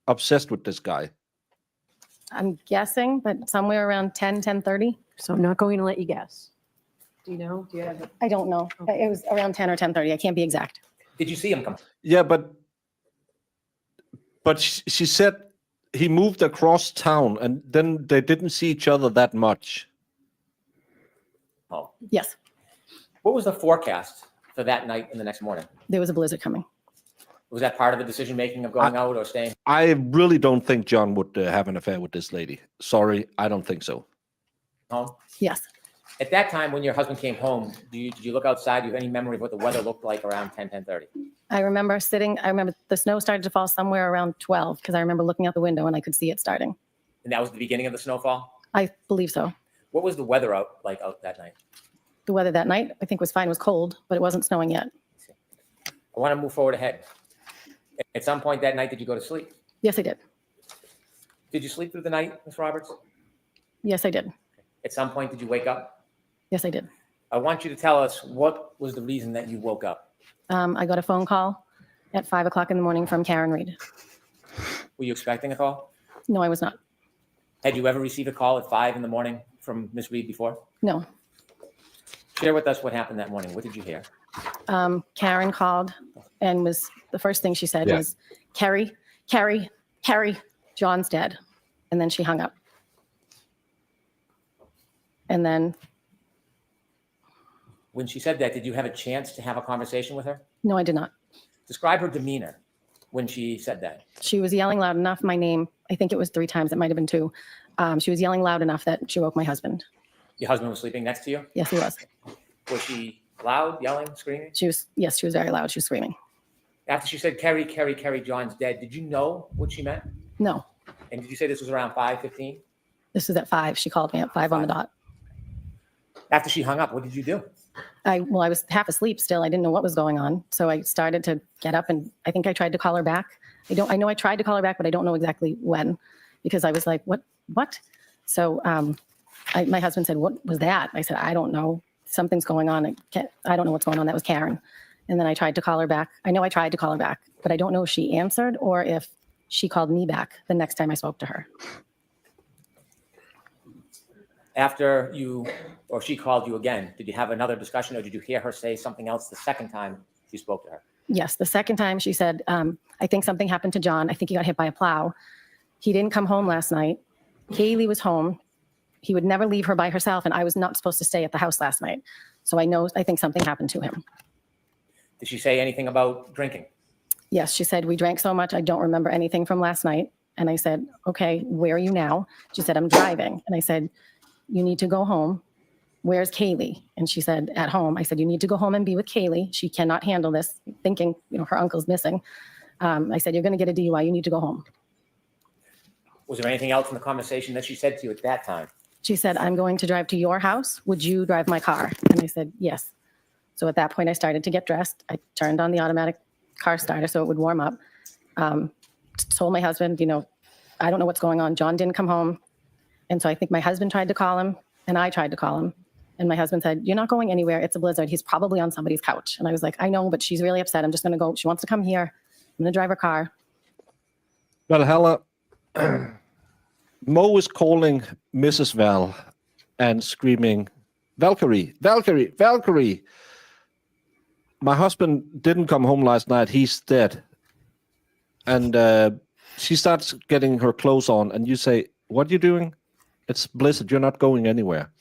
obsessed with this guy. I'm guessing, but somewhere around 10:30. So I'm not going to let you guess. Do you know? Do you have? I don't know. It was around 10 or 10:30. I can't be exact. Did you see him come? Yeah, but she said he moved across town and then they didn't see each other that much. Oh, Yes, what was the forecast for that night and the next morning? there was a blizzard coming. Was that part of the decision making of going out or staying? I really don't think John would have an affair with this lady. Sorry, I don't think so. home? Yes. At that time, when your husband came home, did you look outside? Do you have any memory of what the weather looked like around 10:30? I remember the snow started to fall somewhere around 12 because I remember looking out the window and I could see it starting. And that was the beginning of the snowfall? I believe so. What was the weather out that night? The weather that night, I think, was fine. It was cold, but it wasn't snowing yet. I want to move forward ahead. At some point that night, did you go to sleep? Yes, I did. Did you sleep through the night, Ms. Roberts? Yes, I did. At some point, did you wake up? Yes, I did. I want you to tell us what was the reason that you woke up. I got a phone call at 5 o'clock in the morning from Karen Reed. Were you expecting a call? No, I was not. Had you ever received a call at 5 in the morning from Ms. Reed before? No. Share with us what happened that morning. What did you hear? Karen called and the first thing she said was, Carrie, John's dead. And then she hung up. And then, When she said that, did you have a chance to have a conversation with her? no, I did not. Describe her demeanor when she said that. She was yelling loud enough, my name, I think it was 3 times, it might have been 2. She was yelling loud enough that she woke my husband. Your husband was sleeping next to you? Yes, he was. Was she loud, yelling, screaming? She was very loud. She was screaming. After she said, Carrie, John's dead, did you know what she meant? No, And did you say this was around 5:15? this was at 5. She called me at 5 on the dot. After she hung up, what did you do? I was half asleep still. I didn't know what was going on. So I started to get up and I think I tried to call her back. I know I tried to call her back, but I don't know exactly when because I was like, what what? So my husband said, what was that? I said, I don't know. Something's going on. I don't know what's going on. That was Karen. And then I tried to call her back. I know I tried to call her back, but I don't know if she answered or if she called me back the next time I spoke to her. After you or she called you again, did you have another discussion or did you hear her say something else the second time you spoke to her? Yes, the second time she said, I think something happened to John. I think he got hit by a plow. He didn't come home last night. Kaylee was home. He would never leave her by herself, and I was not supposed to stay at the house last night. So I think something happened to him. Did she say anything about drinking? Yes, she said, we drank so much, I don't remember anything from last night. And I said, okay, where are you now? She said, I'm driving. And I said, you need to go home. Where's Kaylee? And she said, at home. I said, you need to go home and be with Kaylee. She cannot handle this, thinking, her uncle's missing. I said, you're going to get a DUI. You need to go home. Was there anything else in the conversation that she said to you at that time? She said, I'm going to drive to your house. Would you drive my car? And I said, yes. So at that point, I started to get dressed. I turned on the automatic car starter so it would warm up. Told my husband, I don't know what's going on. John didn't come home. And so I think my husband tried to call him and I tried to call him. And my husband said, you're not going anywhere. It's a blizzard. He's probably on somebody's couch. And I was like, I know, but she's really upset. I'm just going to go. She wants to come here. I'm going to drive her car. Well, Hella, Mo is calling Mrs. Val and screaming, Valkyrie, Valkyrie, Valkyrie. My husband didn't come home last night. He's dead. And she starts getting her clothes on, and you say, what are you doing? It's blizzard. You're not going anywhere.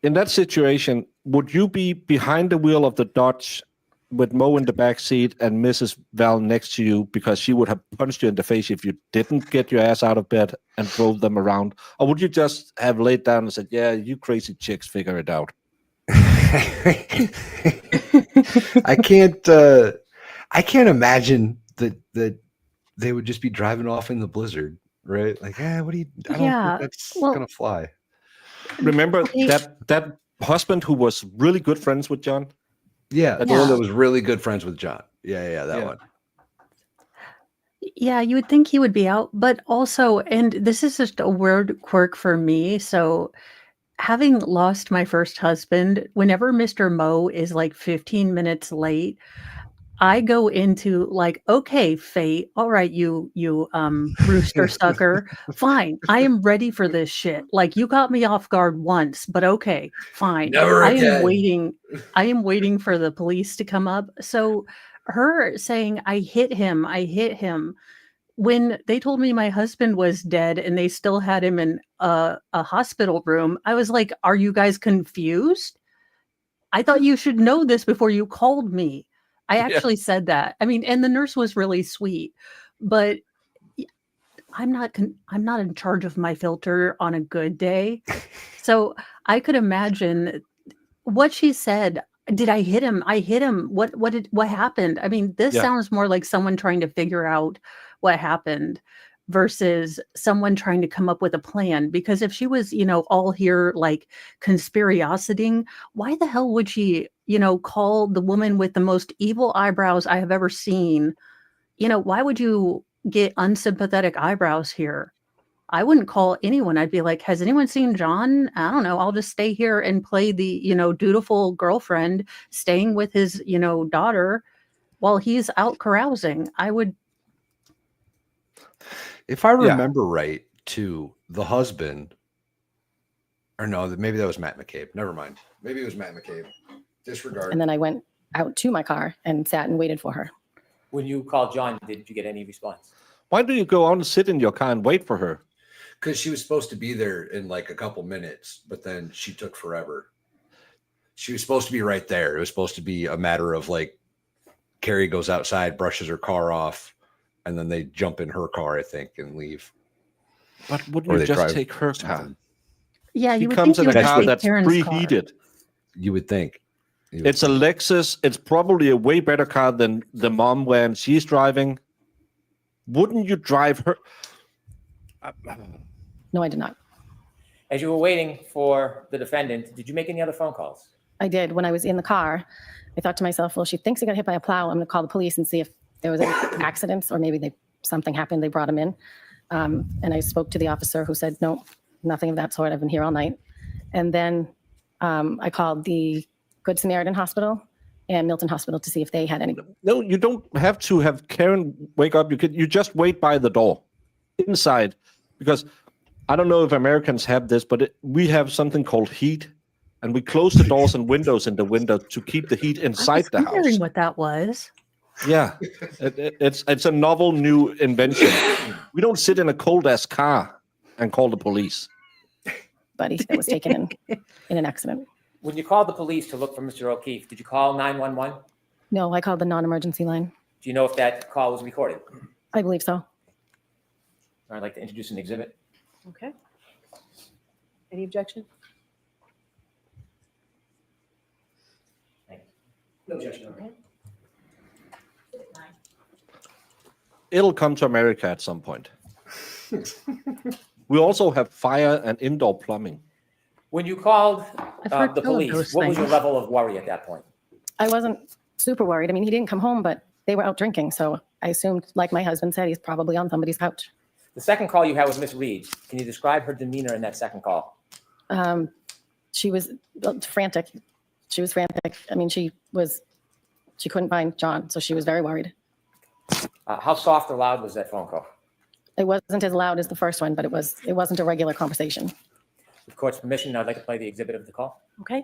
In that situation, would you be behind the wheel of the Dodge with Mo in the back seat and Mrs. Val next to you because she would have punched you in the face if you didn't get your ass out of bed and drove them around? Or would you just have laid down and said, yeah, you crazy chicks, figure it out? I can't imagine that they would just be driving off in the blizzard, right? Like, I don't think that's gonna fly. Remember that husband who was really good friends with John? Yeah, the one that was really good friends with John. Yeah, that one. Yeah, you would think he would be out, but also, and this is just a weird quirk for me. So having lost my first husband, whenever Mr. Mo is like 15 minutes late, I go into like, okay, fate. All right, you rooster sucker. Fine. I am ready for this shit. Like, you got me off guard once, but okay, fine. Never again. I am waiting for the police to come up. So her saying, I hit him. When they told me my husband was dead and they still had him in a hospital room, I was like, are you guys confused? I thought you should know this before you called me. I actually said that. I mean, and the nurse was really sweet, but I'm not in charge of my filter on a good day. So I could imagine what she said. Did I hit him? I hit him. What happened? I mean, this sounds more like someone trying to figure out what happened versus someone trying to come up with a plan. Because if she was, all here like conspiraciting, why the hell would she, call the woman with the most evil eyebrows I have ever seen? Why would you get unsympathetic eyebrows here? I wouldn't call anyone. I'd be like, has anyone seen John? I don't know. I'll just stay here and play the, dutiful girlfriend staying with his, daughter while he's out carousing. I would. If I remember right, too, the husband, or no, maybe that was Matt McCabe. Never mind. Maybe it was Matt McCabe. Disregard. And then I went out to my car and sat and waited for her. When you called John, did you get any response? Why do you go on and sit in your car and wait for her? Because she was supposed to be there in like a couple minutes, but then she took forever. She was supposed to be right there. It was supposed to be a matter of like Carrie goes outside, brushes her car off, and then they jump in her car, I think, and leave. But wouldn't you just take her car? Yeah, He you would comes think in you a would car take that's Karen's preheated. You would think. It's a Lexus. It's probably a way better car than the mom when she's driving. Wouldn't you drive her? No, I did not. As you were waiting for the defendant, did you make any other phone calls? I did. When I was in the car, I thought to myself, well, she thinks he got hit by a plow. I'm going to call the police and see if there was any accidents or maybe something happened. They brought him in. And I spoke to the officer who said, no, nothing of that sort. I've been here all night. And then I called the Good Samaritan Hospital and Milton Hospital to see if they had any. No, you don't have to have Karen wake up. You just wait by the door inside, because I don't know if Americans have this, but we have something called heat, and we close the doors and windows in the window to keep the heat inside the house. Wondering what that was. Yeah, it's a novel new invention. We don't sit in a cold ass car and call the police. Buddy that was taken in an accident. When you called the police to look for Mr. O'Keefe, did you call 911? No, I called the non-emergency line. Do you know if that call was recorded? I believe so. I'd like to introduce an exhibit. Okay. Any objection? No objection. Okay. It'll come to America at some point. We also have fire and indoor plumbing. When you called I've heard the tell of police, those what was your things. level of worry at that point? I wasn't super worried. I mean, he didn't come home, but they were out drinking. So I assumed, like my husband said, he's probably on somebody's couch. The second call you had was Miss Reed. Can you describe her demeanor in that second call? She was frantic. She was frantic. I mean, she couldn't find John, so she was very worried. How soft or loud was that phone call? It wasn't as loud as the first one, but it wasn't a regular conversation. With court's permission, I'd like to play the exhibit of the call. Okay.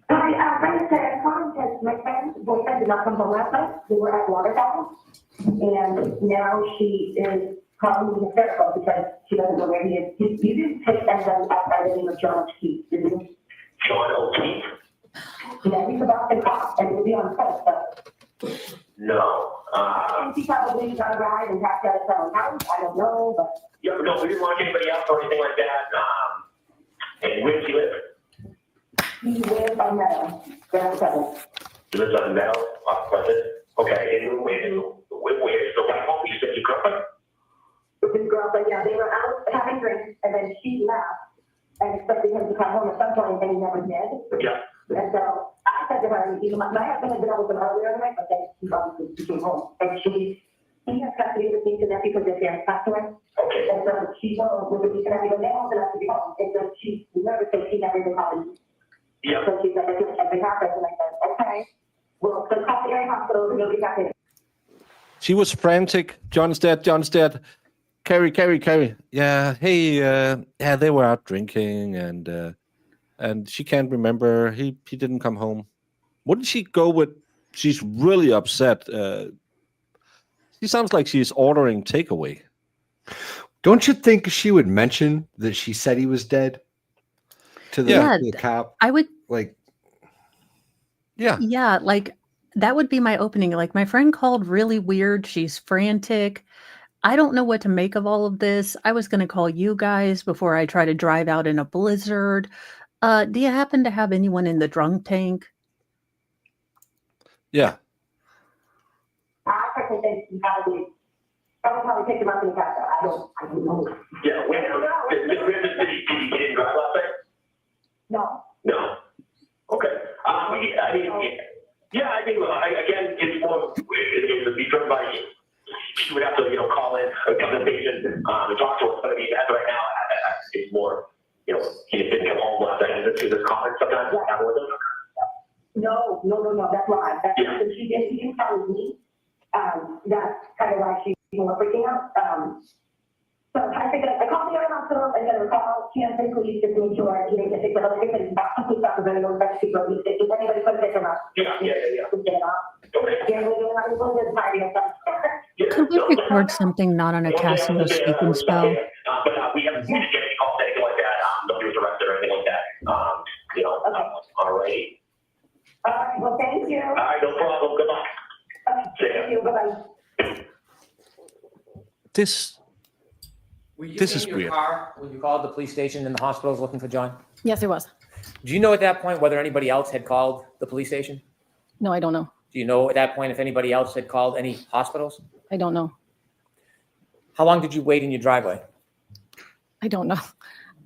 Hi, my name is Sarah Khan, because my friend's boyfriend did not come home last night. We were at waterfall, and now she is calling me hysterical because she doesn't know where he is. You didn't take anyone outside the name of John O'Keefe, did you? John O'Keefe? Yeah, he's a Boston cop, and he'll be on site, so. No. He probably got a ride and passed out of his own house, I don't know, but. Yeah, no, we didn't want anybody else or anything like that. And where does he live? He lives on Meadow, Grand Seven. He lives on Meadow, off Pleasant. Okay, and where is the wife home? You said your girlfriend? With his girlfriend, yeah, they were out having drinks, and then she left, and expected him to come home at some point, and he never did. Yeah. And so I said to her, my husband had been out with him earlier in the night, but then he came home. And he has custody of his niece and nephew because their parents passed away. Okay. And so she's home with the niece and nephew, and they're old enough to be home. And so she's nervous because she never even called me. Yeah. So she's like, I think something happened. And I said, okay, well, so call the area hospital and you'll be back in. She was frantic. John's dead. John's dead. Carrie. Yeah. Hey. Yeah. They were out drinking, and she can't remember. He didn't come home. Wouldn't she go with? She's really upset. She sounds like she's ordering takeaway. Don't you think she would mention that she said he was dead to the, Yeah, to the cop? I would. Like, Yeah, like that would be my opening. Like my friend called really weird. She's frantic. I don't know what to make of all of this. I was going to call you guys before I try to drive out in a blizzard. Do you happen to have anyone in the drunk tank? Yeah. I personally think he probably picked him up in the car. I don't know. Yeah, where did he get in drive last night? No. No. Okay. I mean, yeah, I think, again, it's more, it would be driven by, she would have to, call in a consultation and talk to us. But I mean, as right now, it's more, he just didn't come home last night. Is this common sometimes? Yeah. No, that's why. That's she didn't tell me. That's kind of why she's more freaking out. So I figured I called the area hospital and then I called Kansas Police just to make sure he didn't get sick. But like I said, it's about complete stuff. We're going to go back to people. If anybody put it or not. Yeah. Get it off. Okay. Yeah, we're doing a little bit of party and stuff. Could we record something not on a Casio speaking spell? But we haven't get any calls, anything like that. Nobody was arrested or anything like that. All right. All right, well, thank you. All right, no problem. Good luck. Thank you. Bye-bye. Were you This in is your weird. car when you called the police station and the hospitals looking for John? Yes, it was. Do you know at that point whether anybody else had called the police station? No, I don't know. Do you know at that point if anybody else had called any hospitals? I don't know. How long did you wait in your driveway? I don't know.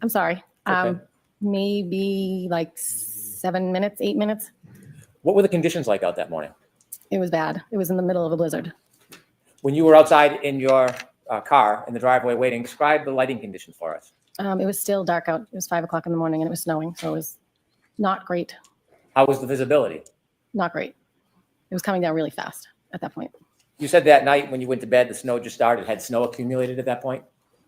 I'm sorry. Okay. Maybe like 7 minutes, 8 minutes. What were the conditions like out that morning? It was bad. It was in the middle of a blizzard. When you were outside in your car in the driveway waiting, describe the lighting conditions for us. It was still dark out. It was 5 o'clock in the morning and it was snowing. So it was not great. How was the visibility? Not great. It was coming down really fast at that point. You said that night when you went to bed, the snow just started. Had snow accumulated at that point?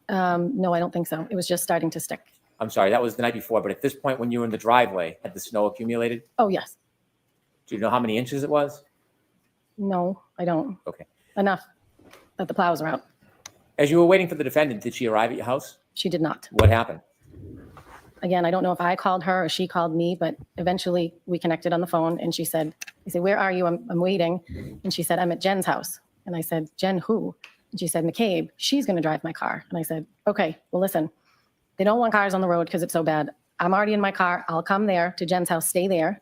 No, I don't think so. It was just starting to stick. I'm sorry, that was the night before. But at this point, when you were in the driveway, had the snow accumulated? Oh, yes. Do you know how many inches it was? No, I don't. Okay. Enough that the plows are out. As you were waiting for the defendant, did she arrive at your house? She did not. What happened? Again, I don't know if I called her or she called me, but eventually we connected on the phone and she said, I said, where are you? I'm waiting. And she said, I'm at Jen's house. And I said, Jen, who? And she said, McCabe, she's going to drive my car. And I said, okay, well, listen, they don't want cars on the road because it's so bad. I'm already in my car. I'll come there to Jen's house, stay there,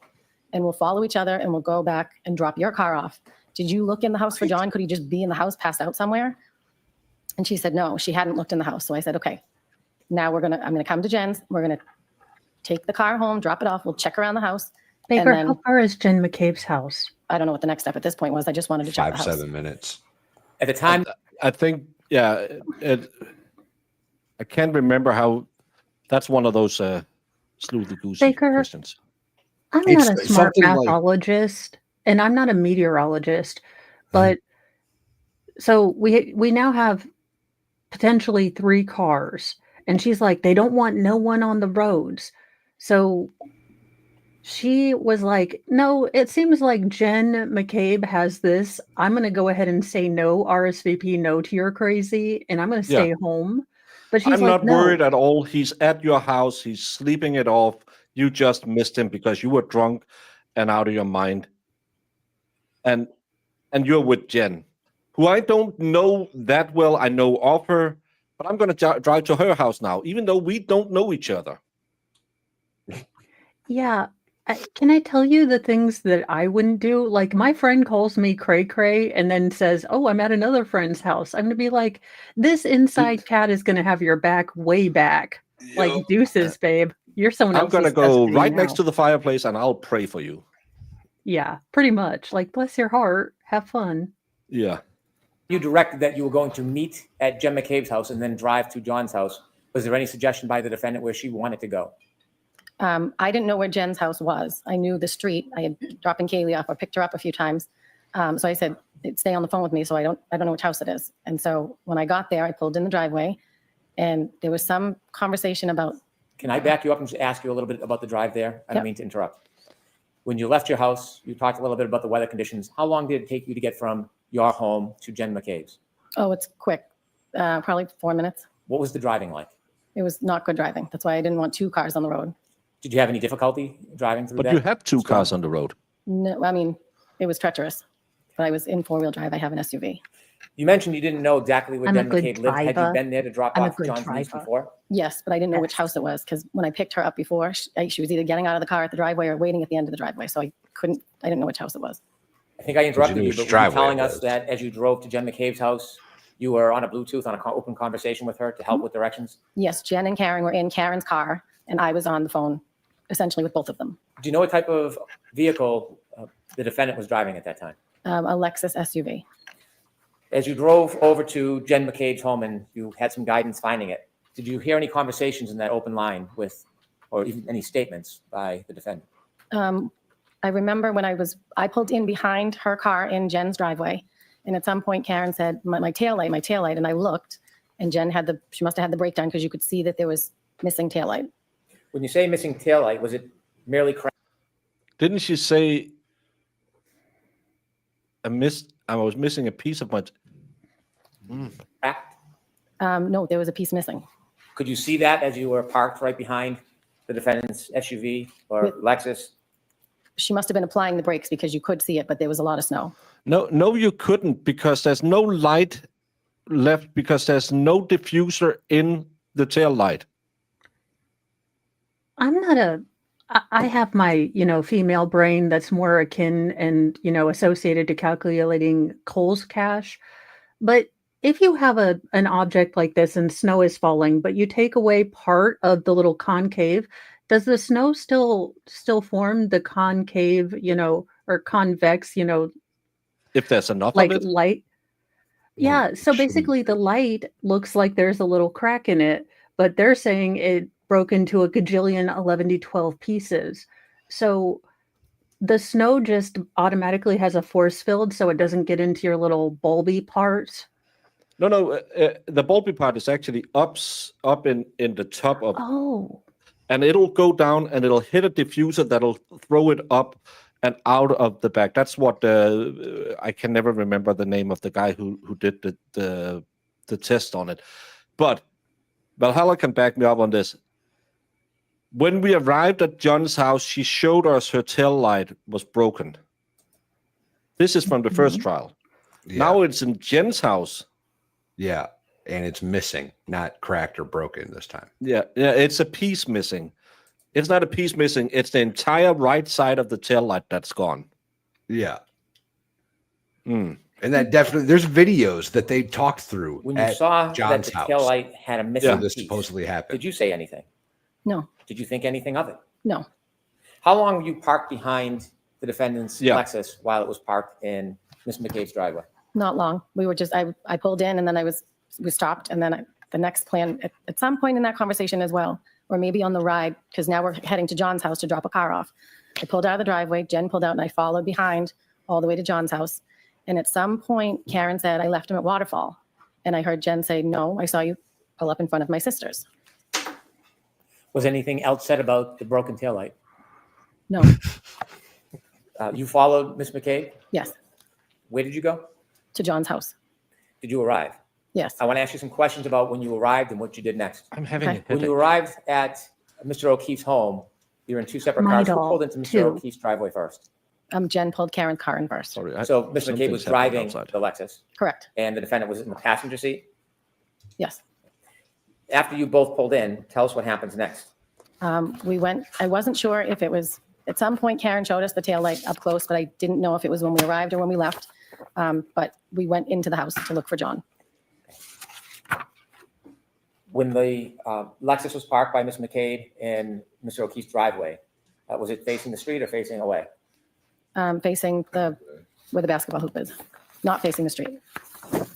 and we'll follow each other and we'll go back and drop your car off. Did you look in the house for John? Could he just be in the house, passed out somewhere? And she said, no, she hadn't looked in the house. So I said, okay, now I'm going to come to Jen's. We're going to take the car home, drop it off. We'll check around the house. Baker, and then, how far is Jen McCabe's house? I don't know what the next step at this point was. I just wanted to check the house. 7 minutes. At the time, I think, yeah, I can't remember how. That's one of those sleuthy goosey Baker, questions. I'm It's not a smart something like- pathologist, and I'm not a meteorologist, but so we now have potentially 3 cars, and she's like, they don't want no one on the roads. So she was like, no, it seems like Jen McCabe has this. I'm going to go ahead and say no, RSVP, no to your crazy, and I'm going to stay home. But she's I'm like, not no. worried at all. He's at your house. He's sleeping it off. You just missed him because you were drunk and out of your mind. And you're with Jen, who I don't know that well. I know of her, but I'm going to drive to her house now, even though we don't know each other. Yeah. Can I tell you the things that I wouldn't do? Like, my friend calls me cray cray and then says, oh, I'm at another friend's house. I'm going to be like, this inside cat is going to have your back way back. Like, deuces, babe. You're someone I'm else's going to go destiny right now. next to the fireplace and I'll pray for you. Yeah, pretty much. Like, bless your heart. Have fun. Yeah. you directed that you were going to meet at Jen McCabe's house and then drive to John's house. Was there any suggestion by the defendant where she wanted to go? I didn't know where Jen's house was. I knew the street. I had dropping Kaylee off or picked her up a few times. So I said, stay on the phone with me so I don't know which house it is. And so when I got there, I pulled in the driveway and there was some conversation about. Can I back you up and just ask you a little bit about the drive there? I don't mean to interrupt. When you left your house, you talked a little bit about the weather conditions. How long did it take you to get from your home to Jen McCabe's? Oh, it's quick. Probably 4 minutes. What was the driving like? It was not good driving. That's why I didn't want two cars on the road. Did you have any difficulty driving through that? But you had two cars on the road. No, I mean, it was treacherous, but I was in four-wheel drive. I have an SUV. You mentioned you didn't know exactly where I'm a Jen good McCabe lived. Had you driver. been there to drop I'm a off good John's niece driver. before? Yes, but I didn't know which Yes. house it was because when I picked her up before, she was either getting out of the car at the driveway or waiting at the end of the driveway. So I didn't know which house it was. I think I interrupted knew you, which but were you driveway telling it us was. that as you drove to Jen McCabe's house, you were on a Bluetooth on an open conversation with her to help with directions? Yes, Jen and Karen were in Karen's car, and I was on the phone essentially with both of them. Do you know what type of vehicle the defendant was driving at that time? A Lexus SUV. As you drove over to Jen McCabe's home and you had some guidance finding it, did you hear any conversations in that open line with, or even any statements by the defendant? I remember when I pulled in behind her car in Jen's driveway, and at some point Karen said, my taillight, and I looked, and Jen she must have had the breakdown because you could see that there was missing taillight. When you say missing taillight, was it merely cracked? Didn't she say I was missing a piece of my No, there was a piece missing. Could you see that as you were parked right behind the defendant's SUV or Lexus? She must have been applying the brakes because you could see it, but there was a lot of snow. No, you couldn't because there's no light left because there's no diffuser in the tail light. I'm not I have my, female brain that's more akin and, associated to calculating Cole's cash. But if you have an object like this and snow is falling, but you take away part of the little concave, does the snow still form the concave, or convex, If there's enough like of it. light. Yeah, so basically the light looks like there's a little crack in it, but they're saying it broke into a gajillion 11 to 12 pieces. So the snow just automatically has a force field so it doesn't get into your little bulby parts. No, the bulby part is actually up in the top of, Oh, and it'll go down and it'll hit a diffuser that'll throw it up and out of the back. That's what I can never remember the name of the guy who did the test on it. But Valhalla can back me up on this. When we arrived at John's house, she showed us her tail light was broken. This is from the first trial. Yeah. Now it's in Jen's house. Yeah, and it's missing, not cracked or broken this time. Yeah, it's a piece missing. It's not a piece missing. It's the entire right side of the tail light that's gone. Yeah. Mm. And that definitely, there's videos that they talked through. When you at saw John's that the house tail light had a missing where this piece, supposedly happened. did you say anything? No, Did you think anything of it? no. How long were you parked behind the defendant's Yeah. Lexus while it was parked in Ms. McCabe's driveway? Not long. We were just, I pulled in and then we stopped. And then the next plan, at some point in that conversation as well, or maybe on the ride, because now we're heading to John's house to drop a car off. I pulled out of the driveway, Jen pulled out and I followed behind all the way to John's house. And at some point, Karen said, I left him at Waterfall. And I heard Jen say, no, I saw you pull up in front of my sister's. Was anything else said about the broken taillight? No, You followed Ms. McCabe? yes, Where did you go? to John's house. Did you arrive? Yes. I want to ask you some questions about when you arrived and what you did next. I'm having Okay. a When headache. you arrived at Mr. O'Keefe's home, you were in two separate My cars. Who doll, pulled into Mr. too. O'Keefe's driveway first? Jen pulled Karen's car in first. Sorry, So Ms. McCabe something's was happening driving outside. the Lexus Correct. and the defendant was in the passenger seat. Yes. After you both pulled in, tell us what happens next. We went, I wasn't sure if it was, at some point Karen showed us the tail light up close, but I didn't know if it was when we arrived or when we left. But we went into the house to look for John. When the Lexus was parked by Ms. McCabe in Mr. O'Keefe's driveway, was it facing the street or facing away? Facing where the basketball hoop is, not facing the street. Would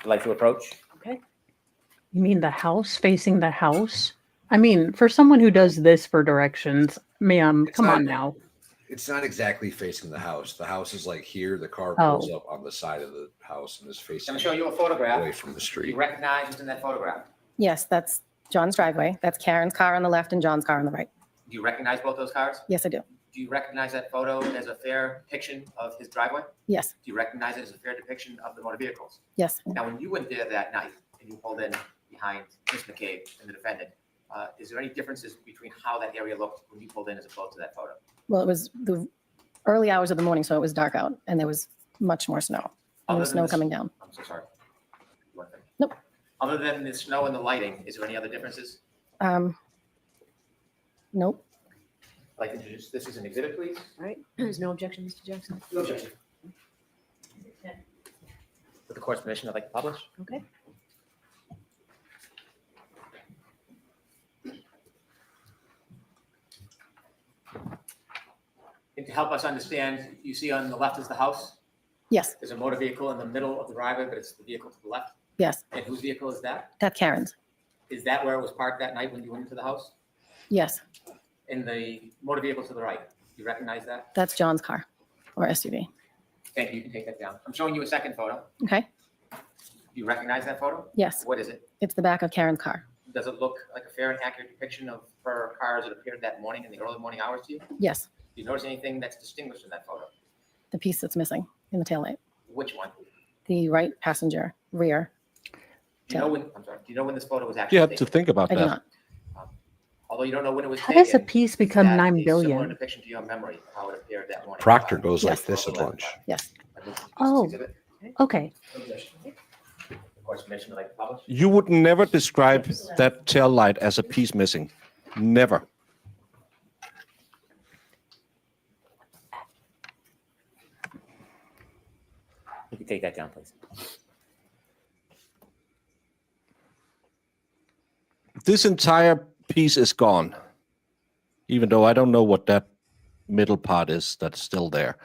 you like to approach? you mean the house facing the house? I mean, for someone who does this for directions, ma'am, It's come not- on now. It's not exactly facing the house. The house is like here. The car Oh. pulls up on the side of the house and is facing I'm showing you a away photograph. from the Do street. you recognize what's in that photograph? Yes, that's John's driveway. That's Karen's car on the left and John's car on the right. Do you recognize both those cars? Yes, I do. Do you recognize that photo as a fair depiction of his driveway? Yes, Do you recognize it as a fair depiction of the motor vehicles? yes. Now, when you went there that night and you pulled in behind Ms. McCabe and the defendant, is there any differences between how that area looked when you pulled in as opposed to that photo? Well, it was the early hours of the morning, so it was dark out and there was much more snow. There was Other than snow this- coming down. I'm so sorry. You want to finish? Nope. Other than the snow and the lighting, is there any other differences? Nope. I'd like to introduce this as an exhibit, please. All right, there's no objection, Mr. Jackson? No objection. With the court's permission, I'd like to publish. Okay. And to help us understand, you see on the left is the house. Yes, There's a motor vehicle in the middle of the driveway, but it's the vehicle to the left. yes. And whose vehicle is that? That's Karen's. Is that where it was parked that night when you went into the house? Yes, In the motor vehicle to the right, you recognize that? that's John's car or SUV. Thank you, you can take that down. I'm showing you a second photo. Okay, Do you recognize that photo? yes. What is it? It's the back of Karen's car. Does it look like a fair and accurate depiction of her car as it appeared that morning in the early morning hours to you? Do Yes, you notice anything that's distinguished in that photo? the piece that's missing in the taillight. Which one? The right passenger rear. Do you know when, I'm sorry, do you know when this photo was actually You have to taken? think about I do that. not. Although you don't know when it was How taken. does a piece become that 9 is similar billion? depiction to your memory of how it appeared that morning. Proctor goes Yes. like this at lunch. Yes. Oh. Okay. Of course, permission, I'd like to publish. You would never describe that tail light as a piece missing. Never. You can take that down, please. This entire piece is gone. Even though I don't know what that middle part is that's still there.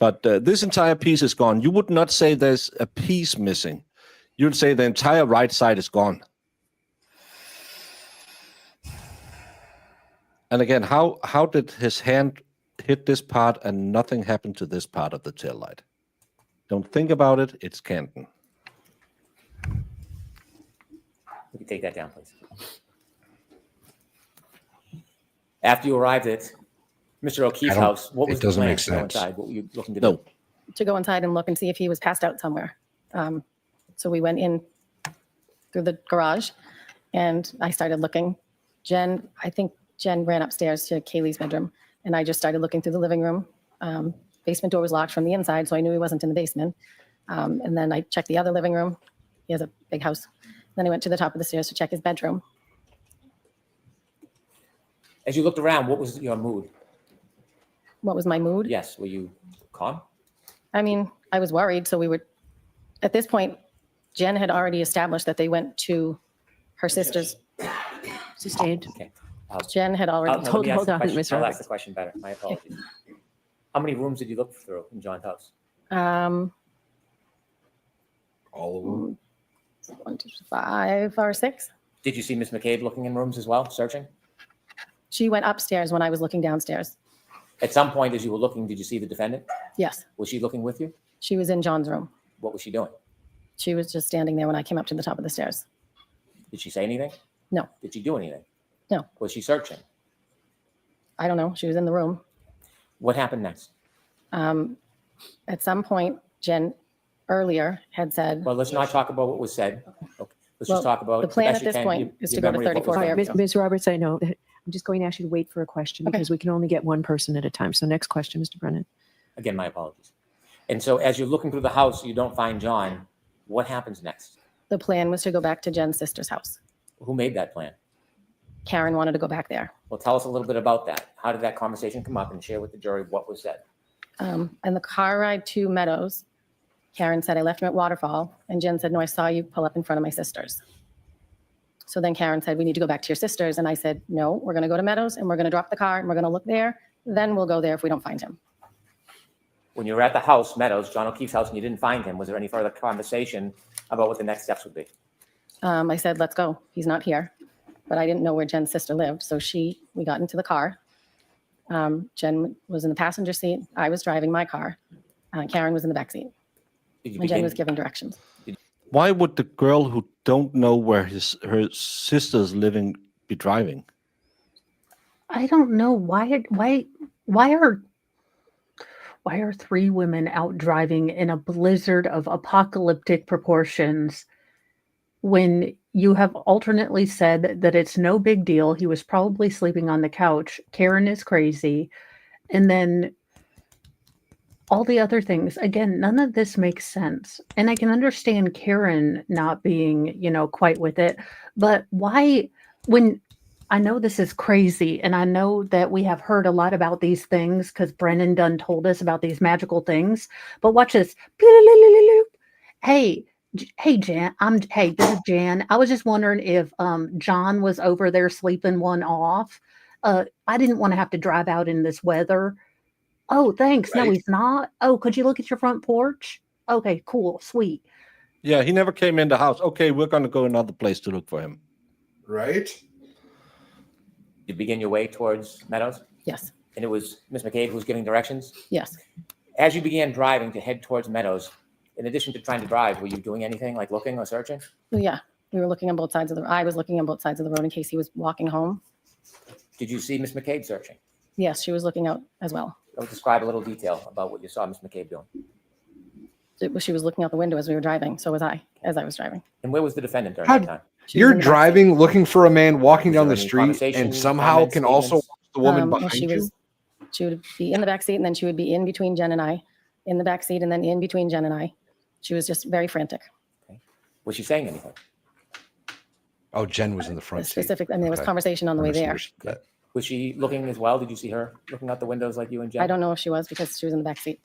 But this entire piece is gone. You would not say there's a piece missing. You'd say the entire right side is gone. And again, how did his hand hit this part and nothing happened to this part of the tail light? Don't think about it. It's Canton. We can take that down, please. After you arrived at Mr. O'Keefe's house, what was it the doesn't plan make to go sense. inside? What were you looking to No. do? To go inside and look and see if he was passed out somewhere. So we went in through the garage and I started looking. I think Jen ran upstairs to Kaylee's bedroom and I just started looking through the living room. Basement door was locked from the inside, so I knew he wasn't in the basement. And then I checked the other living room. He has a big house. Then I went to the top of the stairs to check his bedroom. As you looked around, what was your mood? What was my mood? Yes, were you calm? I mean, I was worried. So we were, at this point, Jen had already established that they went to her sister's. Sustained. Okay. Jen had already. Let me Hold ask the on, question. Mr. I'll Roberts. ask the question better. My apologies. How many rooms did you look through in John's house? All of them. 1, 2, 5 or 6. Did you see Miss McCabe looking in rooms as well, searching? She went upstairs when I was looking downstairs. At some point, as you were looking, did you see the defendant? Yes, Was she looking with you? she was in John's room. What was she doing? She was just standing there when I came up to the top of the stairs. Did she say anything? No. Did she do anything? No. Was she searching? I don't know. She was in the room. What happened next? At some point, Jen earlier had said, Well, let's not talk about what was said. Okay. Let's Well, just talk about the plan best at you this can, point your- is to your go to memory of what was 34 done. Fairview. Ms. Roberts, I know that I'm just going to ask you to wait for a question Okay. because we can only get one person at a time. So next question, Mr. Brennan. Again, my apologies. And so as you're looking through the house, you don't find John. What happens next? the plan was to go back to Jen's sister's house. Who made that plan? Karen wanted to go back there. Well, tell us a little bit about that. How did that conversation come up, and share with the jury what was said? And the car ride to Meadows, Karen said, I left him at Waterfall. And Jen said, no, I saw you pull up in front of my sister's. So then Karen said, we need to go back to your sister's. And I said, no, we're going to go to Meadows and we're going to drop the car and we're going to look there. Then we'll go there if we don't find him. When you were at the house, Meadows, John O'Keefe's house, and you didn't find him, was there any further conversation about what the next steps would be? I said, let's go. He's not here. But I didn't know where Jen's sister lived. So we got into the car. Jen was in the passenger seat. I was driving my car. Karen was in the back seat. Did you And Jen begin, was giving directions. Why would the girl who don't know where her sister's living be driving? I don't know why are 3 women out driving in a blizzard of apocalyptic proportions when you have alternately said that it's no big deal? He was probably sleeping on the couch. Karen is crazy. And then all the other things, again, none of this makes sense. And I can understand Karen not being, quite with it. But why, when I know this is crazy, and I know that we have heard a lot about these things because Brennan Dunn told us about these magical things. But watch this. Hey, Jan. This is Jan. I was just wondering if John was over there sleeping one off. I didn't want to have to drive out in this weather. Oh, thanks. No, Right. he's not. Oh, could you look at your front porch? Okay, cool, sweet. Yeah, he never came in the house. Okay, we're going to go another place to look for him. Right? you begin your way towards Meadows? Yes, And it was Ms. McCabe who was giving directions? yes. As you began driving to head towards Meadows, in addition to trying to drive, were you doing anything like looking or searching? Well, yeah, we were looking on both sides of I was looking on both sides of the road in case he was walking home. Did you see Ms. McCabe searching? Yes, she was looking out as well. Describe a little detail about what you saw Ms. McCabe doing. She was looking out the window as we were driving. So was I, as I was driving. And where was the defendant during How- that time? She was You're in the back seat. driving, looking for a man walking Was down there the any street, conversation, and somehow comments, can also statements? watch the woman Well, behind she you. She would be in the back seat, and then she would be in between Jen and I, in the back seat, and then in between Jen and I. She was just very frantic. Was she saying anything? Oh, Jen was in the front seat. Specific, I mean, there was Okay. conversation on the way there. Misunderstood that. Was she looking as well? Did you see her looking out the windows like you and Jen? I don't know if she was because she was in the back seat.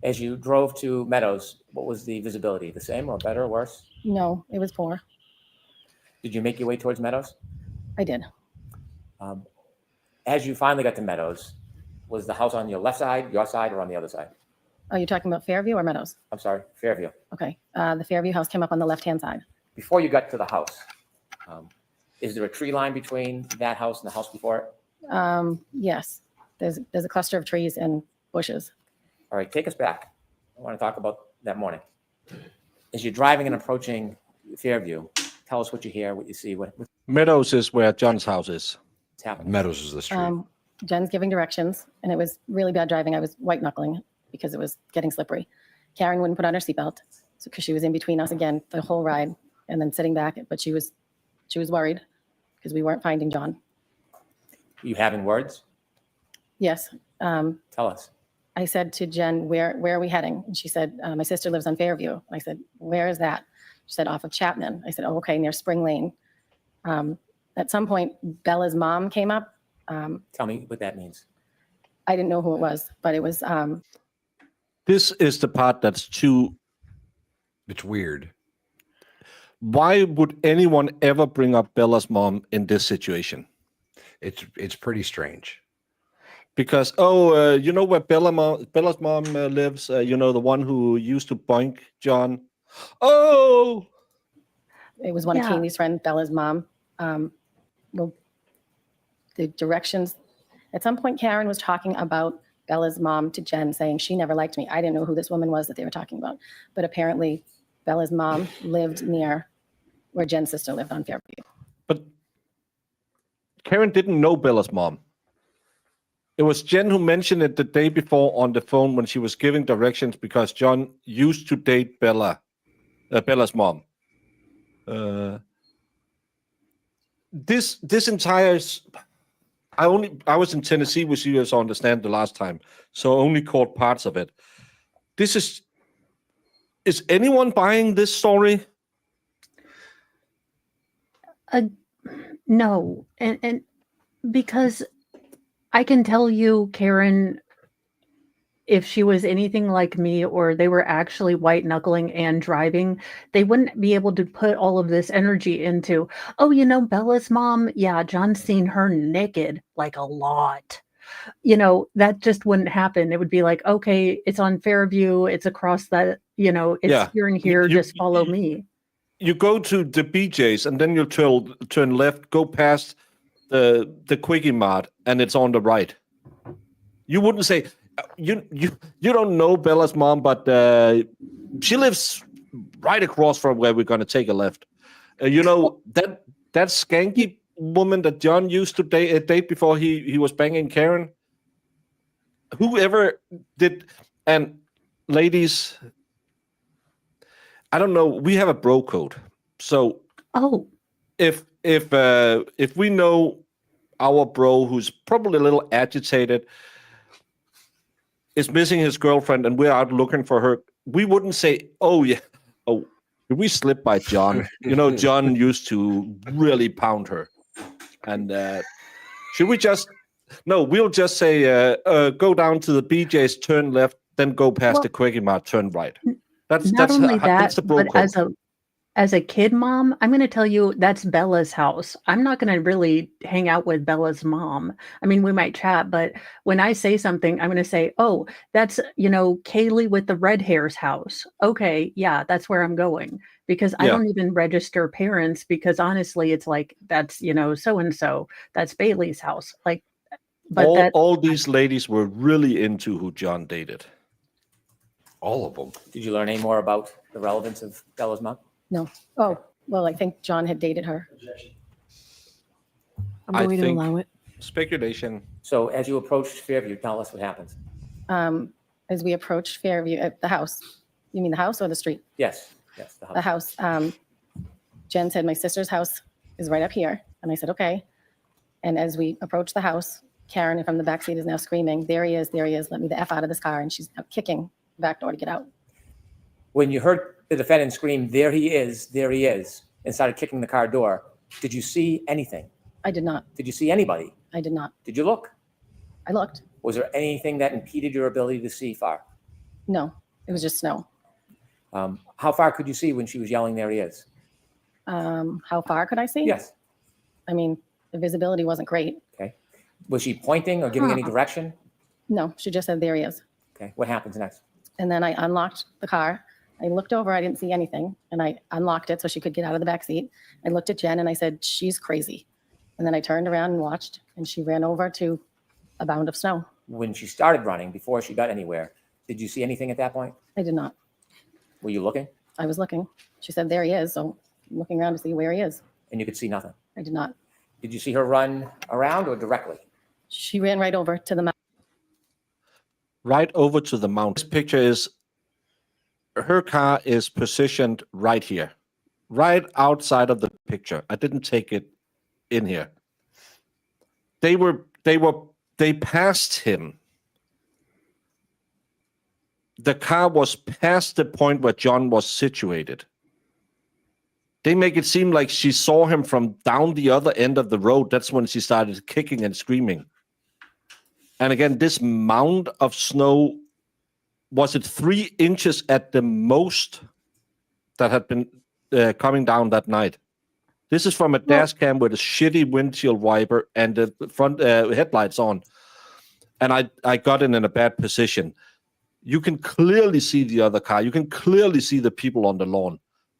As you drove to Meadows, what was the visibility? The same or better or worse? No, it was poor. Did you make your way towards Meadows? I did. As you finally got to Meadows, was the house on your left side, your side, or on the other side? Are you talking about Fairview or Meadows? I'm sorry, Fairview. Okay. The Fairview house came up on the left-hand side. Before you got to the house, is there a tree line between that house and the house before it? Yes. There's a cluster of trees and bushes. All right, take us back. I want to talk about that morning. As you're driving and approaching Fairview, tell us what you hear, what you see, what's Meadows is where John's house is. happening. Meadows is the street. Jen's giving directions, and it was really bad driving. I was white knuckling because it was getting slippery. Karen wouldn't put on her seatbelt because she was in between us again the whole ride, and then sitting back. But she was worried because we weren't finding John. Were you having words? Yes. Tell us. I said to Jen, where are we heading? And she said, my sister lives on Fairview. I said, where is that? She said, off of Chapman. I said, oh, okay, near Spring Lane. At some point, Bella's mom came up. Tell me what that means. I didn't know who it was, but it was. This is the part that's too. It's weird. Why would anyone ever bring up Bella's mom in this situation? It's pretty strange. Because you know where Bella's mom lives. You know, the one who used to boink John. Oh, It was one of Katie's friends, Bella's mom. Well, the directions. At some point, Karen was talking about Bella's mom to Jen, saying she never liked me. I didn't know who this woman was that they were talking about, but apparently, Bella's mom lived near where Jen's sister lived on Fairview. but Karen didn't know Bella's mom. It was Jen who mentioned it the day before on the phone when she was giving directions because John used to date Bella's mom. This entire I was in Tennessee with you, as I understand, the last time, so I only caught parts of it. Is anyone buying this story? No, and because I can tell you, Karen, if she was anything like me or they were actually white knuckling and driving, they wouldn't be able to put all of this energy into, oh, you know, Bella's mom. Yeah, John's seen her naked like a lot. You know, that just wouldn't happen. It would be like, okay, it's on Fairview. It's across that, you know, it's here and here. Just follow me. You go to the BJ's and then you turn left, go past the Quickie Mart, and it's on the right. You wouldn't say you don't know Bella's mom, but she lives right across from where we're going to take a left. You know that skanky woman that John used to date before he was banging Karen. Whoever did, and ladies, I don't know. We have a bro code, so if we know our bro who's probably a little agitated is missing his girlfriend and we're out looking for her, we wouldn't say, oh yeah, oh, did we slip by John? You know, John used to really pound her. And should we just, no, we'll just say, go down to the BJ's, turn left, then go past the Quickie Mart, turn right. That's the bro but code. as a kid mom, I'm going to tell you that's Bella's house. I'm not going to really hang out with Bella's mom. I mean, we might chat, but when I say something, I'm going to say, oh, that's, you know, Kaylee with the red hair's house. Okay, yeah, that's where I'm going. Because I don't even register parents because honestly, it's like, that's, you know, so-and-so, that's Bailey's house. Like, but all these ladies were really into who John dated. All of them. Did you learn any more about the relevance of Bella's mom? No. Oh, well, I think John had dated her. I'm going to allow it. Speculation. So as you approached Fairview, tell us what happens. As we approached Fairview at the house. You mean the house or the street? Yes, The house. Jen said, my sister's house is right up here. And I said, okay. And as we approached the house, Karen from the backseat is now screaming, there he is, let me the F out of this car. And she's now kicking the back door to get out. When you heard the defendant scream, there he is, and started kicking the car door, did you see anything? I did not. Did you see anybody? I did not. Did you look? I looked. Was there anything that impeded your ability to see far? No, it was just snow. How far could you see when she was yelling, there he is? How far could I see? Yes. I mean, the visibility wasn't great. Okay. Was she pointing or giving any direction? No, she just said, there he is. Okay. What happens next? And then I unlocked the car. I looked over, I didn't see anything. And I unlocked it so she could get out of the back seat. I looked at Jen and I said, she's crazy. And then I turned around and watched, and she ran over to a mound of snow. When she started running, before she got anywhere, did you see anything at that point? I did not. Were you looking? I was looking. She said, there he is. So I'm looking around to see where he is. And you could see nothing? I did not. Did you see her run around or directly? She ran right over to the mound. Right over to the mount. This picture is, her car is positioned right here, right outside of the picture. I didn't take it in here. They passed him. The car was past the point where John was situated. They make it seem like she saw him from down the other end of the road. That's when she started kicking and screaming. And again, this mound of snow, was it 3 inches at the most that had been coming down that night? This is from a dash cam with a shitty windshield wiper and the front headlights on. And I got in a bad position. You can clearly see the other car. You can clearly see the people on the lawn.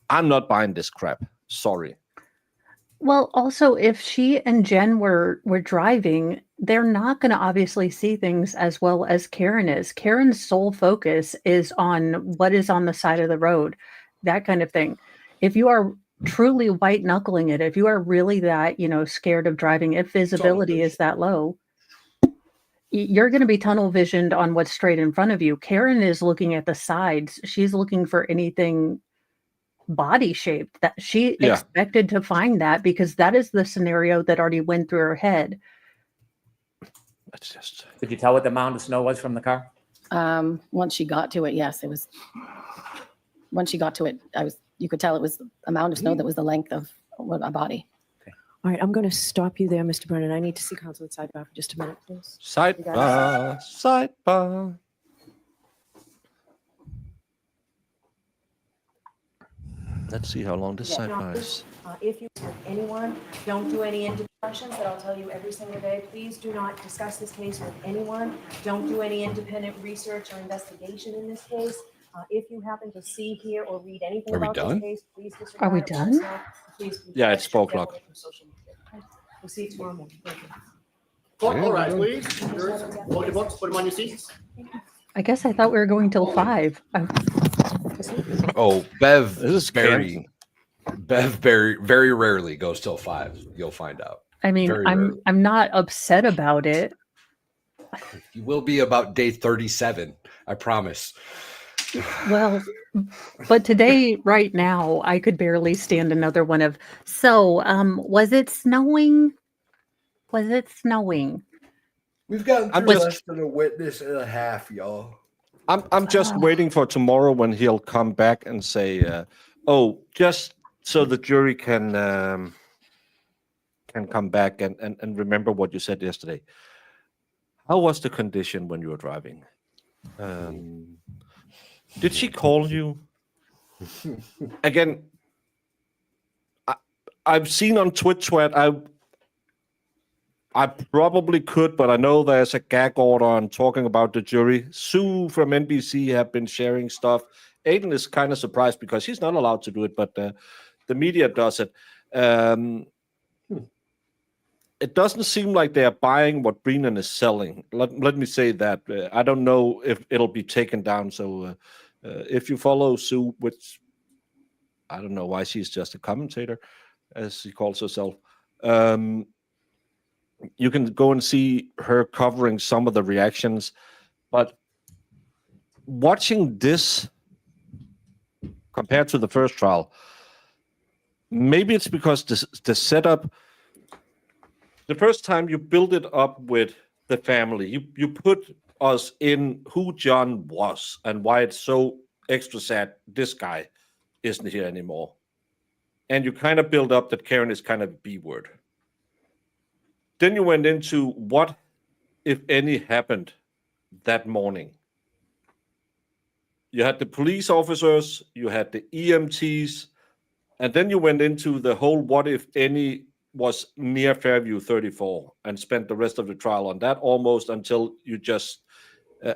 I'm not buying this crap. Sorry. Well, also, if she and Jen were driving, they're not going to obviously see things as well as Karen is. Karen's sole focus is on what is on the side of the road, that kind of thing. If you are truly white knuckling it, if you are really that, scared of driving, if visibility is that low, you're going to be tunnel visioned on what's straight in front of you. Karen is looking at the sides. She's looking for anything body shaped that she expected to find, that because that is the scenario that already went through her head. That's just. Could you tell what the mound of snow was from the car? Once she got to it, yes, it was. Once she got to it, you could tell it was a mound of snow that was the length of a body. All right, I'm going to stop you there, Mr. Brennan. I need to see counsel at sidebar for just a minute, please. Sidebar, sidebar. Let's see how long this sidebar is. If you with anyone, don't do any interruptions that I'll tell you every single day. Please do not discuss this case with anyone. Don't do any independent research or investigation in this case. If you happen to see, hear, or read anything about this case, please disregard. Are we done? Yeah, it's 4 o'clock. We'll see you tomorrow morning. Thank you. All right, please. Hold your books, put them on your seats. I guess I thought we were going till 5. Oh, Bev This is very very rarely goes till 5. You'll find out. I mean, Very I'm rarely. not upset about it. You will be about day 37. I promise. Well, but today, right now, I could barely stand another one of. So, was it snowing? Was it snowing? We've gotten I'm through just- less than a witness and a half, y'all. I'm just waiting for tomorrow when he'll come back and say, "Oh, just so the jury can come back and remember what you said yesterday. How was the condition when you were driving? Did she call you again? I've seen on Twitch where I probably could, but I know there's a gag order on talking about the jury. Sue from NBC have been sharing stuff. Aiden is kind of surprised because he's not allowed to do it, but the media does it. It doesn't seem like they are buying what Brennan is selling. Let me say that. I don't know if it'll be taken down. So if you follow Sue, which I don't know why she's just a commentator, as she calls herself, you can go and see her covering some of the reactions. But watching this compared to the first trial, maybe it's because the setup, the first time you build it up with the family, you put us in who John was and why it's so extra sad this guy isn't here anymore. And you kind of build up that Karen is kind of a B word. Then you went into what, if any, happened that morning. You had the police officers, you had the EMTs, and then you went into the whole what, if any, was near Fairview 34 and spent the rest of the trial on that almost until you just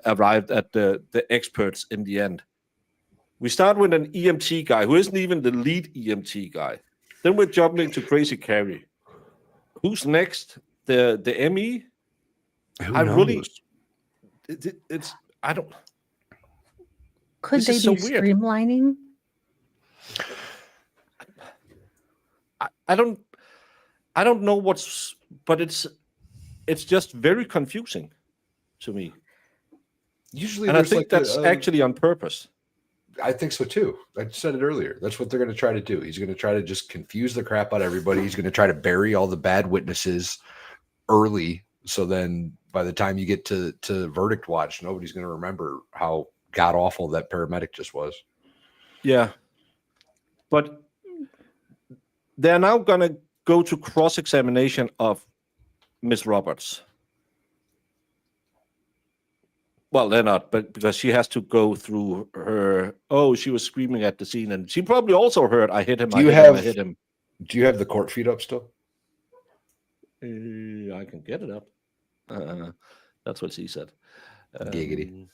arrived at the experts in the end. We start with an EMT guy who isn't even the lead EMT guy. Then we're jumping to Crazy Carrie. Who's next? The ME? Who I knows? really, it's I don't. Could This they is so be weird. streamlining? I don't know but it's just very confusing to me. Usually, And I there's think like that's actually on purpose. I think so too. I said it earlier. That's what they're going to try to do. He's going to try to just confuse the crap out of everybody. He's going to try to bury all the bad witnesses early. So then by the time you get to verdict watch, nobody's going to remember how god awful that paramedic just was. Yeah. But they're now going to go to cross-examination of Miss Roberts. Well, they're not, but because she has to go through her. Oh, she was screaming at the scene, and she probably also heard, "I hit him! I hit him!" Do you have the court feed up still? I can get it up. That's what she said. Giggity.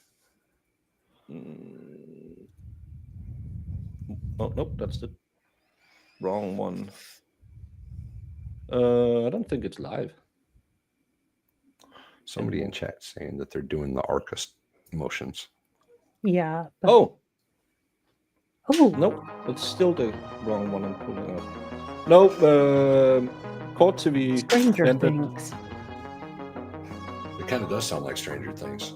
Oh nope, that's the wrong one. I don't think it's live. Somebody in chat saying that they're doing the ARCA motions. Yeah. But... Oh. Oh. Nope, it's still the wrong one I'm pulling up. Nope, Court TV. Stranger ended. Things. It kind of does sound like Stranger Things.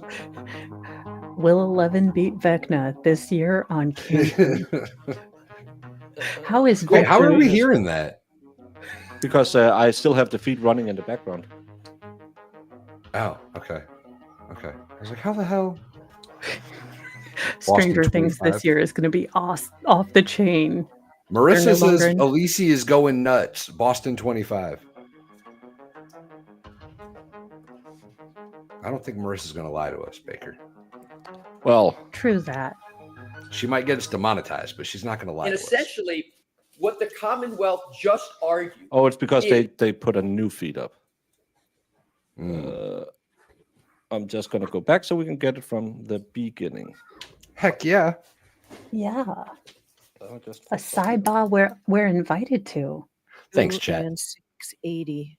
Will 11 beat Vecna this year on King? How is Wait, how are we Vecna- hearing that? Because I still have the feed running in the background. Oh, okay. Okay. I was like, how the hell? Stranger Boston Things 25. this year is going to be off the chain. Marissa They're no says longer in- Alisi is going nuts. Boston 25. I don't think Marissa's going to lie to us, Baker. Well, true that. She might get us demonetized, but she's not going to lie And to us. essentially, what the Commonwealth just argued. Oh, it's because is- they put a new feed up. I'm just going to go back so we can get it from the beginning. Heck yeah. Yeah. Just A sidebar we're invited to. Thanks, chat. And 680.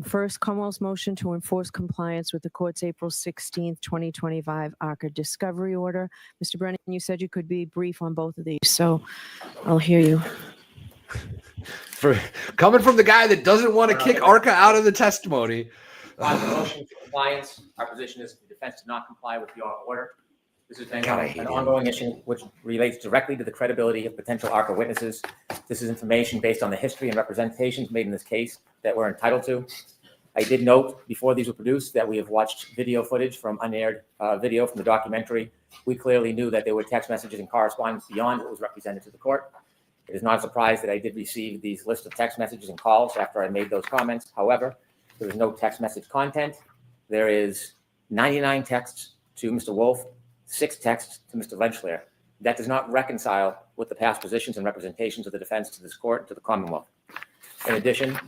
First, Commonwealth's motion to enforce compliance with the court's April 16th, 2025 ARCA discovery order. Mr. Brennan, you said you could be brief on both of these, so I'll hear you. For coming from the guy that doesn't want to kick ARCA out of the testimony. On the motion for compliance, our position is the defense did not comply with the ARCA order. This has been God, I hate an him. ongoing issue which relates directly to the credibility of potential ARCA witnesses. This is information based on the history and representations made in this case that we're entitled to. I did note before these were produced that we have watched video footage from unaired video from the documentary. We clearly knew that there were text messages and correspondence beyond what was represented to the court. It is not a surprise that I did receive these lists of text messages and calls after I made those comments. However, there is no text message content. There is 99 texts to Mr. Wolf, 6 texts to Mr. Rentschler. That does not reconcile with the past positions and representations of the defense to this court, to the Commonwealth. In addition,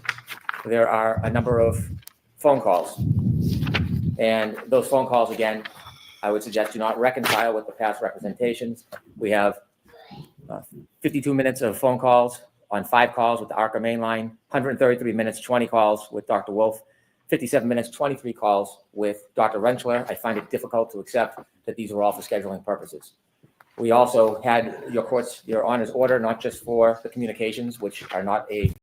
there are a number of phone calls. And those phone calls, again, I would suggest do not reconcile with the past representations. We have 52 minutes of phone calls on 5 calls with the ARCA mainline, 133 minutes, 20 calls with Dr. Wolf, 57 minutes, 23 calls with Dr. Rentschler. I find it difficult to accept that these were all for scheduling purposes. We also had your honor's order, not just for the communications, which are not a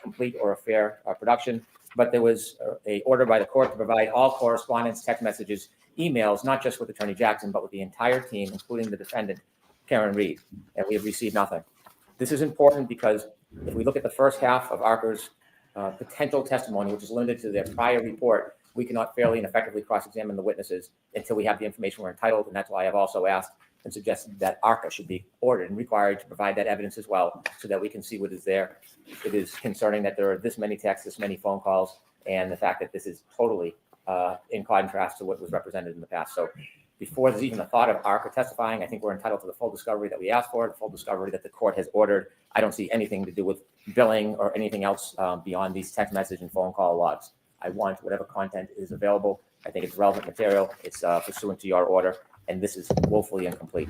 complete or a fair production, but there was a order by the court to provide all correspondence, text messages, emails, not just with Attorney Jackson, but with the entire team, including the defendant, Karen Reed, and we have received nothing. This is important because if we look at the first half of ARCA's potential testimony, which is limited to their prior report, we cannot fairly and effectively cross-examine the witnesses until we have the information we're entitled, and that's why I've also asked and suggested that ARCA should be ordered and required to provide that evidence as well so that we can see what is there. It is concerning that there are this many texts, this many phone calls, and the fact that this is totally in contrast to what was represented in the past. So before there's even a thought of ARCA testifying, I think we're entitled to the full discovery that we asked for, the full discovery that the court has ordered. I don't see anything to do with billing or anything else beyond these text message and phone call logs. I want whatever content is available I think it's relevant material. It's pursuant to your order, and this is woefully incomplete.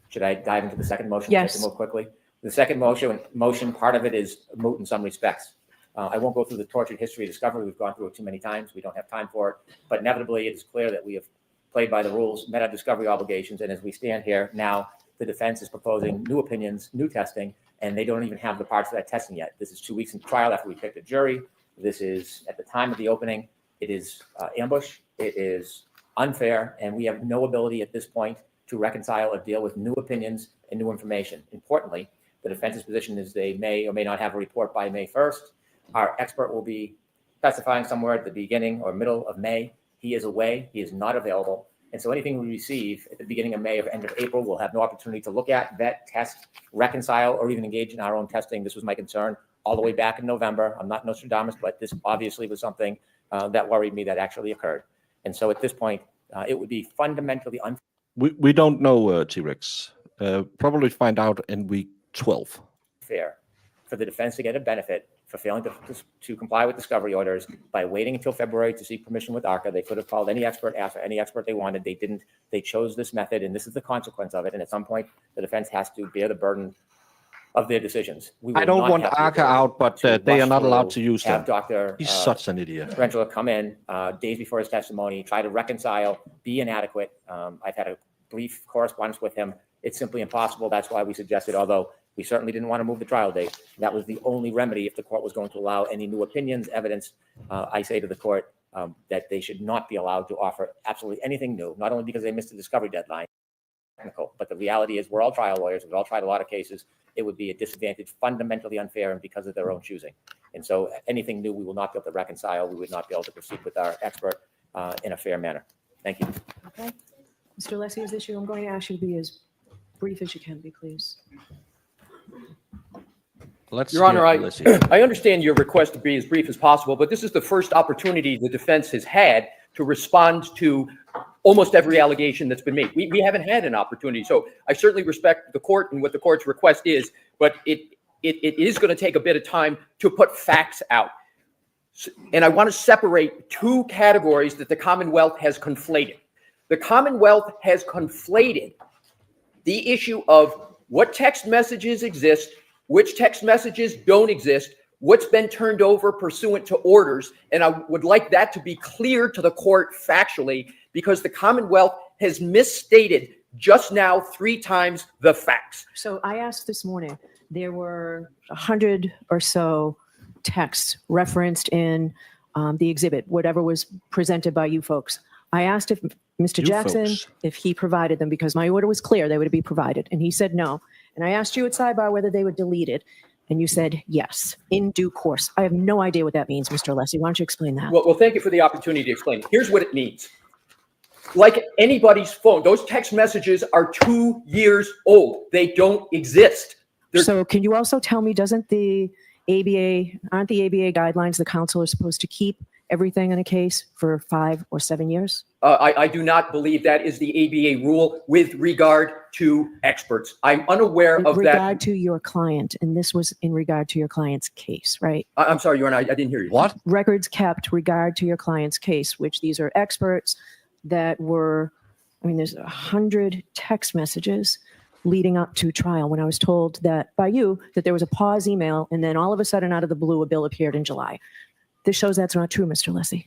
Should I dive into the second motion? Yes. Take it more quickly. The second motion, part of it is moot in some respects. I won't go through the tortured history of discovery. We've gone through it too many times. We don't have time for it. But inevitably, it is clear that we have played by the rules, met our discovery obligations, and as we stand here now, the defense is proposing new opinions, new testing, and they don't even have the parts of that testing yet. This is 2 weeks into trial after we picked a jury. This is at the time of the opening. It is ambush. It is unfair, and we have no ability at this point to reconcile or deal with new opinions and new information. Importantly, the defense's position is they may or may not have a report by May 1st. Our expert will be testifying somewhere at the beginning or middle of May. He is away. He is not available. And so anything we receive at the beginning of May or end of April, we'll have no opportunity to look at, vet, test, reconcile, or even engage in our own testing. This was my concern all the way back in November. I'm not Nostradamus, but this obviously was something that worried me that actually occurred. And so at this point, it would be fundamentally unfair. We don't know, T-Rex. Probably find out in week 12. Fair for the defense to get a benefit for failing to comply with discovery orders by waiting until February to seek permission with ARCA. They could have called any expert, asked for any expert they wanted. They didn't. They chose this method, and this is the consequence of it. And at some point, the defense has to bear the burden of their decisions. I don't want ARCA out, but they are not allowed to use them. Dr. He's such an idiot. Retrial come in days before his testimony, try to reconcile, be inadequate. I've had a brief correspondence with him. It's simply impossible. That's why we suggested, although we certainly didn't want to move the trial date, that was the only remedy if the court was going to allow any new opinions, evidence. I say to the court that they should not be allowed to offer absolutely anything new, not only because they missed the discovery deadline, but the reality is we're all trial lawyers. We've all tried a lot of cases. It would be a disadvantage, fundamentally unfair, and because of their own choosing. And so anything new, we will not be able to reconcile. We would not be able to proceed with our expert in a fair manner. Thank you. Okay. Mr. Lessie, is this you? I'm going to ask you to be as brief as you can be, please. Your Honor, I understand your request to be as brief as possible, but this is the first opportunity the defense has had to respond to almost every allegation that's been made. We haven't had an opportunity. So I certainly respect the court and what the court's request is, but it is going to take a bit of time to put facts out. And I want to separate two categories that the Commonwealth has conflated. The Commonwealth has conflated the issue of what text messages exist, which text messages don't exist, what's been turned over pursuant to orders. And I would like that to be clear to the court factually, because the Commonwealth has misstated just now 3 times the facts. So I asked this morning, there were 100 or so texts referenced in the exhibit, whatever was presented by you folks. I asked if Mr. Jackson, if he provided them, because my order was clear, they would be provided. And he said no. And I asked you at sidebar whether they were deleted. And you said yes, in due course. I have no idea what that means, Mr. Lessie. Why don't you explain that? Well, thank you for the opportunity to explain. Here's what it means. Like anybody's phone, those text messages are 2 years old. They don't exist. So can you also tell me, aren't the ABA guidelines the council is supposed to keep everything in a case for 5 or 7 years? I do not believe that is the ABA rule with regard to experts. I'm unaware of that. In regard to your client, and this was in regard to your client's case, right? I'm sorry, Your Honor, I didn't hear you. What? Records kept regard to your client's case, which these are experts that were, there's 100 text messages leading up to trial when I was told that by you that there was a pause email, and then all of a sudden out of the blue a bill appeared in July. This shows that's not true, Mr. Lessie.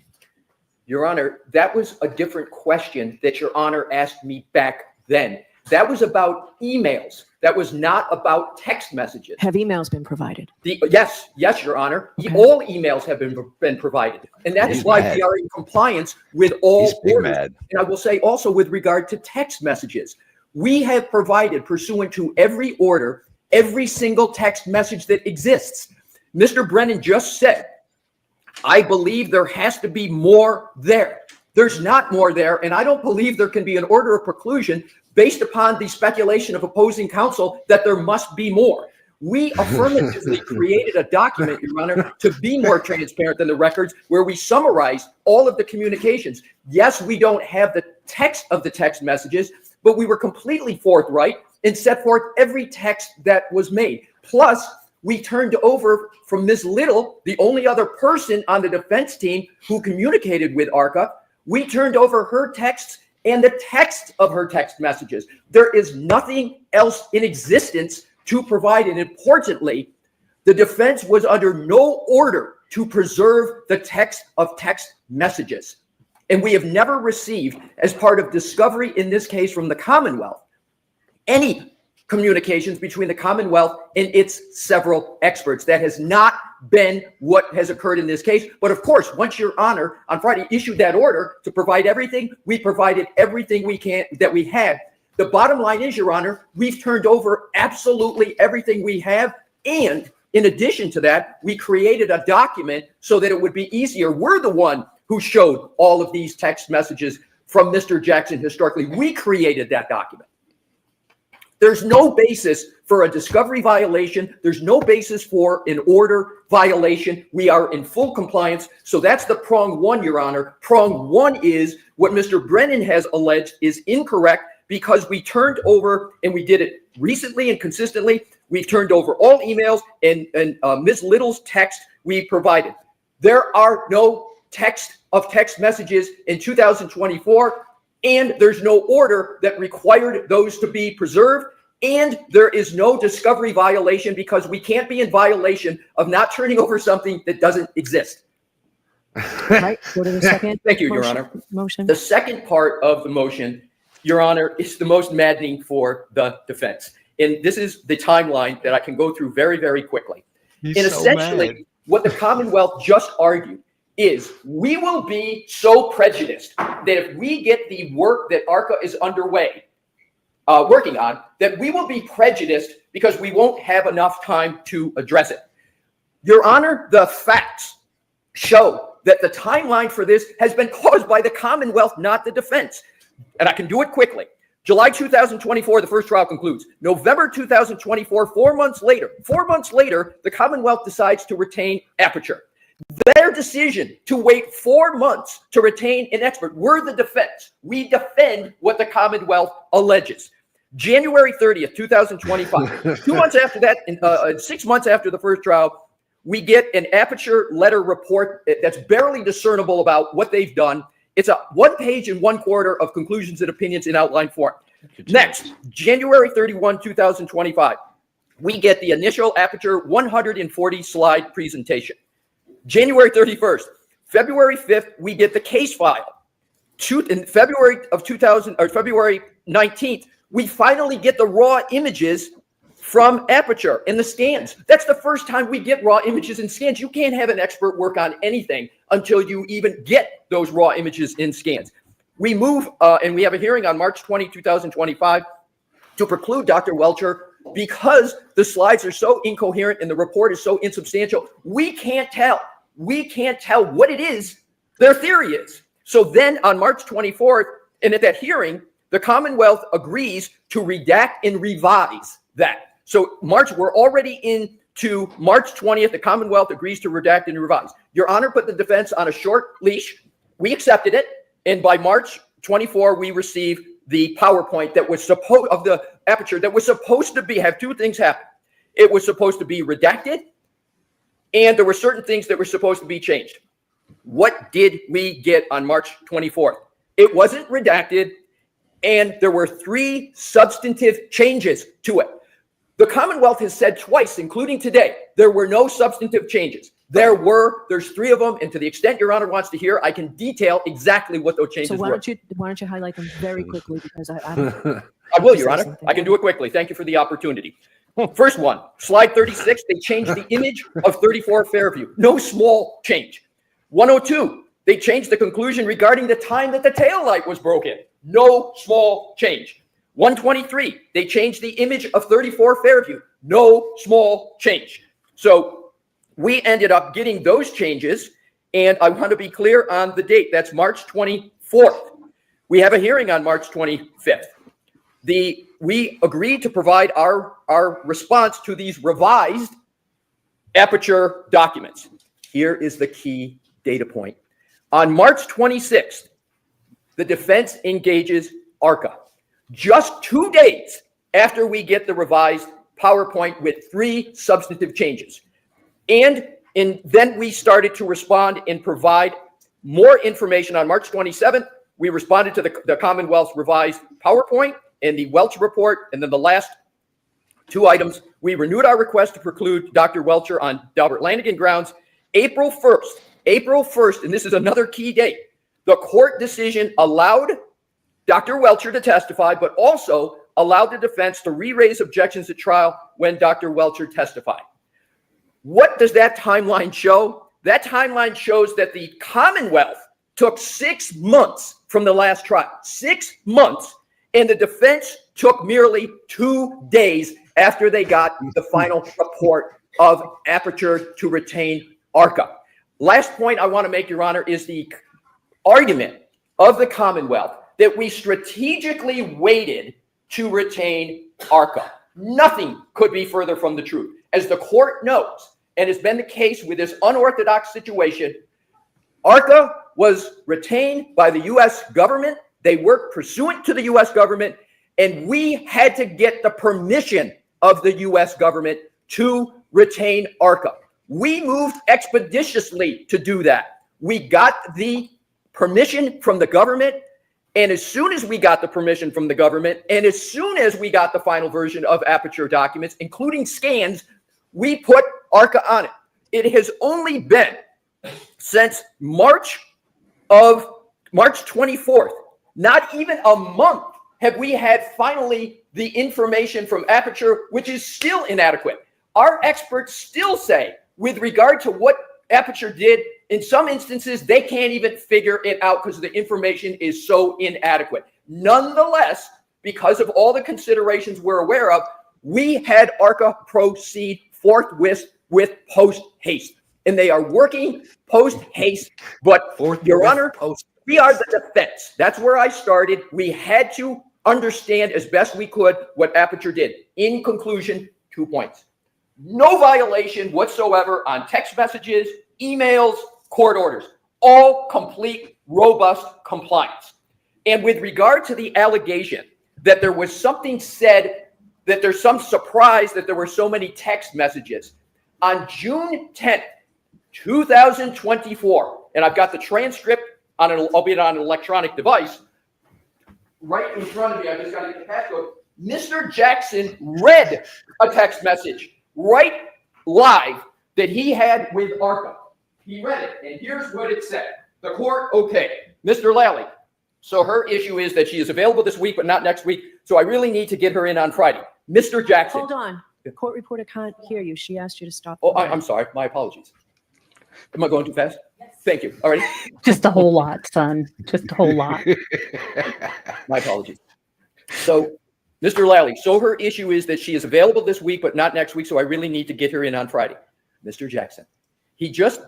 Your Honor, that was a different question that Your Honor asked me back then. That was about emails. That was not about text messages. Have emails been provided? Yes, Your Honor. Okay. All emails have been provided. And that is why we are in compliance with all orders. And I will say also with regard to text messages, we have provided pursuant to every order, every single text message that exists. Mr. Brennan just said, I believe there has to be more there. There's not more there, and I don't believe there can be an order of preclusion based upon the speculation of opposing counsel that there must be more. We affirmatively created a document, Your Honor, to be more transparent than the records, where we summarize all of the communications. Yes, we don't have the text of the text messages, but we were completely forthright and set forth every text that was made. Plus, we turned over from Ms. Little, the only other person on the defense team who communicated with ARCA, We turned over her texts and the text of her text messages. There is nothing else in existence to provide. And importantly, the defense was under no order to preserve the text of text messages. And we have never received, as part of discovery in this case from the Commonwealth, any communications between the Commonwealth and its several experts. That has not been what has occurred in this case. But of course, once Your Honor on Friday issued that order to provide everything, we provided everything we can that we had. The bottom line is, Your Honor, we've turned over absolutely everything we have. And in addition to that, we created a document so that it would be easier. We're the one who showed all of these text messages from Mr. Jackson historically. We created that document. There's no basis for a discovery violation. There's no basis for an order violation. We are in full compliance. So that's the prong one, Your Honor. Prong one is what Mr. Brennan has alleged is incorrect because we turned over, and we did it recently and consistently, we've turned over all emails and Ms. Little's text we provided. There are no text messages in 2024. And there's no order that required those to be preserved. And there is no discovery violation because we can't be in violation of not turning over something that doesn't exist. Right. Go to the second. Thank you, Your Honor. Motion. The second part of the motion, Your Honor, is the most maddening for the defense. And this is the timeline that I can go through very, very quickly. And essentially, what the Commonwealth just argued is we will be so prejudiced that if we get the work that ARCA is underway, working on, that we will be prejudiced because we won't have enough time to address it. Your Honor, the facts show that the timeline for this has been caused by the Commonwealth, not the defense. And I can do it quickly. July 2024, the first trial concludes. November 2024, 4 months later, the Commonwealth decides to retain Aperture. Their decision to wait 4 months to retain an expert, we're the defense. We defend what the Commonwealth alleges. January 30th, 2025, 2 months after that, 6 months after the first trial, we get an Aperture letter report that's barely discernible about what they've done. It's a 1 page and 1/4 of conclusions and opinions in outline form. Next, January 31, 2025, we get the initial Aperture 140 slide presentation. January 31st, February 5th, we get the case file. In February 19th, we finally get the raw images from Aperture in the scans. That's the first time we get raw images in scans. You can't have an expert work on anything until you even get those raw images in scans. We move, and we have a hearing on March 20, 2025 to preclude Dr. Welcher because the slides are so incoherent and the report is so insubstantial. We can't tell what it is their theory is. So then on March 24th, and at that hearing, the Commonwealth agrees to redact and revise that. So we're already into March 20th. The Commonwealth agrees to redact and revise. Your Honor put the defense on a short leash. We accepted it. And by March 24, we received the PowerPoint that was supposed of the Aperture that was supposed to have two things happen. It was supposed to be redacted, and there were certain things that were supposed to be changed. What did we get on March 24th? It wasn't redacted, and there were 3 substantive changes to it. The Commonwealth has said twice, including today, there were no substantive changes. There's 3 of them, and to the extent Your Honor wants to hear, I can detail exactly what those changes So were. why don't you highlight them very quickly because I I will, Your Honor. I can do it quickly. Thank you for the opportunity. First one, slide 36, they changed the image of 34 Fairview. No small change. 102, they changed the conclusion regarding the time that the taillight was broken. No small change. 123, they changed the image of 34 Fairview. No small change. So we ended up getting those changes, and I want to be clear on the date. That's March 24th. We have a hearing on March 25th. We agreed to provide our response to these revised Aperture documents. Here is the key data point. On March 26th, the defense engages ARCA. Just 2 days after we get the revised PowerPoint with 3 substantive changes. And then we started to respond and provide more information on March 27th. We responded to the Commonwealth's revised PowerPoint and the Welch report. And then the last two items, we renewed our request to preclude Dr. Welcher on Dalbert Lanigan grounds. April 1st, and this is another key date, the court decision allowed Dr. Welcher to testify, but also allowed the defense to re-raise objections at trial when Dr. Welcher testified. What does that timeline show? That timeline shows that the Commonwealth took 6 months from the last trial, 6 months, and the defense took merely 2 days after they got the final report of Aperture to retain ARCA. Last point I want to make, Your Honor, is the argument of the Commonwealth that we strategically waited to retain ARCA. Nothing could be further from the truth. As the court knows, and has been the case with this unorthodox situation, ARCA was retained by the U.S. government. They worked pursuant to the U.S. government, and we had to get the permission of the U.S. government to retain ARCA. We moved expeditiously to do that. We got the permission from the government, and as soon as we got the permission from the government, and as soon as we got the final version of Aperture documents, including scans, we put ARCA on it. It has only been since March 24th, not even a month, have we had finally the information from Aperture, which is still inadequate. Our experts still say, with regard to what Aperture did, in some instances, they can't even figure it out because the information is so inadequate. Nonetheless, because of all the considerations we're aware of, we had ARCA proceed forthwith with post haste. And they are working post haste. But, Your Honor, we are the defense. That's where I started. We had to understand as best we could what Aperture did. In conclusion, 2 points. No violation whatsoever on text messages, emails, court orders. All complete, robust compliance. And with regard to the allegation that there was something said, that there's some surprise that there were so many text messages, on June 10th, 2024, and I've got the transcript on an, albeit on an electronic device, right in front of me, I just got to get the passcode. Mr. Jackson read a text message right live that he had with ARCA. He read it, and here's what it said. The court, okay, Mr. Lally. So her issue is that she is available this week, but not next week. So I really need to get her in on Friday. Mr. Jackson. Hold on. The court reporter can't hear you. She asked you to stop. Oh, I'm sorry. My apologies. Am I going too fast? Yes. Thank you. All right. Just a whole lot, son. Just a whole lot. My apologies. So, Mr. Lally, so her issue is that she is available this week, but not next week. So I really need to get her in on Friday. Mr. Jackson.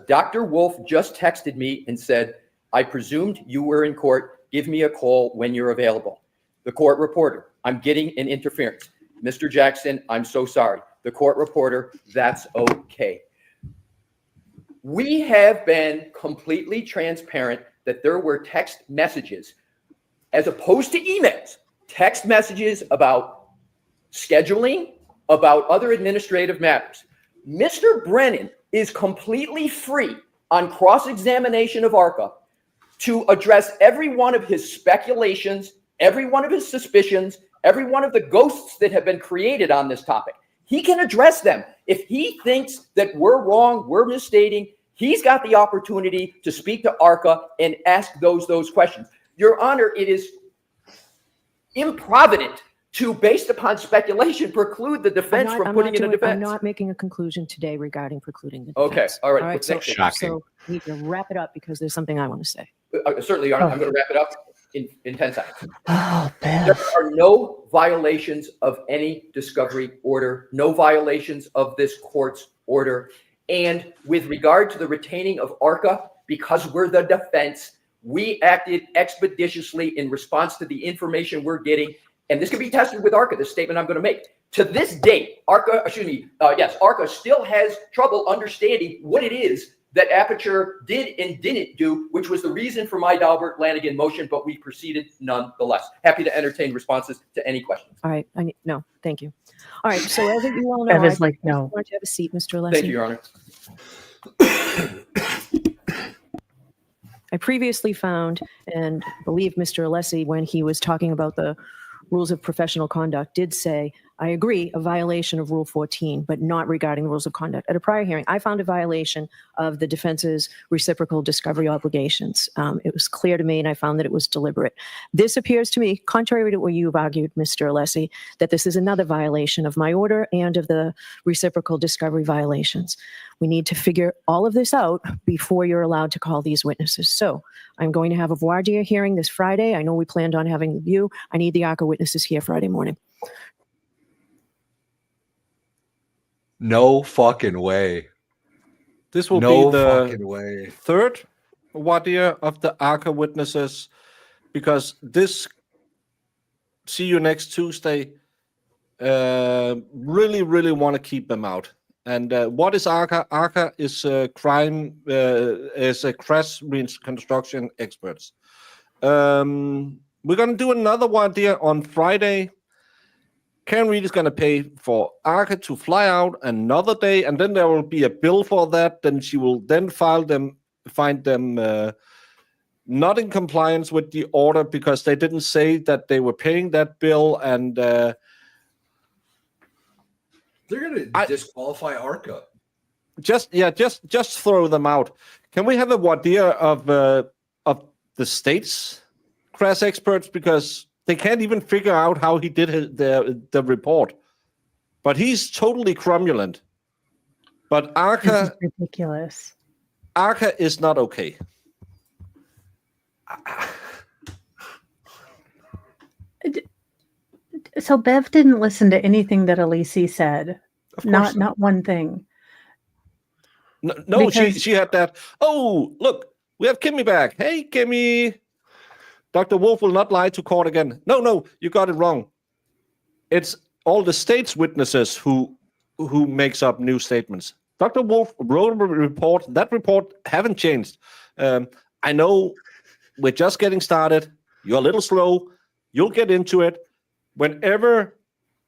Dr. Wolf just texted me and said, I presumed you were in court. Give me a call when you're available. The court reporter, I'm getting an interference. Mr. Jackson, I'm so sorry. The court reporter, that's okay. We have been completely transparent that there were text messages, as opposed to emails, text messages about scheduling, about other administrative matters. Mr. Brennan is completely free on cross-examination of ARCA to address every one of his speculations, every one of his suspicions, every one of the ghosts that have been created on this topic. He can address them. If he thinks that we're wrong, we're misstating, he's got the opportunity to speak to ARCA and ask those questions. Your Honor, it is improvident to, based upon speculation, preclude the defense from putting in a defense. I'm not making a conclusion today regarding precluding the defense. Okay, all right. All right, so we need to wrap it up because there's something I want to say. Certainly, Your Honor. I'm going to wrap it up in 10 seconds. There are no violations of any discovery order, no violations of this court's order. And with regard to the retaining of ARCA, because we're the defense, we acted expeditiously in response to the information we're getting. And this can be tested with ARCA, this statement I'm going to make. To this date, ARCA still has trouble understanding what it is that Aperture did and didn't do, which was the reason for my Dalbert Lanigan motion, but we proceeded nonetheless. Happy to entertain responses to any questions. All right. No, thank you. All right. So as you all know, I was like, no. Why don't you have a seat, Mr. Leslie? Thank you, Your Honor. I previously found, and believe Mr. Alessi, when he was talking about the rules of professional conduct, did say, I agree, a violation of Rule 14, but not regarding the rules of conduct. At a prior hearing, I found a violation of the defense's reciprocal discovery obligations. It was clear to me, and I found that it was deliberate. This appears to me, contrary to what you've argued, Mr. Alessi, that this is another violation of my order and of the reciprocal discovery violations. We need to figure all of this out before you're allowed to call these witnesses. So I'm going to have a voir dire hearing this Friday. I know we planned on having the view. I need the ARCA witnesses here Friday morning. No fucking way. This will No be the fucking way. third voir dire of the ARCA witnesses, because this see you next Tuesday really want to keep them out. And what is ARCA? ARCA is is a crash reconstruction experts. We're going to do another voir dire on Friday. Karen Reed is going to pay for ARCA to fly out another day, and then there will be a bill for that. Then she will then find them not in compliance with the order because they didn't say that they were paying that bill, and they're going to disqualify ARCA. Just throw them out. Can we have a voir dire of the state's crash experts, because they can't even figure out how he did the report, but he's totally cromulent. But ARCA This is ridiculous. ARCA is not okay. So Bev didn't listen to anything that Elise said. Not one thing. No, because she had that. Oh, look, we have Kimmy back. Hey, Kimmy. Dr. Wolf will not lie to court again. No, you got it wrong. It's all the state's witnesses who makes up new statements. Dr. Wolf wrote a report. That report haven't changed. I know we're just getting started. You're a little slow. You'll get into it. Whenever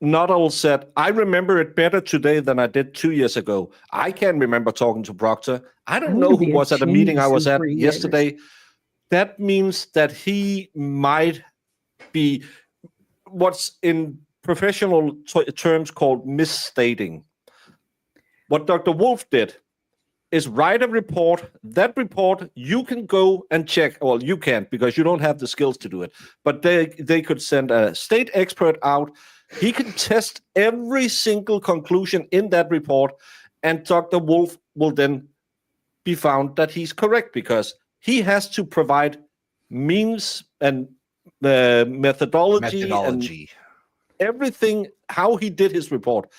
Nuttall said, I remember it better today than I did 2 years ago. I can't remember talking to Proctor. I don't know who was at a meeting I was at yesterday. That means that he might be what's in professional terms called misstating. What Dr. Wolf did is write a report. That report you can go and check. Well, you can't because you don't have the skills to do it. But they could send a state expert out. He can test every single conclusion in that report, and Dr. Wolf will then be found that he's correct because he has to provide means and the methodology and everything, how he did his report.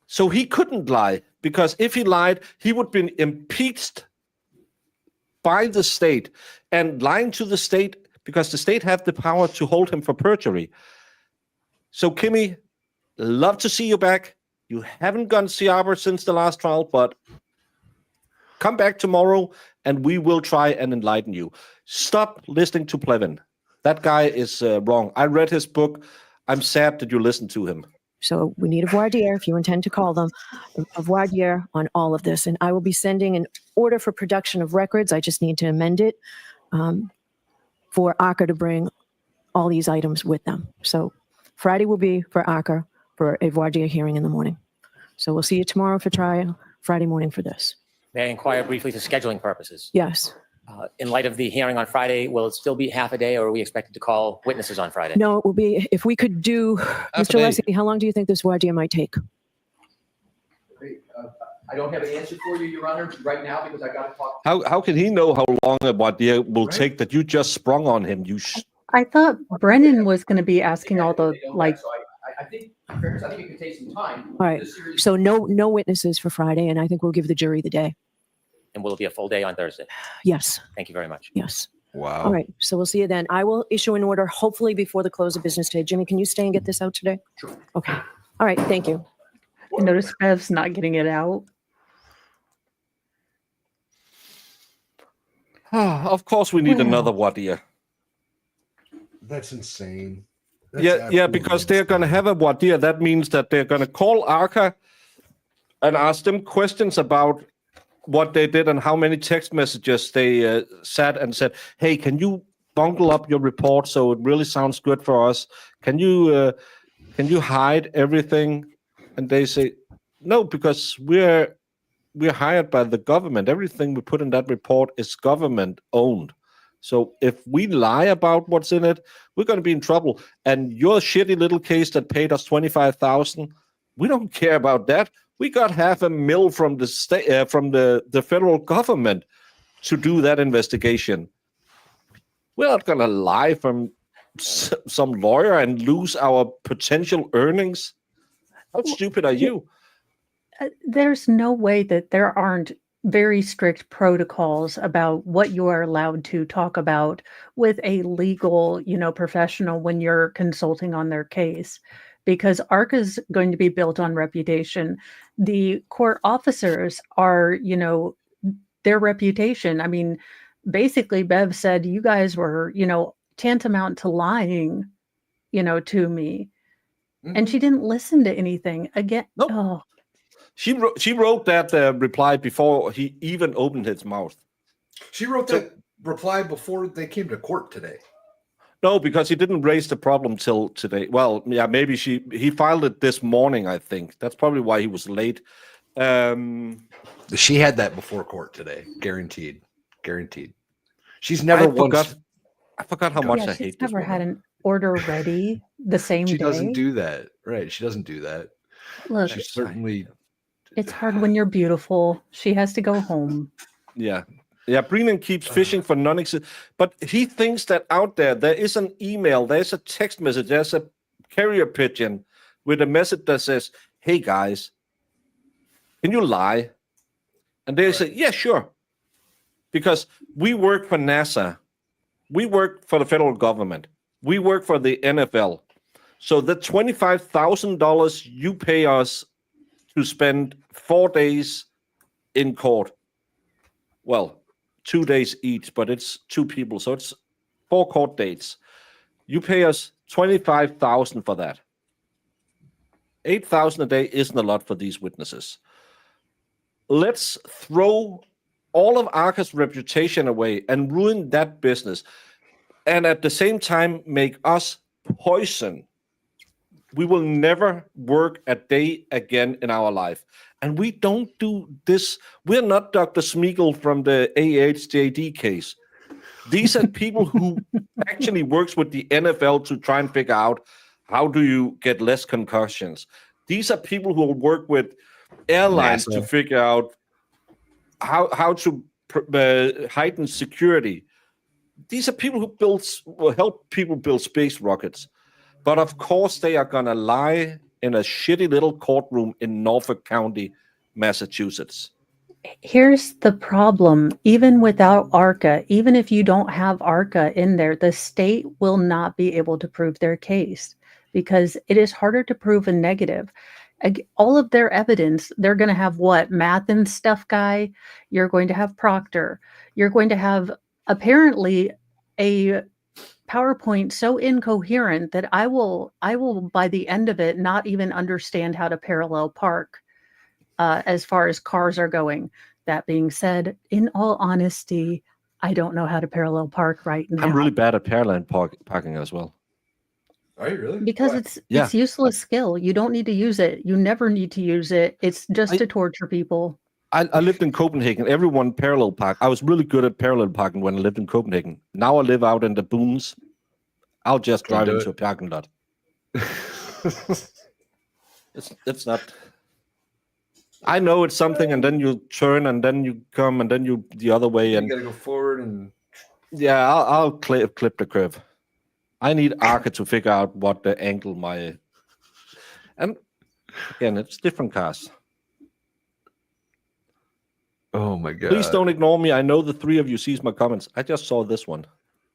So he couldn't lie, because if he lied, he would be impeached by the state, and lying to the state because the state have the power to hold him for perjury. So Kimmy, love to see you back. You haven't gone to see Arbor since the last trial, but come back tomorrow and we will try and enlighten you. Stop listening to Plevin. That guy is wrong. I read his book. I'm sad that you listened to him. So we need a voir dire, if you intend to call them, a voir dire on all of this. And I will be sending an order for production of records. I just need to amend it for ARCA to bring all these items with them. So Friday will be for ARCA for a voir dire hearing in the morning. So we'll see you tomorrow for trial, Friday morning for this. May I inquire briefly for scheduling purposes? Yes. In light of the hearing on Friday, will it still be half a day, or are we expected to call witnesses on Friday? No, it will be, if we could do, Mr. Leslie, how long do you think this voir dire might take? I don't have an answer for you, Your Honor, right now, because I got to talk. How can he know how long a voir dire will take that you just sprung on him? I thought Brennan was going to be asking all the, like... So I think, in fairness, I think it could take some time. All right, so no witnesses for Friday, and I think we'll give the jury the day. And will it be a full day on Thursday? Yes. Thank you very much. Yes. Wow. All right, so we'll see you then. I will issue an order, hopefully before the close of business today. Jimmy, can you stay and get this out today? Sure. Okay. All right, thank you. I noticed Bev's not getting it out. Of course we need another voir dire. That's insane. Yeah, because they're going to have a voir dire. That means that they're going to call ARCA and ask them questions about what they did and how many text messages they sat and said, "Hey, can you bungle up your report so it really sounds good for us? Can you hide everything?" And they say, "No, because we're hired by the government. Everything we put in that report is government owned. So if we lie about what's in it, we're going to be in trouble. And your shitty little case that paid us 25,000, we don't care about that. We got $500,000 from the state, from the federal government to do that investigation. We're not going to lie from some lawyer and lose our potential earnings. How stupid are you?" There's no way that there aren't very strict protocols about what you are allowed to talk about with a legal, professional when you're consulting on their case, because ARC is going to be built on reputation. The court officers are, their reputation. I mean, basically, Bev said you guys were, tantamount to lying, to me. And she didn't listen to anything. Again, Nope. oh. She wrote that reply before he even opened his mouth. She wrote that reply before they came to court today. No, because he didn't raise the problem till today. Well, yeah, maybe he filed it this morning, I think. That's probably why he was late. She had that before court today. Guaranteed. She's never I forgot how much I hate she's this never woman. had an order ready the same day. She doesn't do that. Right. She doesn't do that. Look, She certainly. it's hard when you're beautiful. She has to go home. Yeah. Brennan keeps fishing for non-existent, but he thinks that out there is an email, there's a text message, there's a carrier pigeon with a message that says, "Hey guys, can you lie?" And they say, "Yeah, sure," because we work for NASA, we work for the federal government, we work for the NFL. So the $25,000 you pay us to spend 4 days in court, well, 2 days each, but it's 2 people, so it's 4 court dates. You pay us $25,000 for that. $8,000 a day isn't a lot for these witnesses. Let's throw all of Arca's reputation away and ruin that business, and at the same time make us poison. We will never work a day again in our life. And we don't do this. We're not Dr. Smeagol from the AHJD case. These are people who actually works with the NFL to try and figure out how do you get less concussions. These are people who work with airlines NASA. to figure out how to heighten security. These are people who help people build space rockets. But of course, they are going to lie in a shitty little courtroom in Norfolk County, Massachusetts. Here's the problem. Even without ARCA, even if you don't have ARCA in there, the state will not be able to prove their case because it is harder to prove a negative. All of their evidence, they're going to have what? Math and stuff guy. You're going to have Proctor. You're going to have apparently a PowerPoint so incoherent that I will by the end of it not even understand how to parallel park as far as cars are going. That being said, in all honesty, I don't know how to parallel park right now. I'm really bad at parallel parking as well. Are you really? Because it's useless skill. You don't need to use it. You never need to use it. It's just to torture people. I lived in Copenhagen. Everyone parallel park. I was really good at parallel parking when I lived in Copenhagen. Now I live out in the boons. I'll just drive into a parking lot. It's not. I know it's something, and then you turn, and then you come, and then you the other way, and you gotta go forward and. Yeah, I'll clip the curve. I need Arca to figure out what the angle and again, it's different cars. Oh my God. Please don't ignore me. I know the 3 of you sees my comments. I just saw this one.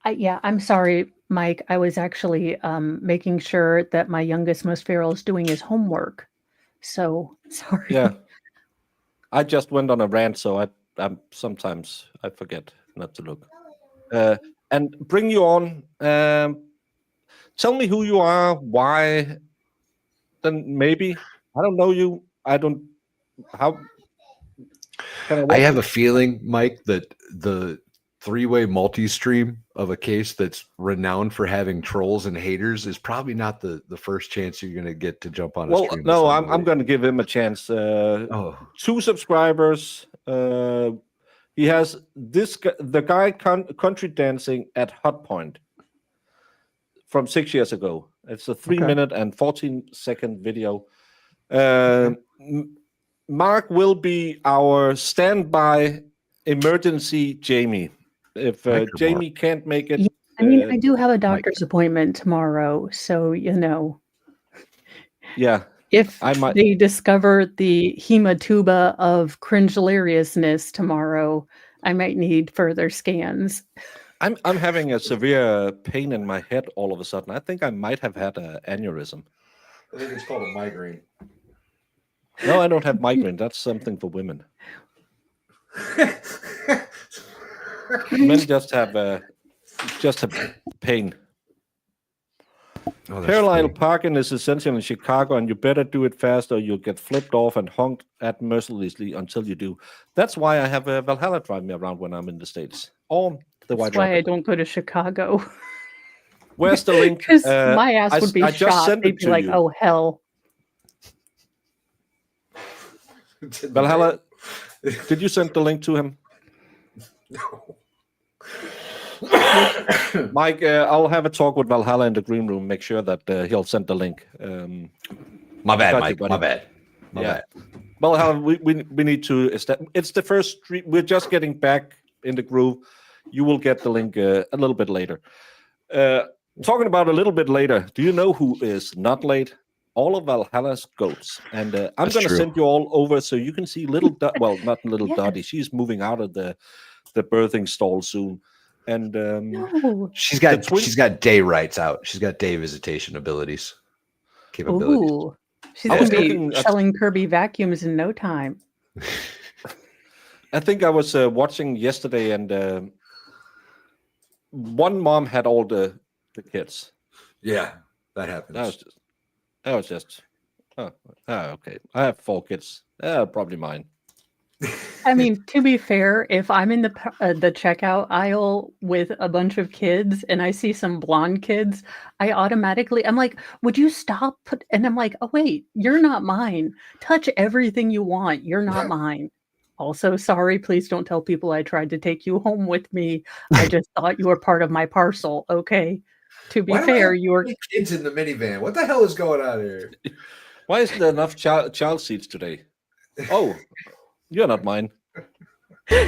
I'm sorry, Mike. I was actually making sure that my youngest, most feral, is doing his homework. So sorry. Yeah. I just went on a rant, so I'm sometimes I forget not to look. And bring you on. Tell me who you are, why. Then maybe I don't know you. I don't. How? I have a feeling, Mike, that the three-way multi-stream of a case that's renowned for having trolls and haters is probably not the first chance you're going to get to jump on a Well, stream. with no, I'm somebody. going to give him a chance. 2 subscribers. He has the guy country dancing at Hot Point from 6 years ago. It's a 3-minute and 14-second video. Mark will be our standby emergency Jamie. If Jamie can't make it, Yeah, I mean, I do have a doctor's appointment tomorrow, so yeah. If I might. they discover the hematuba of cringelariousness tomorrow, I might need further scans. I'm having a severe pain in my head all of a sudden. I think I might have had an aneurysm. I think it's called a migraine. No, I don't have migraine. That's something for women. Men just have pain. Parallel parking is essential in Chicago, and you better do it fast or you'll get flipped off and honked at mercilessly until you do. That's why I have Valhalla drive me around when I'm in the States. Or the White That's why I Rocket. don't go to Chicago. Where's the link? Because my ass would be I just shot. sent They'd it be to like, you. oh, hell. Valhalla, did you send the link to him? No. Mike, I'll have a talk with Valhalla in the green room. Make sure that he'll send the link. My bad, got you, Mike. buddy. My bad. My bad. Valhalla, we need to. It's the first street. We're just getting back in the groove. You will get the link a little bit later. Talking about a little bit later. Do you know who is not late? All of Valhalla's goats, and I'm going to true. send you all over so you can see little. Well, not little Dottie. She's moving out of the birthing stall soon. And No. she's got day rights out. She's got day visitation capabilities. Ooh. She's I going was to be looking at- selling Kirby vacuums in no time. I think I was watching yesterday, and one mom had all the kids. Yeah, that happens. That was just. Oh, okay. I have 4 kids. Probably mine. I mean, to be fair, if I'm in the checkout aisle with a bunch of kids and I see some blonde kids, I'm like, would you stop? And I'm like, oh, wait, you're not mine. Touch everything you want. You're not mine. Also, sorry, please don't tell people I tried to take you home with me. I just thought you were part of my parcel. Okay. To be fair, you were kids in the minivan. What the hell is going on here? Why isn't there enough child seats today? Oh. You're not mine. Go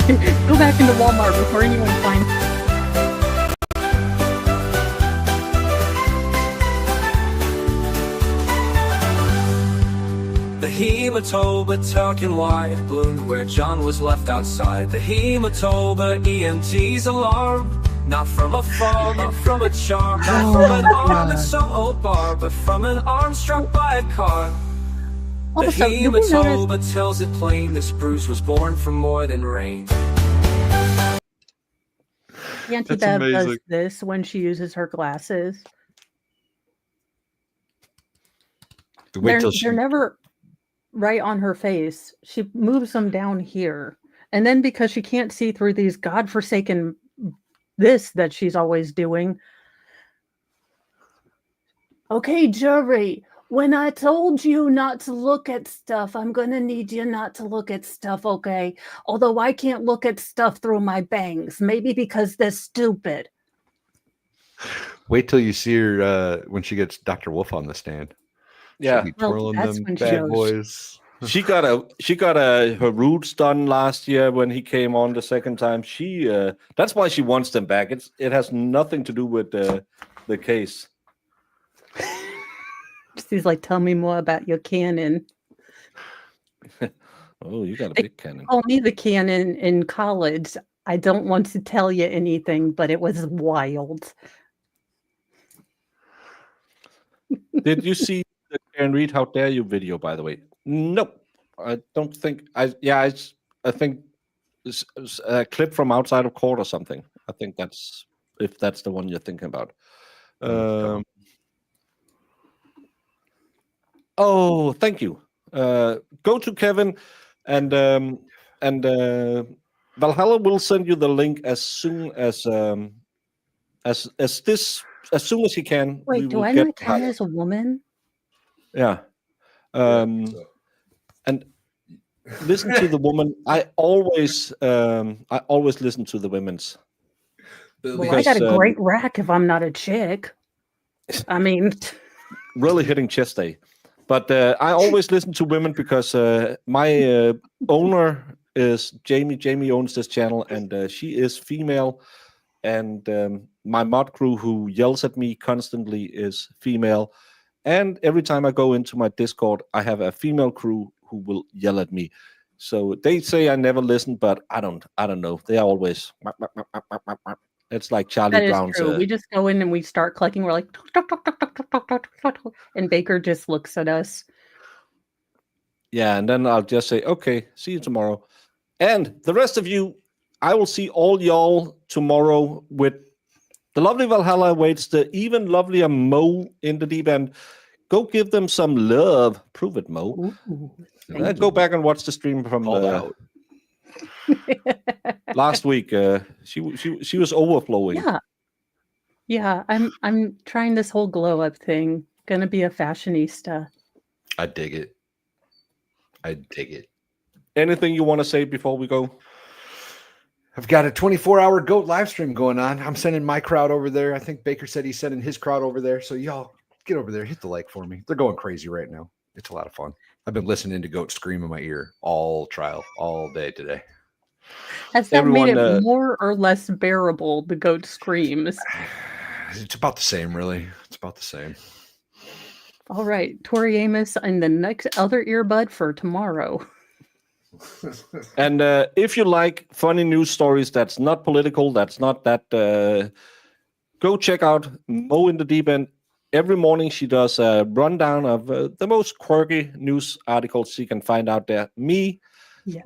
back into Walmart before anyone finds. The hematoba talking white bloomed where John was left outside. The hematoba EMT's alarm. Not from a fall, not from a charm, not from an arm at some old bar, but from an arm struck by a car. The Also, did you notice- hematoba tells it plain this bruise was born from more than rain. Auntie Bev does this when she uses her glasses. They're never right on her face. She moves them down here. And then because she can't see through these godforsaken this that she's always doing. Okay, jury. When I told you not to look at stuff, I'm going to need you not to look at stuff, okay? Although I can't look at stuff through my bangs, maybe because they're stupid. Wait till you see her when she gets Dr. Wolf on the stand. Yeah. She'll be twirling that's them when she bad goes. boys. She got her roots done last year when he came on the second time. That's why she wants them back. It has nothing to do with the case. She's like, tell me more about your cannon. Oh, you got a big cannon. Call me the cannon in college. I don't want to tell you anything, but it was wild. Did you see the Karen Reed "How Dare You" video? By the way, nope. I don't think. I think it's a clip from outside of court or something. I think that's the one you're thinking about. Oh, thank you. Go to Kevin and Valhalla will send you the link as soon as soon as he can. Wait, do I not count as a woman? Yeah. And listen to the woman. I always listen to the women's. Well, I got a great rack if I'm not a chick. I mean, really hitting chest day. But I always listen to women because my owner is Jamie. Jamie owns this channel, and she is female. And my mod crew, who yells at me constantly, is female. And every time I go into my Discord, I have a female crew who will yell at me. So they say I never listen, but I don't know. They are always. It's like Charlie that is Brown's. true. We just go in and we start clicking. We're like, tok, tok, tok, tok, tok, tok, tok, tok, tok, and Baker just looks at us. Yeah, and then I'll just say, okay, see you tomorrow. And the rest of you, I will see all y'all tomorrow with the lovely Valhalla awaits the even lovelier Mo in the deep end. Go give them some love. Prove it, Mo. Go back and watch the stream from last week. She was overflowing. Yeah. I'm trying this whole glow up thing. Gonna be a fashionista. I dig it. Anything you want to say before we go? I've got a 24-hour GOAT live stream going on. I'm sending my crowd over there. I think Baker said he's sending his crowd over there. So y'all get over there, hit the like for me. They're going crazy right now. It's a lot of fun. I've been listening to GOAT scream in my ear all day today. Has that made it more or less bearable, the GOAT screams? It's about the same, really. It's about the same. All right, Tori Amos and the next other earbud for tomorrow. And if you like funny news stories that's not political, that's not that, go check out Mo in the Deep End. Every morning she does a rundown of the most quirky news articles she can find out there.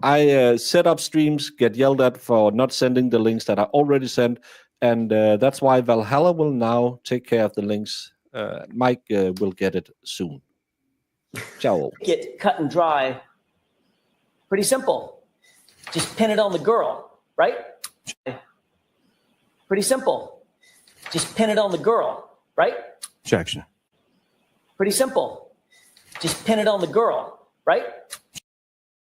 I set up streams, get yelled at for not sending the links that I already sent, and that's why Valhalla will now take care of the links. Mike will get it soon. Ciao. Get cut and dry. Pretty simple. Just pin it on the girl, right? Pretty simple. Just pin it on the girl, right? Objection. Pretty simple. Just pin it on the girl, right?